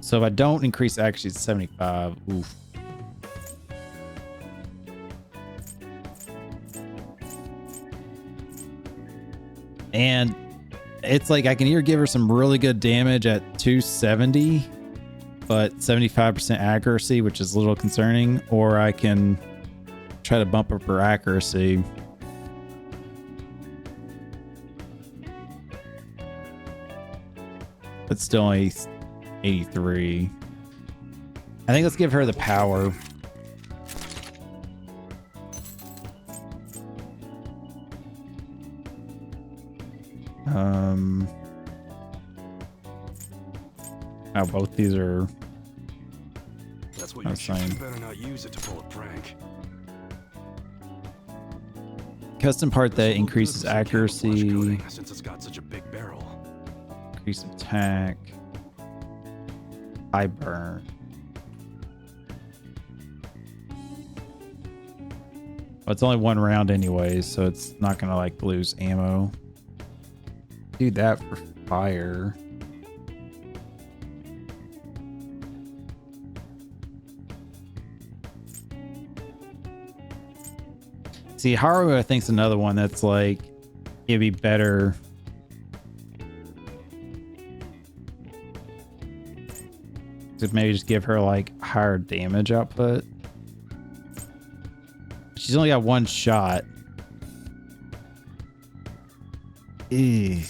So if I don't increase accuracy to 75, oof. And it's like I can either give her some really good damage at 270, but 75% accuracy, which is a little concerning, or I can try to bump up her accuracy. But still only 83. I think let's give her the power. Oh, both these are. That's what you're That's choosing. fine. You better not use it to pull a prank. Custom part This that will do increases with some camouflage accuracy, coating, since it's got such a big barrel. increase attack, high burn. Well, it's only one round anyway, so it's not gonna like lose ammo. Do that for fire. See, Haru, I think's another one that's like it'd be better. To maybe just give her like higher damage output. she's only got one shot. Ew.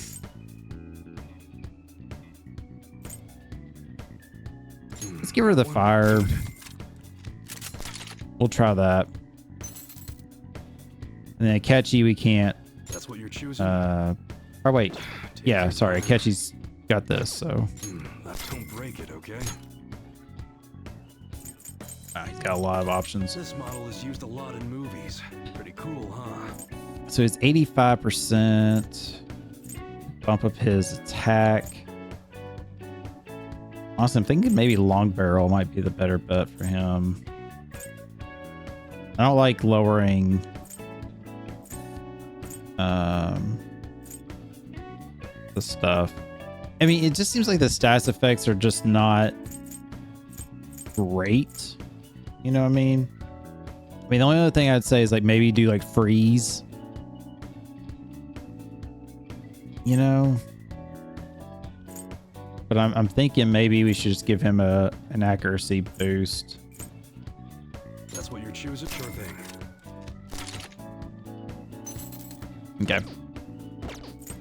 Let's give her the fire. We'll try that. And then Akechi, we can't. That's what you're choosing? Oh, wait. Yeah, sorry. Akechi's got this, so. Don't break it, okay? He's got a lot of options. This model is used a lot in movies. Pretty cool, huh? So it's 85%. Bump up his attack. Honestly, I'm thinking maybe long barrel might be the better bet for him. I don't like lowering the stuff. I mean, it just seems like the status effects are just not great. You know what I mean? I mean, the only other thing I'd say is like maybe do like freeze. You know? But I'm thinking maybe we should just give him an accuracy boost. That's what you're choosing? Sure thing. Okay.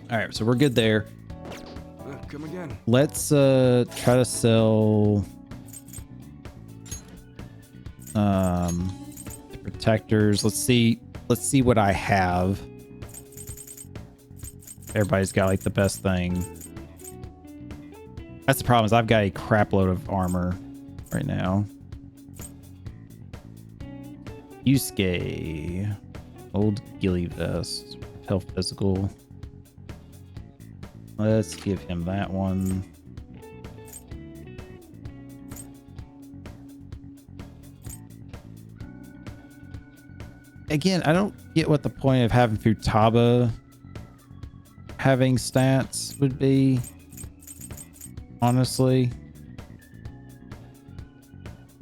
All right, so we're good there. Come again. Let's try to sell the protectors. Let's see what I have. Everybody's got like the best thing. That's the problem, is I've got a crap load of armor right now. Yusuke. Old ghillie vest. Health physical. Let's give him that one. Again, I don't get what the point of having Futaba having stats would be. Honestly.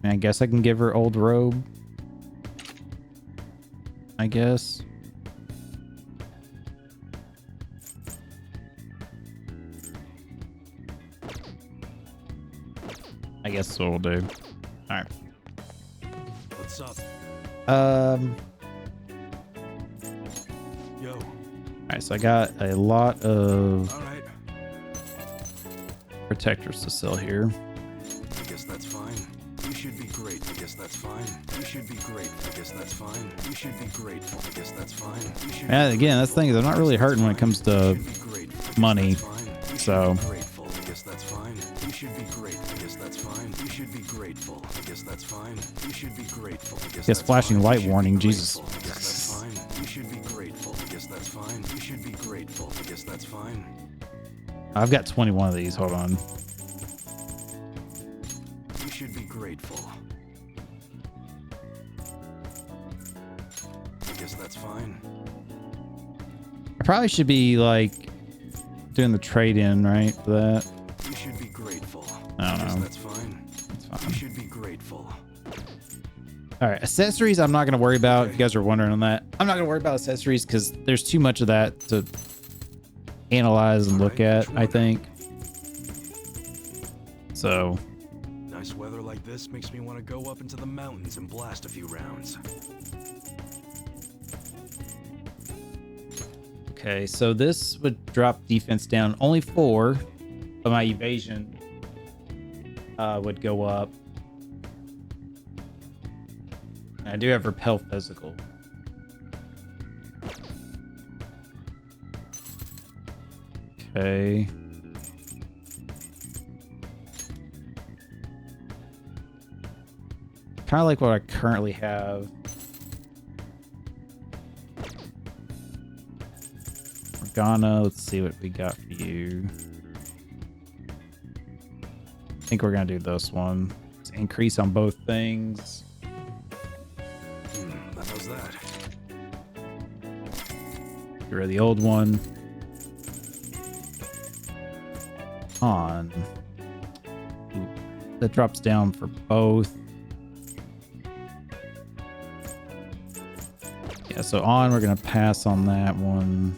I guess I can give her old robe. I guess. I guess that's what we'll do. All right. What's up? Yo. All right, so I got a lot of protectors to sell here. I guess that's fine. You should be great. I guess that's fine. You should be great. I guess that's fine. You should be grateful. I guess that's fine. And again, that's the thing is I'm not really hurting when it comes to money. So I guess that's fine. You should be great. I guess that's fine. You should be grateful. I guess that's fine. You should be grateful. I guess yes, flashing light warning, Jesus. I guess that's fine. You should be grateful. I guess that's fine. You should be grateful. I guess that's fine. I've got 21 of these. Hold on. You should be grateful. I guess that's fine. I probably should be like doing the trade-in, right? For that. You should be grateful. I don't know. That's fine. It's fine. You should be grateful. All right, accessories I'm not going to worry about. If you guys are wondering on that, I'm not going to worry about accessories because there's too much of that to analyze and look at, I think. So Nice weather like this makes me want to go up into the mountains and blast a few rounds. okay, so this would drop defense down only 4, but my evasion would go up. And I do have repel physical. Okay. Kind of like what I currently have. Morgana, let's see what we got for you. I think we're gonna do this one. Let's increase on both things. How's that? Get rid of the old one. On. Ooh, that drops down for both. Yeah, so on, we're gonna pass on that one.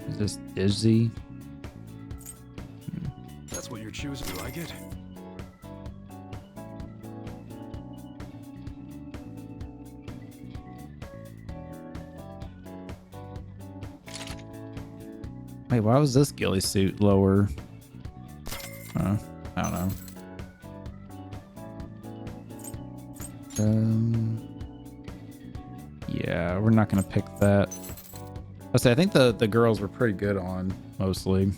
Is this dizzy? That's what you're choosing. You like it? Wait, why was this ghillie suit lower? I don't know. Yeah, we're not gonna pick that. I think the girls were pretty good on mostly.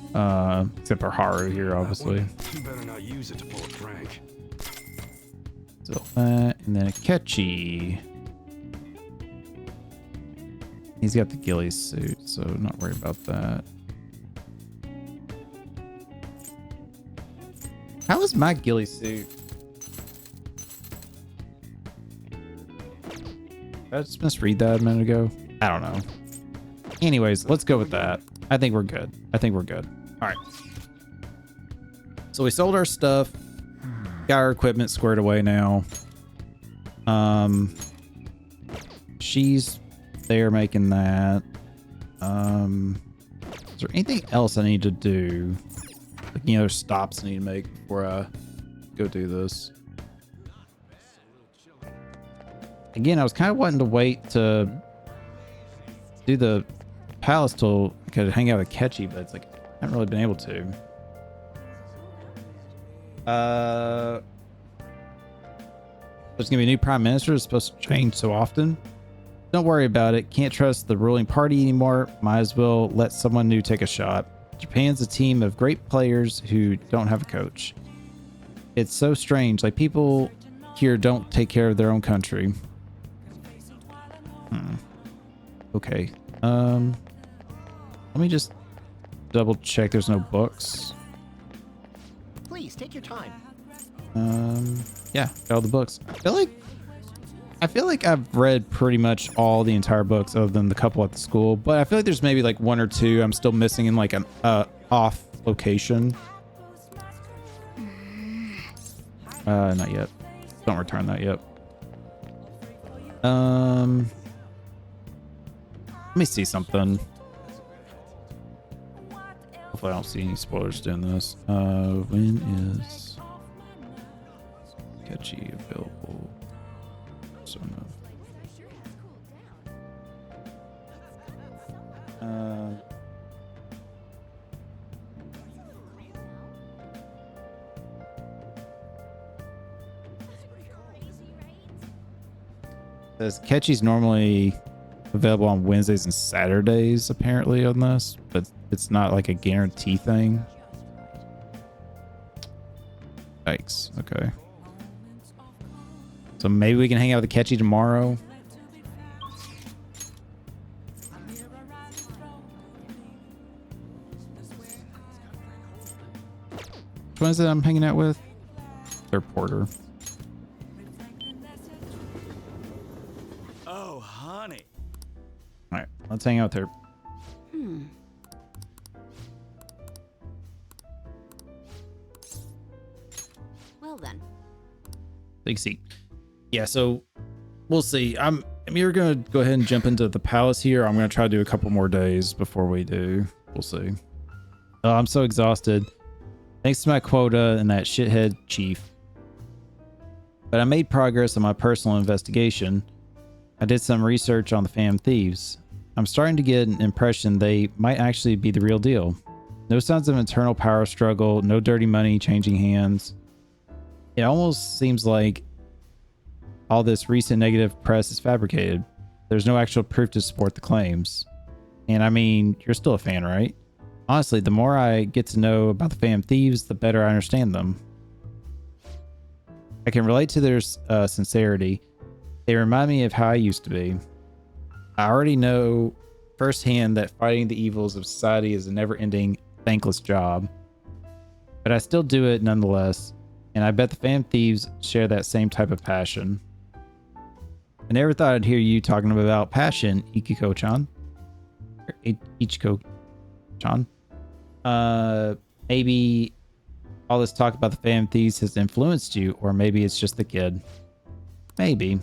Except for Haru here, obviously. You better not use it to pull a prank. So that, and then a Ketchy. He's got the ghillie suit, so not worried about that. How is my ghillie suit? Did I just misread that a minute ago? I don't know. Anyways, let's go with that. I think we're good. All right. So we sold our stuff. Got our equipment squared away now. She's there making that. Is there anything else I need to do? Like, any other stops I need to make before I go do this? Again, I was kind of wanting to wait to do the palace till I could hang out with Ketchy, but it's like I haven't really been able to. There's gonna be a new prime minister. It's supposed to change so often. Don't worry about it. Can't trust the ruling party anymore. Might as well let someone new take a shot. Japan's a team of great players who don't have a coach. It's so strange. Like, people here don't take care of their own country. Okay. Let me just double check there's no books. Please take your time. Yeah, got all the books. I feel like I've read pretty much all the entire books other than the couple at the school, but I feel like there's maybe like one or two I'm still missing in like an off location. Not yet. Don't return that yet. Let me see something. Hopefully I don't see any spoilers doing this. When is Ketchy available? So no. Says Ketchy's normally available on Wednesdays and Saturdays apparently on this, but it's not like a guarantee thing. Yikes. Okay. So maybe we can hang out with the Ketchy tomorrow. Which one is it I'm hanging out with? Their porter. Oh, honey. All right, let's hang out with her. Well then. Big seat. Yeah, so we'll see. I'm either gonna go ahead and jump into the palace here, or I'm gonna try to do a couple more days before we do. We'll see. Oh, I'm so exhausted. Thanks to my quota and that shithead chief. But I made progress on my personal investigation. I did some research on the fam thieves. I'm starting to get an impression they might actually be the real deal. No signs of internal power struggle, no dirty money changing hands. It almost seems like all this recent negative press is fabricated. There's no actual proof to support the claims. And I mean, you're still a fan, right? Honestly, the more I get to know about the fam thieves, the better I understand them. I can relate to their sincerity. They remind me of how I used to be. I already know firsthand that fighting the evils of society is a never-ending, thankless job. But I still do it nonetheless, and I bet the fam thieves share that same type of passion. I never thought I'd hear you talking about passion, Ikiko-chan. Or Ichiko-chan. Maybe all this talk about the fam thieves has influenced you, or maybe it's just the kid. Maybe.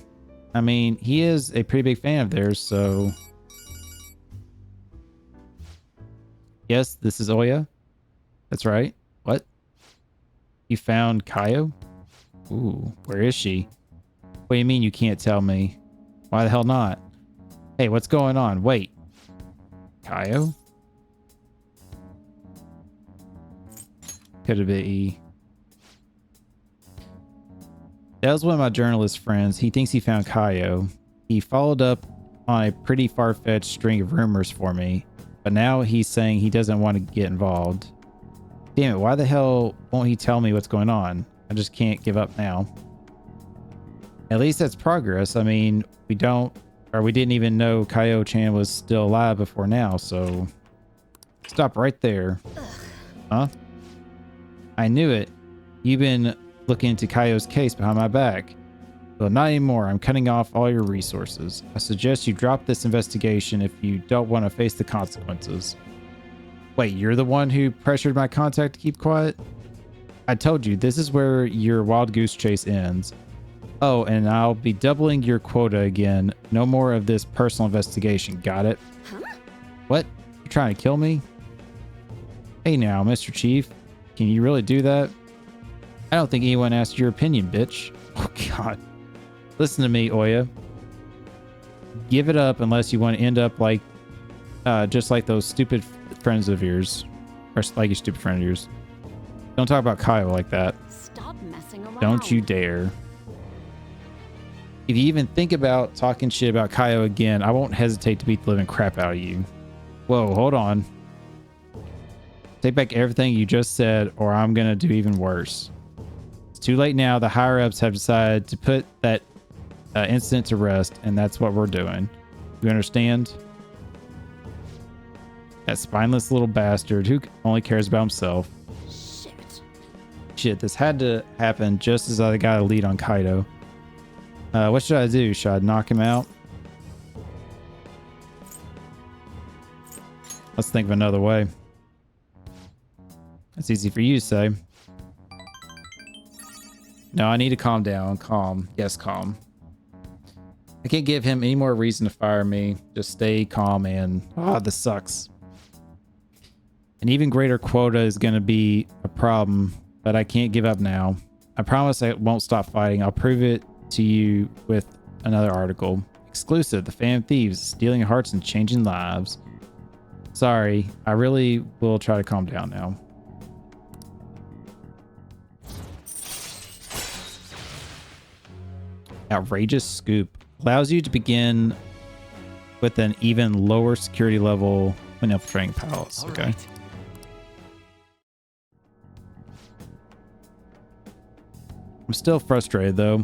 I mean, he is a pretty big fan of theirs, so... Yes, this is Oya. That's right. What? You found Kaio? Ooh, where is she? What do you mean you can't tell me? Why the hell not? Hey, what's going on? Wait. Kaio? Could have been E. That was one of my journalist friends. He thinks he found Kaio. He followed up on a pretty far-fetched string of rumors for me, but now he's saying he doesn't want to get involved. Damn it, why the hell won't he tell me what's going on? I just can't give up now. At least that's progress. I mean, we didn't even know Kaio-chan was still alive before now, so... Stop right there. Huh? I knew it. You've been looking into Kaio's case behind my back. Well, not anymore. I'm cutting off all your resources. I suggest you drop this investigation if you don't want to face the consequences. Wait, you're the one who pressured my contact to keep quiet? I told you, this is where your wild goose chase ends. Oh, and I'll be doubling your quota again. No more of this personal investigation. Got it? Huh? What? You're trying to kill me? Hey now, Mr. Chief. Can you really do that? I don't think anyone asked your opinion, bitch. Oh, God. Listen to me, Oya. Give it up unless you want to end up like, just like those stupid friends of yours. Or like your stupid friend of yours. Don't talk about Kaio like that. Stop messing around. Don't you dare. If you even think about talking shit about Kaio again, I won't hesitate to beat the living crap out of you. Whoa, hold on. Take back everything you just said, or I'm gonna do even worse. It's too late now. The higher-ups have decided to put that incident to rest, and that's what we're doing. You understand? That spineless little bastard who only cares about himself. Shit, this had to happen just as I got a lead on Kaido. What should I do? Should I knock him out? Let's think of another way. That's easy for you to say. No, I need to calm down. Calm. Yes, calm. I can't give him any more reason to fire me. Just stay calm and... Ah, this sucks. An even greater quota is going to be a problem, but I can't give up now. I promise I won't stop fighting. I'll prove it to you with another article. Exclusive. The Fan Thieves. Stealing hearts and changing lives. Sorry. I really will try to calm down now. Outrageous Scoop. Allows you to begin with an even lower security level when infiltrating palace. Okay. Right. I'm still frustrated though.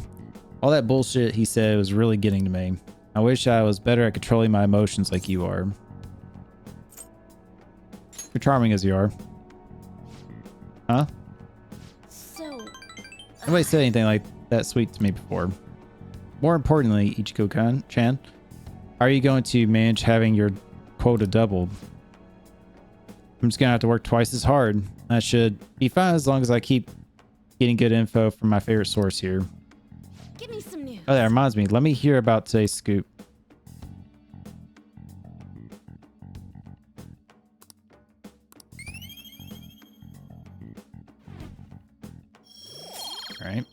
All that bullshit he said was really getting to me. I wish I was better at controlling my emotions like you are. You're charming as you are. Huh? So... Nobody said anything like that sweet to me before. More importantly, Ichiko-chan, how are you going to manage having your quota doubled? I'm just going to have to work twice as hard. That should be fine as long as I keep getting good info from my favorite source here. Give me some news. Oh, that reminds me. Let me hear about today's scoop. All right.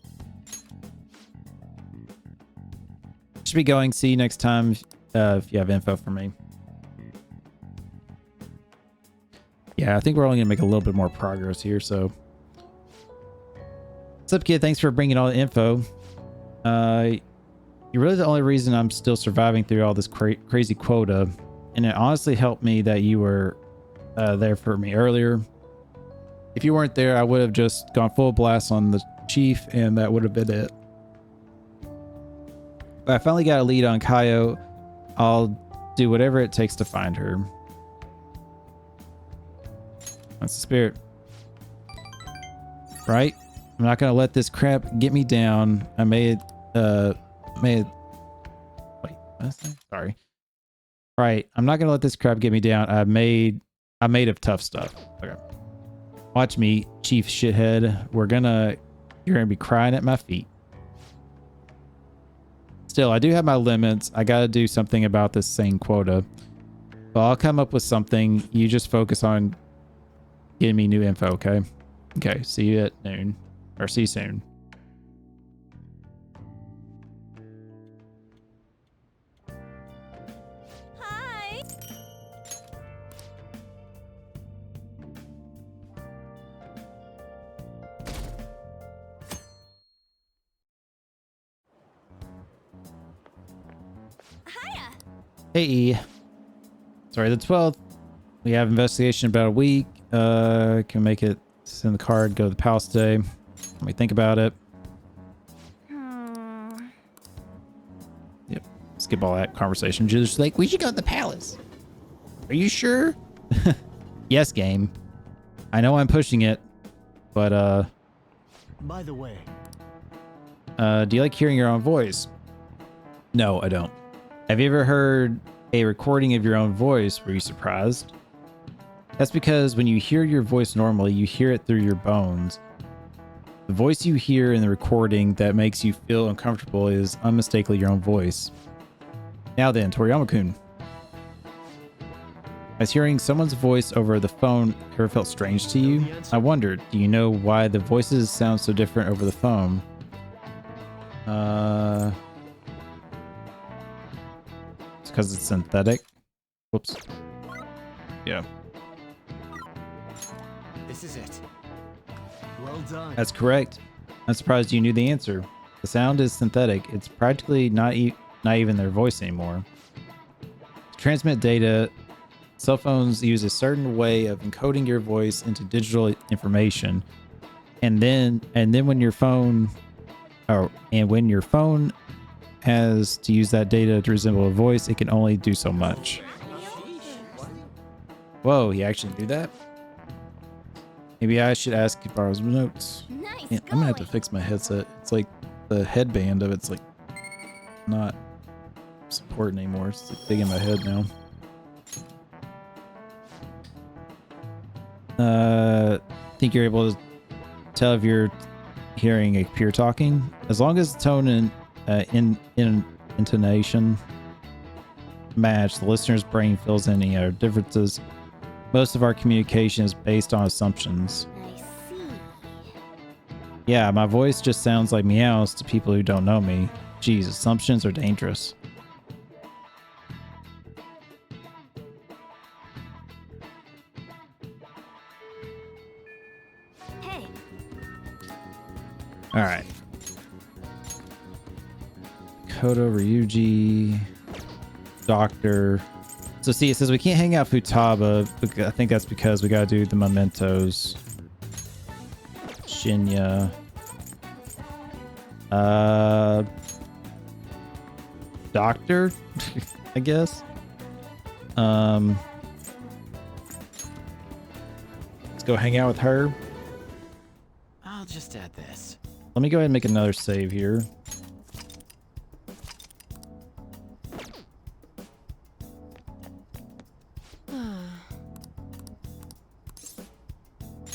Should be going. See you next time if you have info for me. Yeah, I think we're only going to make a little bit more progress here, so... What's up, kid? Thanks for bringing all the info. You're really the only reason I'm still surviving through all this crazy quota, and it honestly helped me that you were there for me earlier. If you weren't there, I would have just gone full blast on the chief, and that would have been it. But I finally got a lead on Kaio. I'll do whatever it takes to find her. That's the spirit. Right? I'm not gonna let this crap get me down. I made wait, what's that? Sorry. Right. I'm not gonna let this crap get me down. I'm made of tough stuff. Okay. Watch me, chief shithead. You're gonna be crying at my feet. Still, I do have my limits. I gotta do something about this same quota. But I'll come up with something. You just focus on getting me new info, okay? Okay, see you at noon. Or see you soon. Hi. Hey. Sorry, the 12th. We have investigation about a week. Can make it, send the card, go to the palace today. Let me think about it. Yep. Skip all that conversation. Just like, we should go to the palace. Are you sure? Yes, game. I know I'm pushing it, but By the way, do you like hearing your own voice? No, I don't. Have you ever heard a recording of your own voice? Were you surprised? That's because when you hear your voice normally, you hear it through your bones. The voice you hear in the recording that makes you feel uncomfortable is unmistakably your own voice. Now then, Toriyama-kun. Has hearing someone's voice over the phone ever felt strange to you? I wondered, do you know why the voices sound so different over the phone? It's because it's synthetic. Whoops. Yeah. this is it. Well done. That's correct. I'm surprised you knew the answer. The sound is synthetic. It's practically not even their voice anymore. To transmit data, cell phones use a certain way of encoding your voice into digital information. And then when your phone has to use that data to resemble a voice, it can only do so much. Whoa, he actually knew that? Maybe I should ask if I was notes. Nice Yeah, I'm gonna have to fix my headset. It's like the headband of it's like not supporting anymore. It's like big in my head now. Think you're able to tell if you're hearing a peer talking? As long as the tone and intonation match, the listener's brain fills in any other differences. Most of our communication is based on assumptions. I see. Yeah, my voice just sounds like meows to people who don't know me. Geez, assumptions are dangerous. Hey, All right. Kodo, Ryuji, Doctor. So see, it says we can't hang out Futaba. I think that's because we gotta do the mementos. Shinya. Doctor, I guess. Let's go hang out with her. I'll just add this. Let me go ahead and make another save here.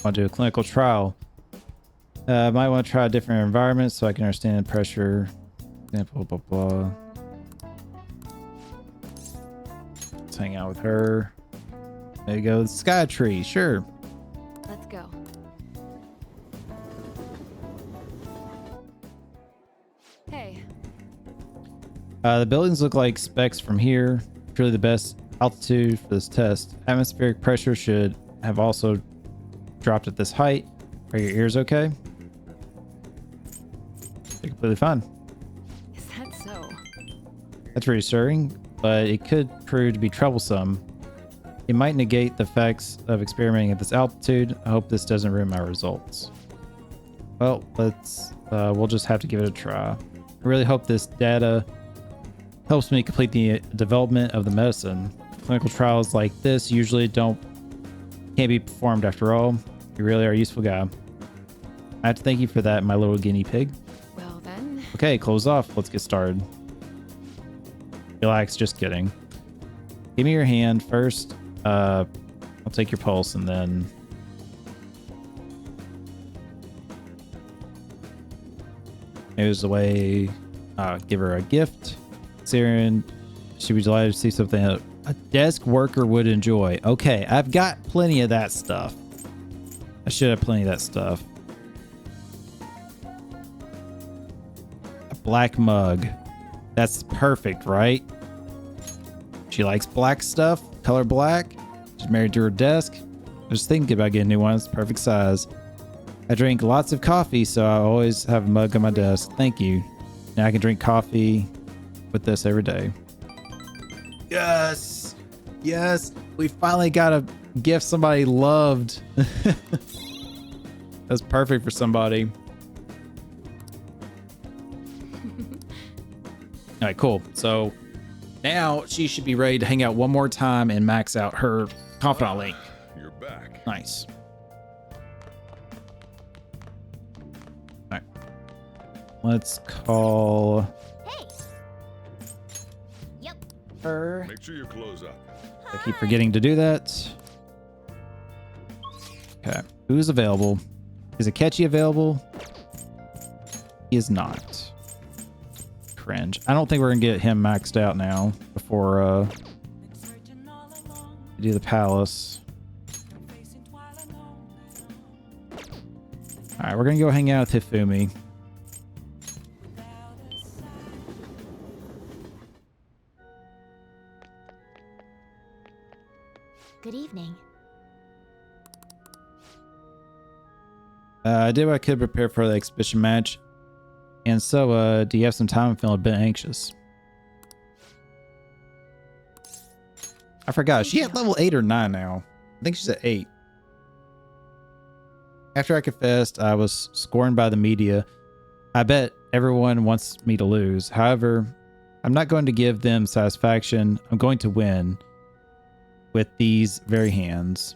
Want to do a clinical trial. Might want to try a different environment so I can understand pressure. Example, blah, blah. Let's hang out with her. There you go. The sky tree. Sure. Let's go. Hey, The buildings look like specks from here. Truly the best altitude for this test. Atmospheric pressure should have also dropped at this height. Are your ears okay? They're completely fine. is that so? That's reassuring, but it could prove to be troublesome. It might negate the effects of experimenting at this altitude. I hope this doesn't ruin my results. Well, we'll just have to give it a try. I really hope this data helps me complete the development of the medicine. Clinical trials like this usually can't be performed after all. You really are a useful guy. I have to thank you for that, my little guinea pig. Well then. Okay, close off. Let's get started. Relax, just kidding. Give me your hand first. I'll take your pulse and then... Here's the way. Give her a gift. Siren, she'd be delighted to see something a desk worker would enjoy. Okay, I've got plenty of that stuff. I should have plenty of that stuff. A black mug. That's perfect, right? She likes black stuff, color black. She's married to her desk. I was thinking about getting new ones, perfect size. I drink lots of coffee, so I always have a mug on my desk. Thank you. Now I can drink coffee with this every day. Yes. Yes. We finally got a gift somebody loved. That's perfect for somebody. All right, cool. So now she should be ready to hang out one more time and max out her confidant link. You're back. Nice. All right. Let's call Hey. Yep. her. Make sure you close up. I keep forgetting to do that. Okay. Who's available? Is Akechi available? He is not. Cringe. I don't think we're gonna get him maxed out now before we do the palace. Alright, we're gonna go hang out with Hifumi. Good evening. I did what I could to prepare for the exhibition match. And so, do you have some time? I'm feeling a bit anxious. I forgot. Is she at level 8 or 9 now? I think she's at 8. After I confessed I was scorned by the media, I bet everyone wants me to lose. However, I'm not going to give them satisfaction. I'm going to win with these very hands.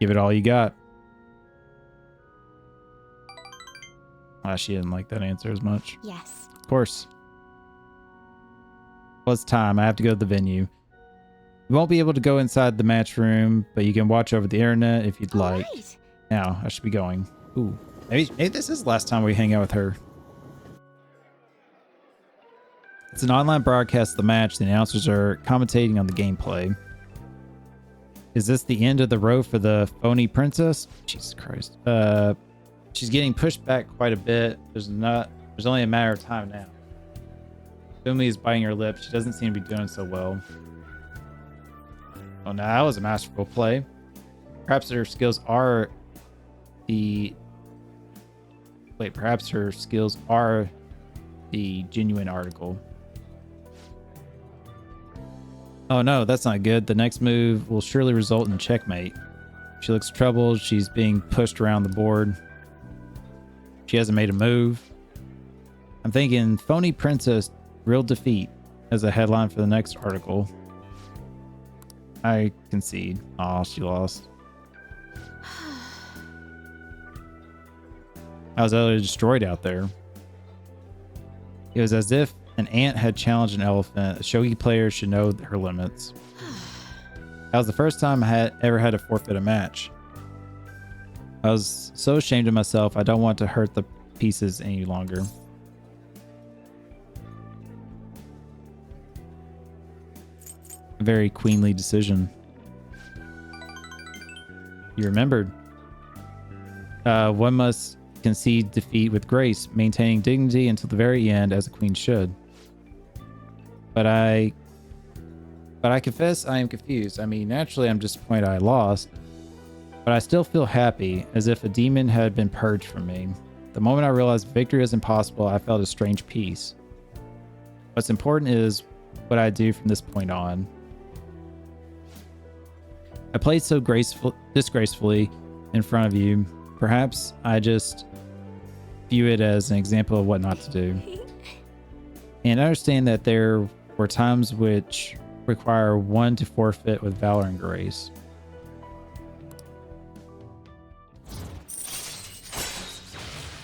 Give it all you got. She didn't like that answer as much. Yes. Of course. Well, it's time. I have to go to the venue. You won't be able to go inside the match room, but you can watch over the internet if you'd like. Right. Now, I should be going. Ooh. Maybe this is the last time we hang out with her. It's an online broadcast of the match. The announcers are commentating on the gameplay. Is this the end of the road for the phony princess? Jesus Christ. She's getting pushed back quite a bit. There's only a matter of time now. Fumi is biting her lip. She doesn't seem to be doing so well. Oh, no, that was a masterful play. Perhaps her skills are the genuine article. Oh no, that's not good. The next move will surely result in a checkmate. She looks troubled. She's being pushed around the board. She hasn't made a move. I'm thinking phony princess real defeat as a headline for the next article. I concede. Oh, she lost. I was utterly destroyed out there. It was as if an ant had challenged an elephant. A shogi player should know her limits. That was the first time I ever had to forfeit a match. I was so ashamed of myself. I don't want to hurt the pieces any longer. A very queenly decision. You remembered. One must concede defeat with grace, maintaining dignity until the very end, as a queen should. But I confess I am confused. I mean, naturally I'm disappointed I lost, but I still feel happy, as if a demon had been purged from me. The moment I realized victory was impossible, I felt a strange peace. What's important is what I do from this point on. I played so disgracefully in front of you. Perhaps I just view it as an example of what not to do. And I understand that there were times which require one to forfeit with valor and grace.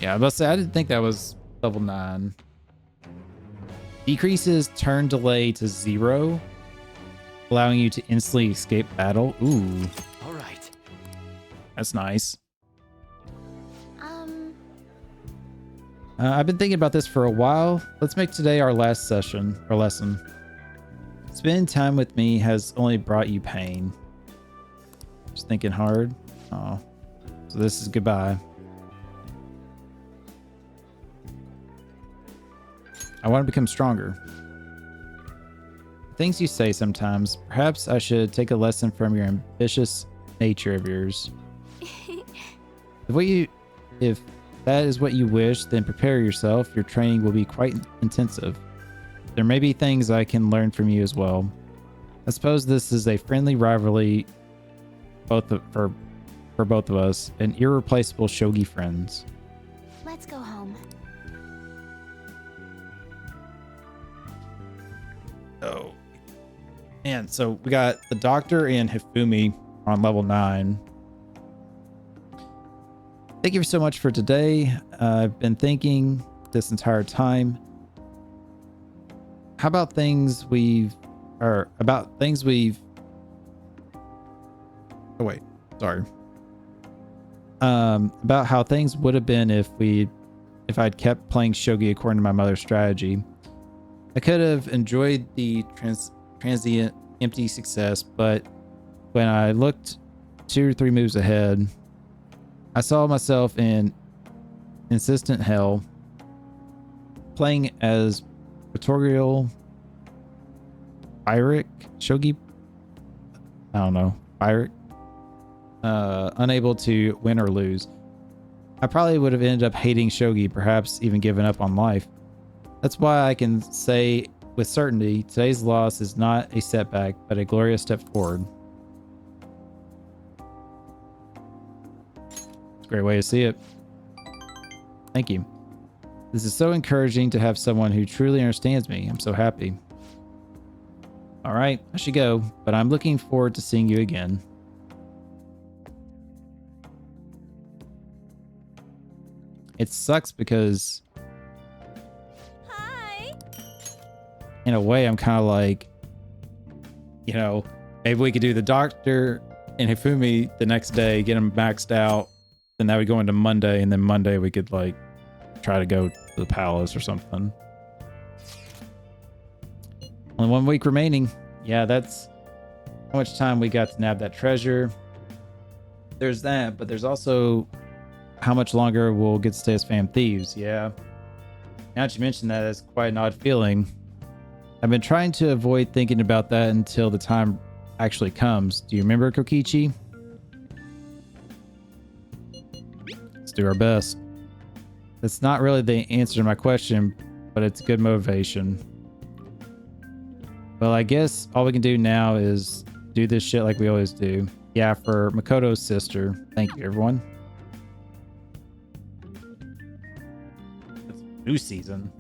Yeah, I was about to say, I didn't think that was level 9. Decreases turn delay to 0, allowing you to instantly escape battle. Ooh, All right. that's nice. I've been thinking about this for a while. Let's make today our last lesson. Spending time with me has only brought you pain. Just thinking hard. Oh, so this is goodbye. I want to become stronger. Things you say sometimes. Perhaps I should take a lesson from your ambitious nature of yours. If that is what you wish, then prepare yourself. Your training will be quite intensive. There may be things I can learn from you as well. I suppose this is a friendly rivalry for both of us, and irreplaceable shogi friends. Let's go home. Oh. And so we got the doctor and Hifumi on level 9. Thank you so much for today. I've been thinking this entire time. How about things we've Oh wait, sorry. About how things would have been if I'd kept playing shogi according to my mother's strategy. I could have enjoyed the transient empty success, but when I looked 2 or 3 moves ahead, I saw myself in insistent hell, playing as Praetorial Byrick shogi. I don't know, Byrick. Unable to win or lose. I probably would have ended up hating shogi, perhaps even given up on life. That's why I can say with certainty today's loss is not a setback, but a glorious step forward. It's a great way to see it. Thank you. This is so encouraging to have someone who truly understands me. I'm so happy. All right, I should go, but I'm looking forward to seeing you again. It sucks because Hi. in a way I'm kind of like, you know, maybe we could do the doctor and Hifumi the next day, get them maxed out, then that would go into Monday, and then Monday we could like try to go to the palace or something. Only 1 week remaining. Yeah, that's how much time we got to nab that treasure. There's that, but there's also how much longer we'll get to stay as fam thieves. Yeah. Now that you mentioned that, it's quite an odd feeling. I've been trying to avoid thinking about that until the time actually comes. Do you remember, Kokichi? Let's do our best. It's not really the answer to my question, but it's good motivation. Well, I guess all we can do now is do this shit like we always do. Yeah, for Makoto's sister. Thank you, everyone. It's new season.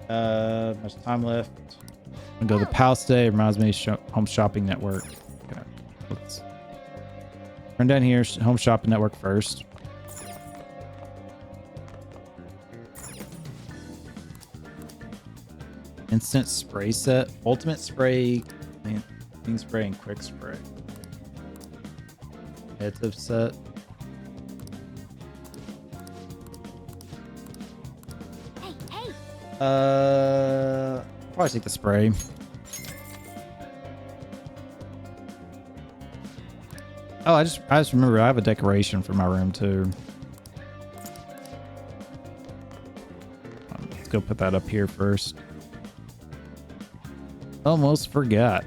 Much time left. I'm gonna go to the palace today. It reminds me of Home Shopping Network. Okay, let's run down here. Home Shopping Network first. Instant spray set, ultimate spray, clean spray, and quick spray. Additive set. Hey. Probably take the spray. Oh, I just remember I have a decoration for my room too. Let's go put that up here first. Almost forgot.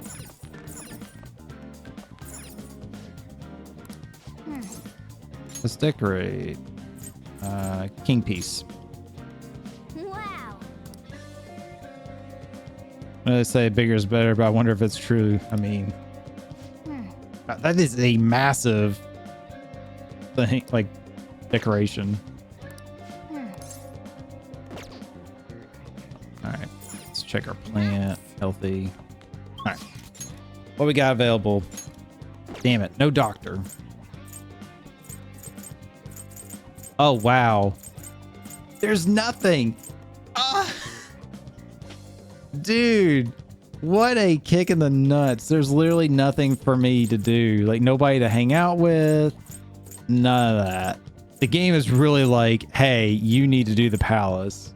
Let's decorate. King piece. Wow. They say bigger is better, but I wonder if it's true. I mean, that is a massive thing, like decoration. All right, let's check our plant. Healthy. All right, what we got available? Damn it, no doctor. Oh wow, there's nothing. Dude, what a kick in the nuts. There's literally nothing for me to do. Like nobody to hang out with. None of that. The game is really like, hey, you need to do the palace.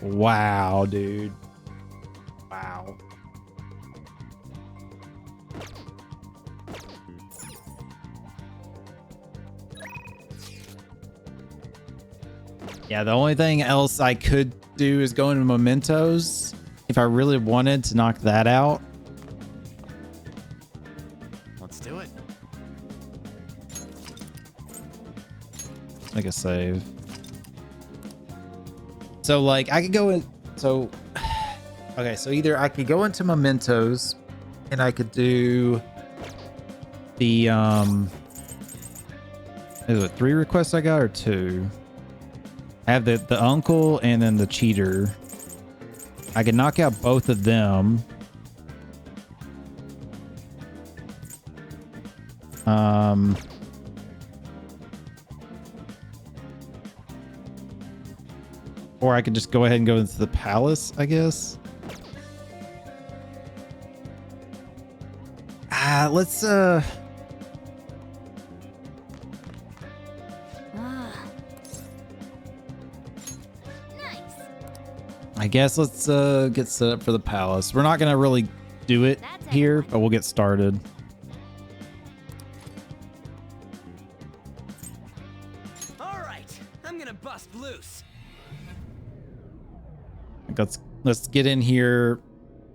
Wow, dude. Wow. Yeah, the only thing else I could do is go into mementos if I really wanted to knock that out. Let's do it. Let's make a save. So like I could go in. So okay, so either I could go into mementos, and I could do the is it 3 requests I got or 2? I have the uncle and then the cheater. I could knock out both of them. Or I could just go ahead and go into the palace, I guess. Let's Nice. I guess let's get set up for the palace. We're not gonna really do it here, but we'll get started. All right, I'm gonna bust loose. Let's get in here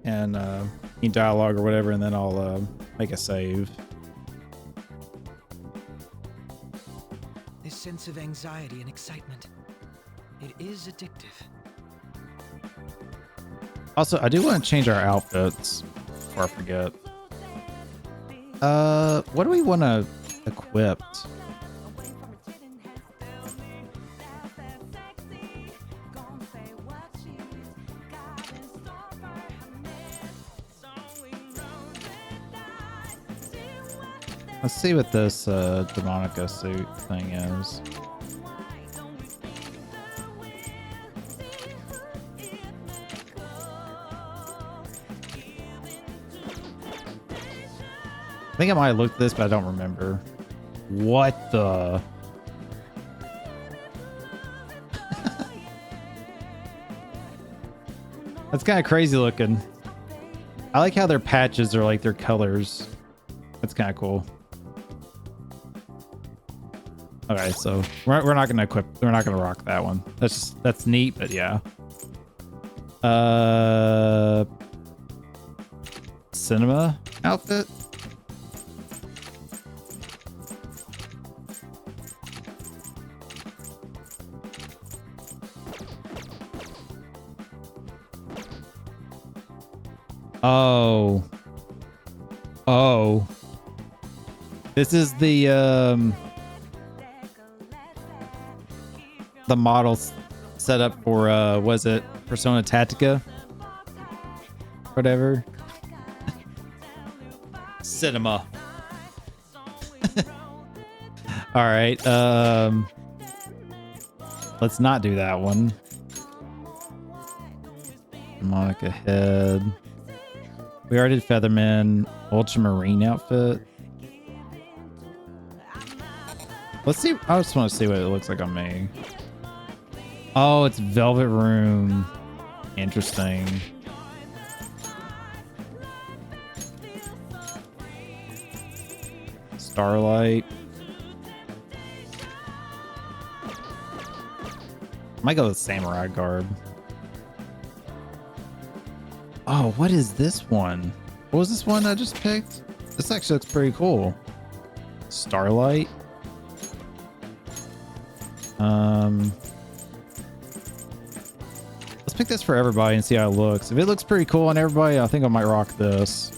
and any dialogue or whatever, and then I'll make a save. This sense of anxiety and excitement, it is addictive. Also, I do want to change our outfits before I forget. What do we want to equip? Let's see what this Demonica suit thing is. I think I might have looked at this, but I don't remember. What the? That's kind of crazy looking. I like how their patches are like their colors. That's kind of cool. Okay, so we're not gonna equip. We're not gonna rock that one. That's neat, but yeah. Cinema outfit. Oh. This is the model set up for was it Persona Tactica? Whatever. Cinema. All right. Let's not do that one. Monica head. We already did Featherman. Ultramarine outfit. Let's see. I just want to see what it looks like on me. Oh, it's Velvet Room. Interesting. Starlight. I might go with Samurai garb. Oh, what is this one? What was this one I just picked? This actually looks pretty cool. Starlight. Let's pick this for everybody and see how it looks. If it looks pretty cool on everybody, I think I might rock this.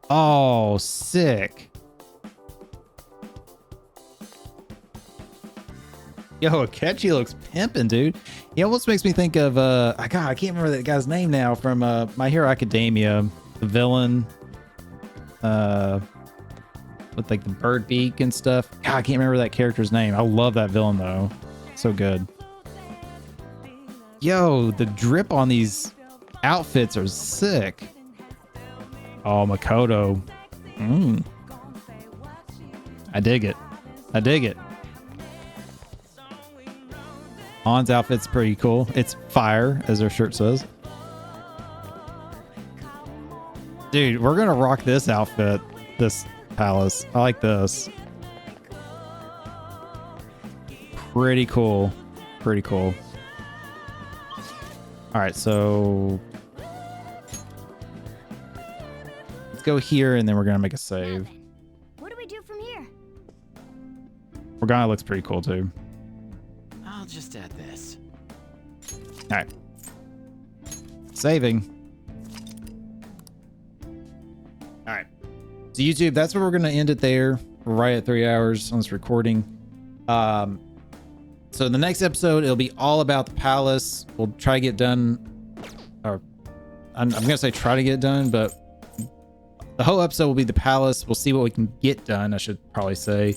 Oh, sick. Yo, Akechi looks pimping, dude. He almost makes me think of God, I can't remember that guy's name now from My Hero Academia, the villain with like the bird beak and stuff. God, I can't remember that character's name. I love that villain though. So good. Yo, the drip on these outfits are sick. Oh, Makoto. I dig it. I dig it. Han's outfit's pretty cool. It's fire, as their shirt says. Dude, we're gonna rock this outfit, this palace. I like this. pretty cool. Pretty cool. All right, so let's go here, and then we're gonna make a save. Now then, what do we do from here? Morgana looks pretty cool too. I'll just add this. All right, saving. All right, so YouTube, that's where we're gonna end it there. We're right at 3 hours on this recording. So in the next episode, it'll be all about the palace. We'll try to get done, or I'm gonna say try to get done, but the whole episode will be the palace. We'll see what we can get done, I should probably say,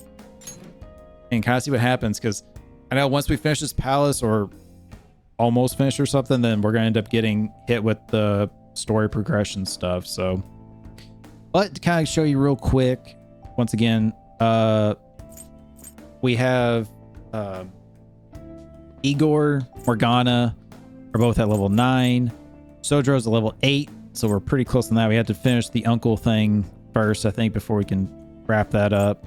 and kind of see what happens. Because I know once we finish this palace, or almost finish or something, then we're gonna end up getting hit with the story progression stuff. So, but to kind of show you real quick, once again, we have Igor, Morgana are both at level 9. Sojro's at level 8, so we're pretty close on that. We have to finish the uncle thing first, I think, before we can wrap that up.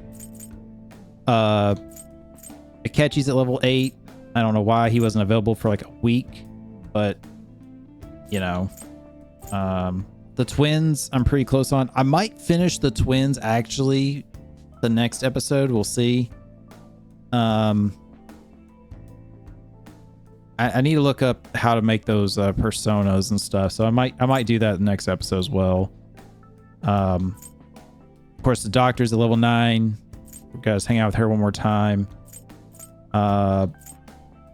Akechi's at level 8. I don't know why he wasn't available for like a week, but you know. The twins I'm pretty close on. I might finish the twins actually the next episode. We'll see. I need to look up how to make those personas and stuff, so I might do that in the next episode as well. Of course, the doctor's at level 9. We guys hang out with her one more time.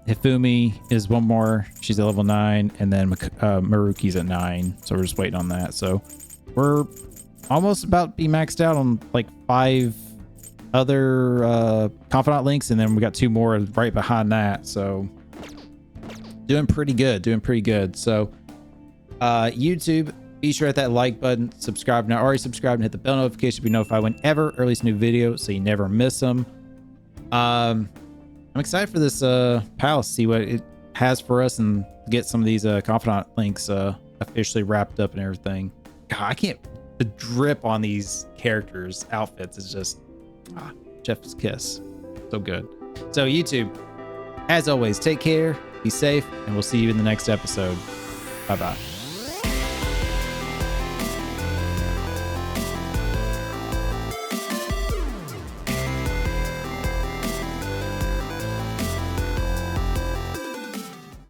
Hifumi is one more. She's at level 9, and then Maruki's at 9. So we're just waiting on that. So we're almost about to be maxed out on like 5 other confidant links, and then we got 2 more right behind that. So doing pretty good. So YouTube, be sure to hit that like button, subscribe if not already subscribed, and hit the bell notification to be notified whenever I release a new video so you never miss them. I'm excited for this palace, see what it has for us, and get some of these confidant links officially wrapped up and everything. God, I can't, the drip on these characters outfits is just chef's kiss. So good. So YouTube, as always, take care, be safe, and we'll see you in the next episode. Bye bye.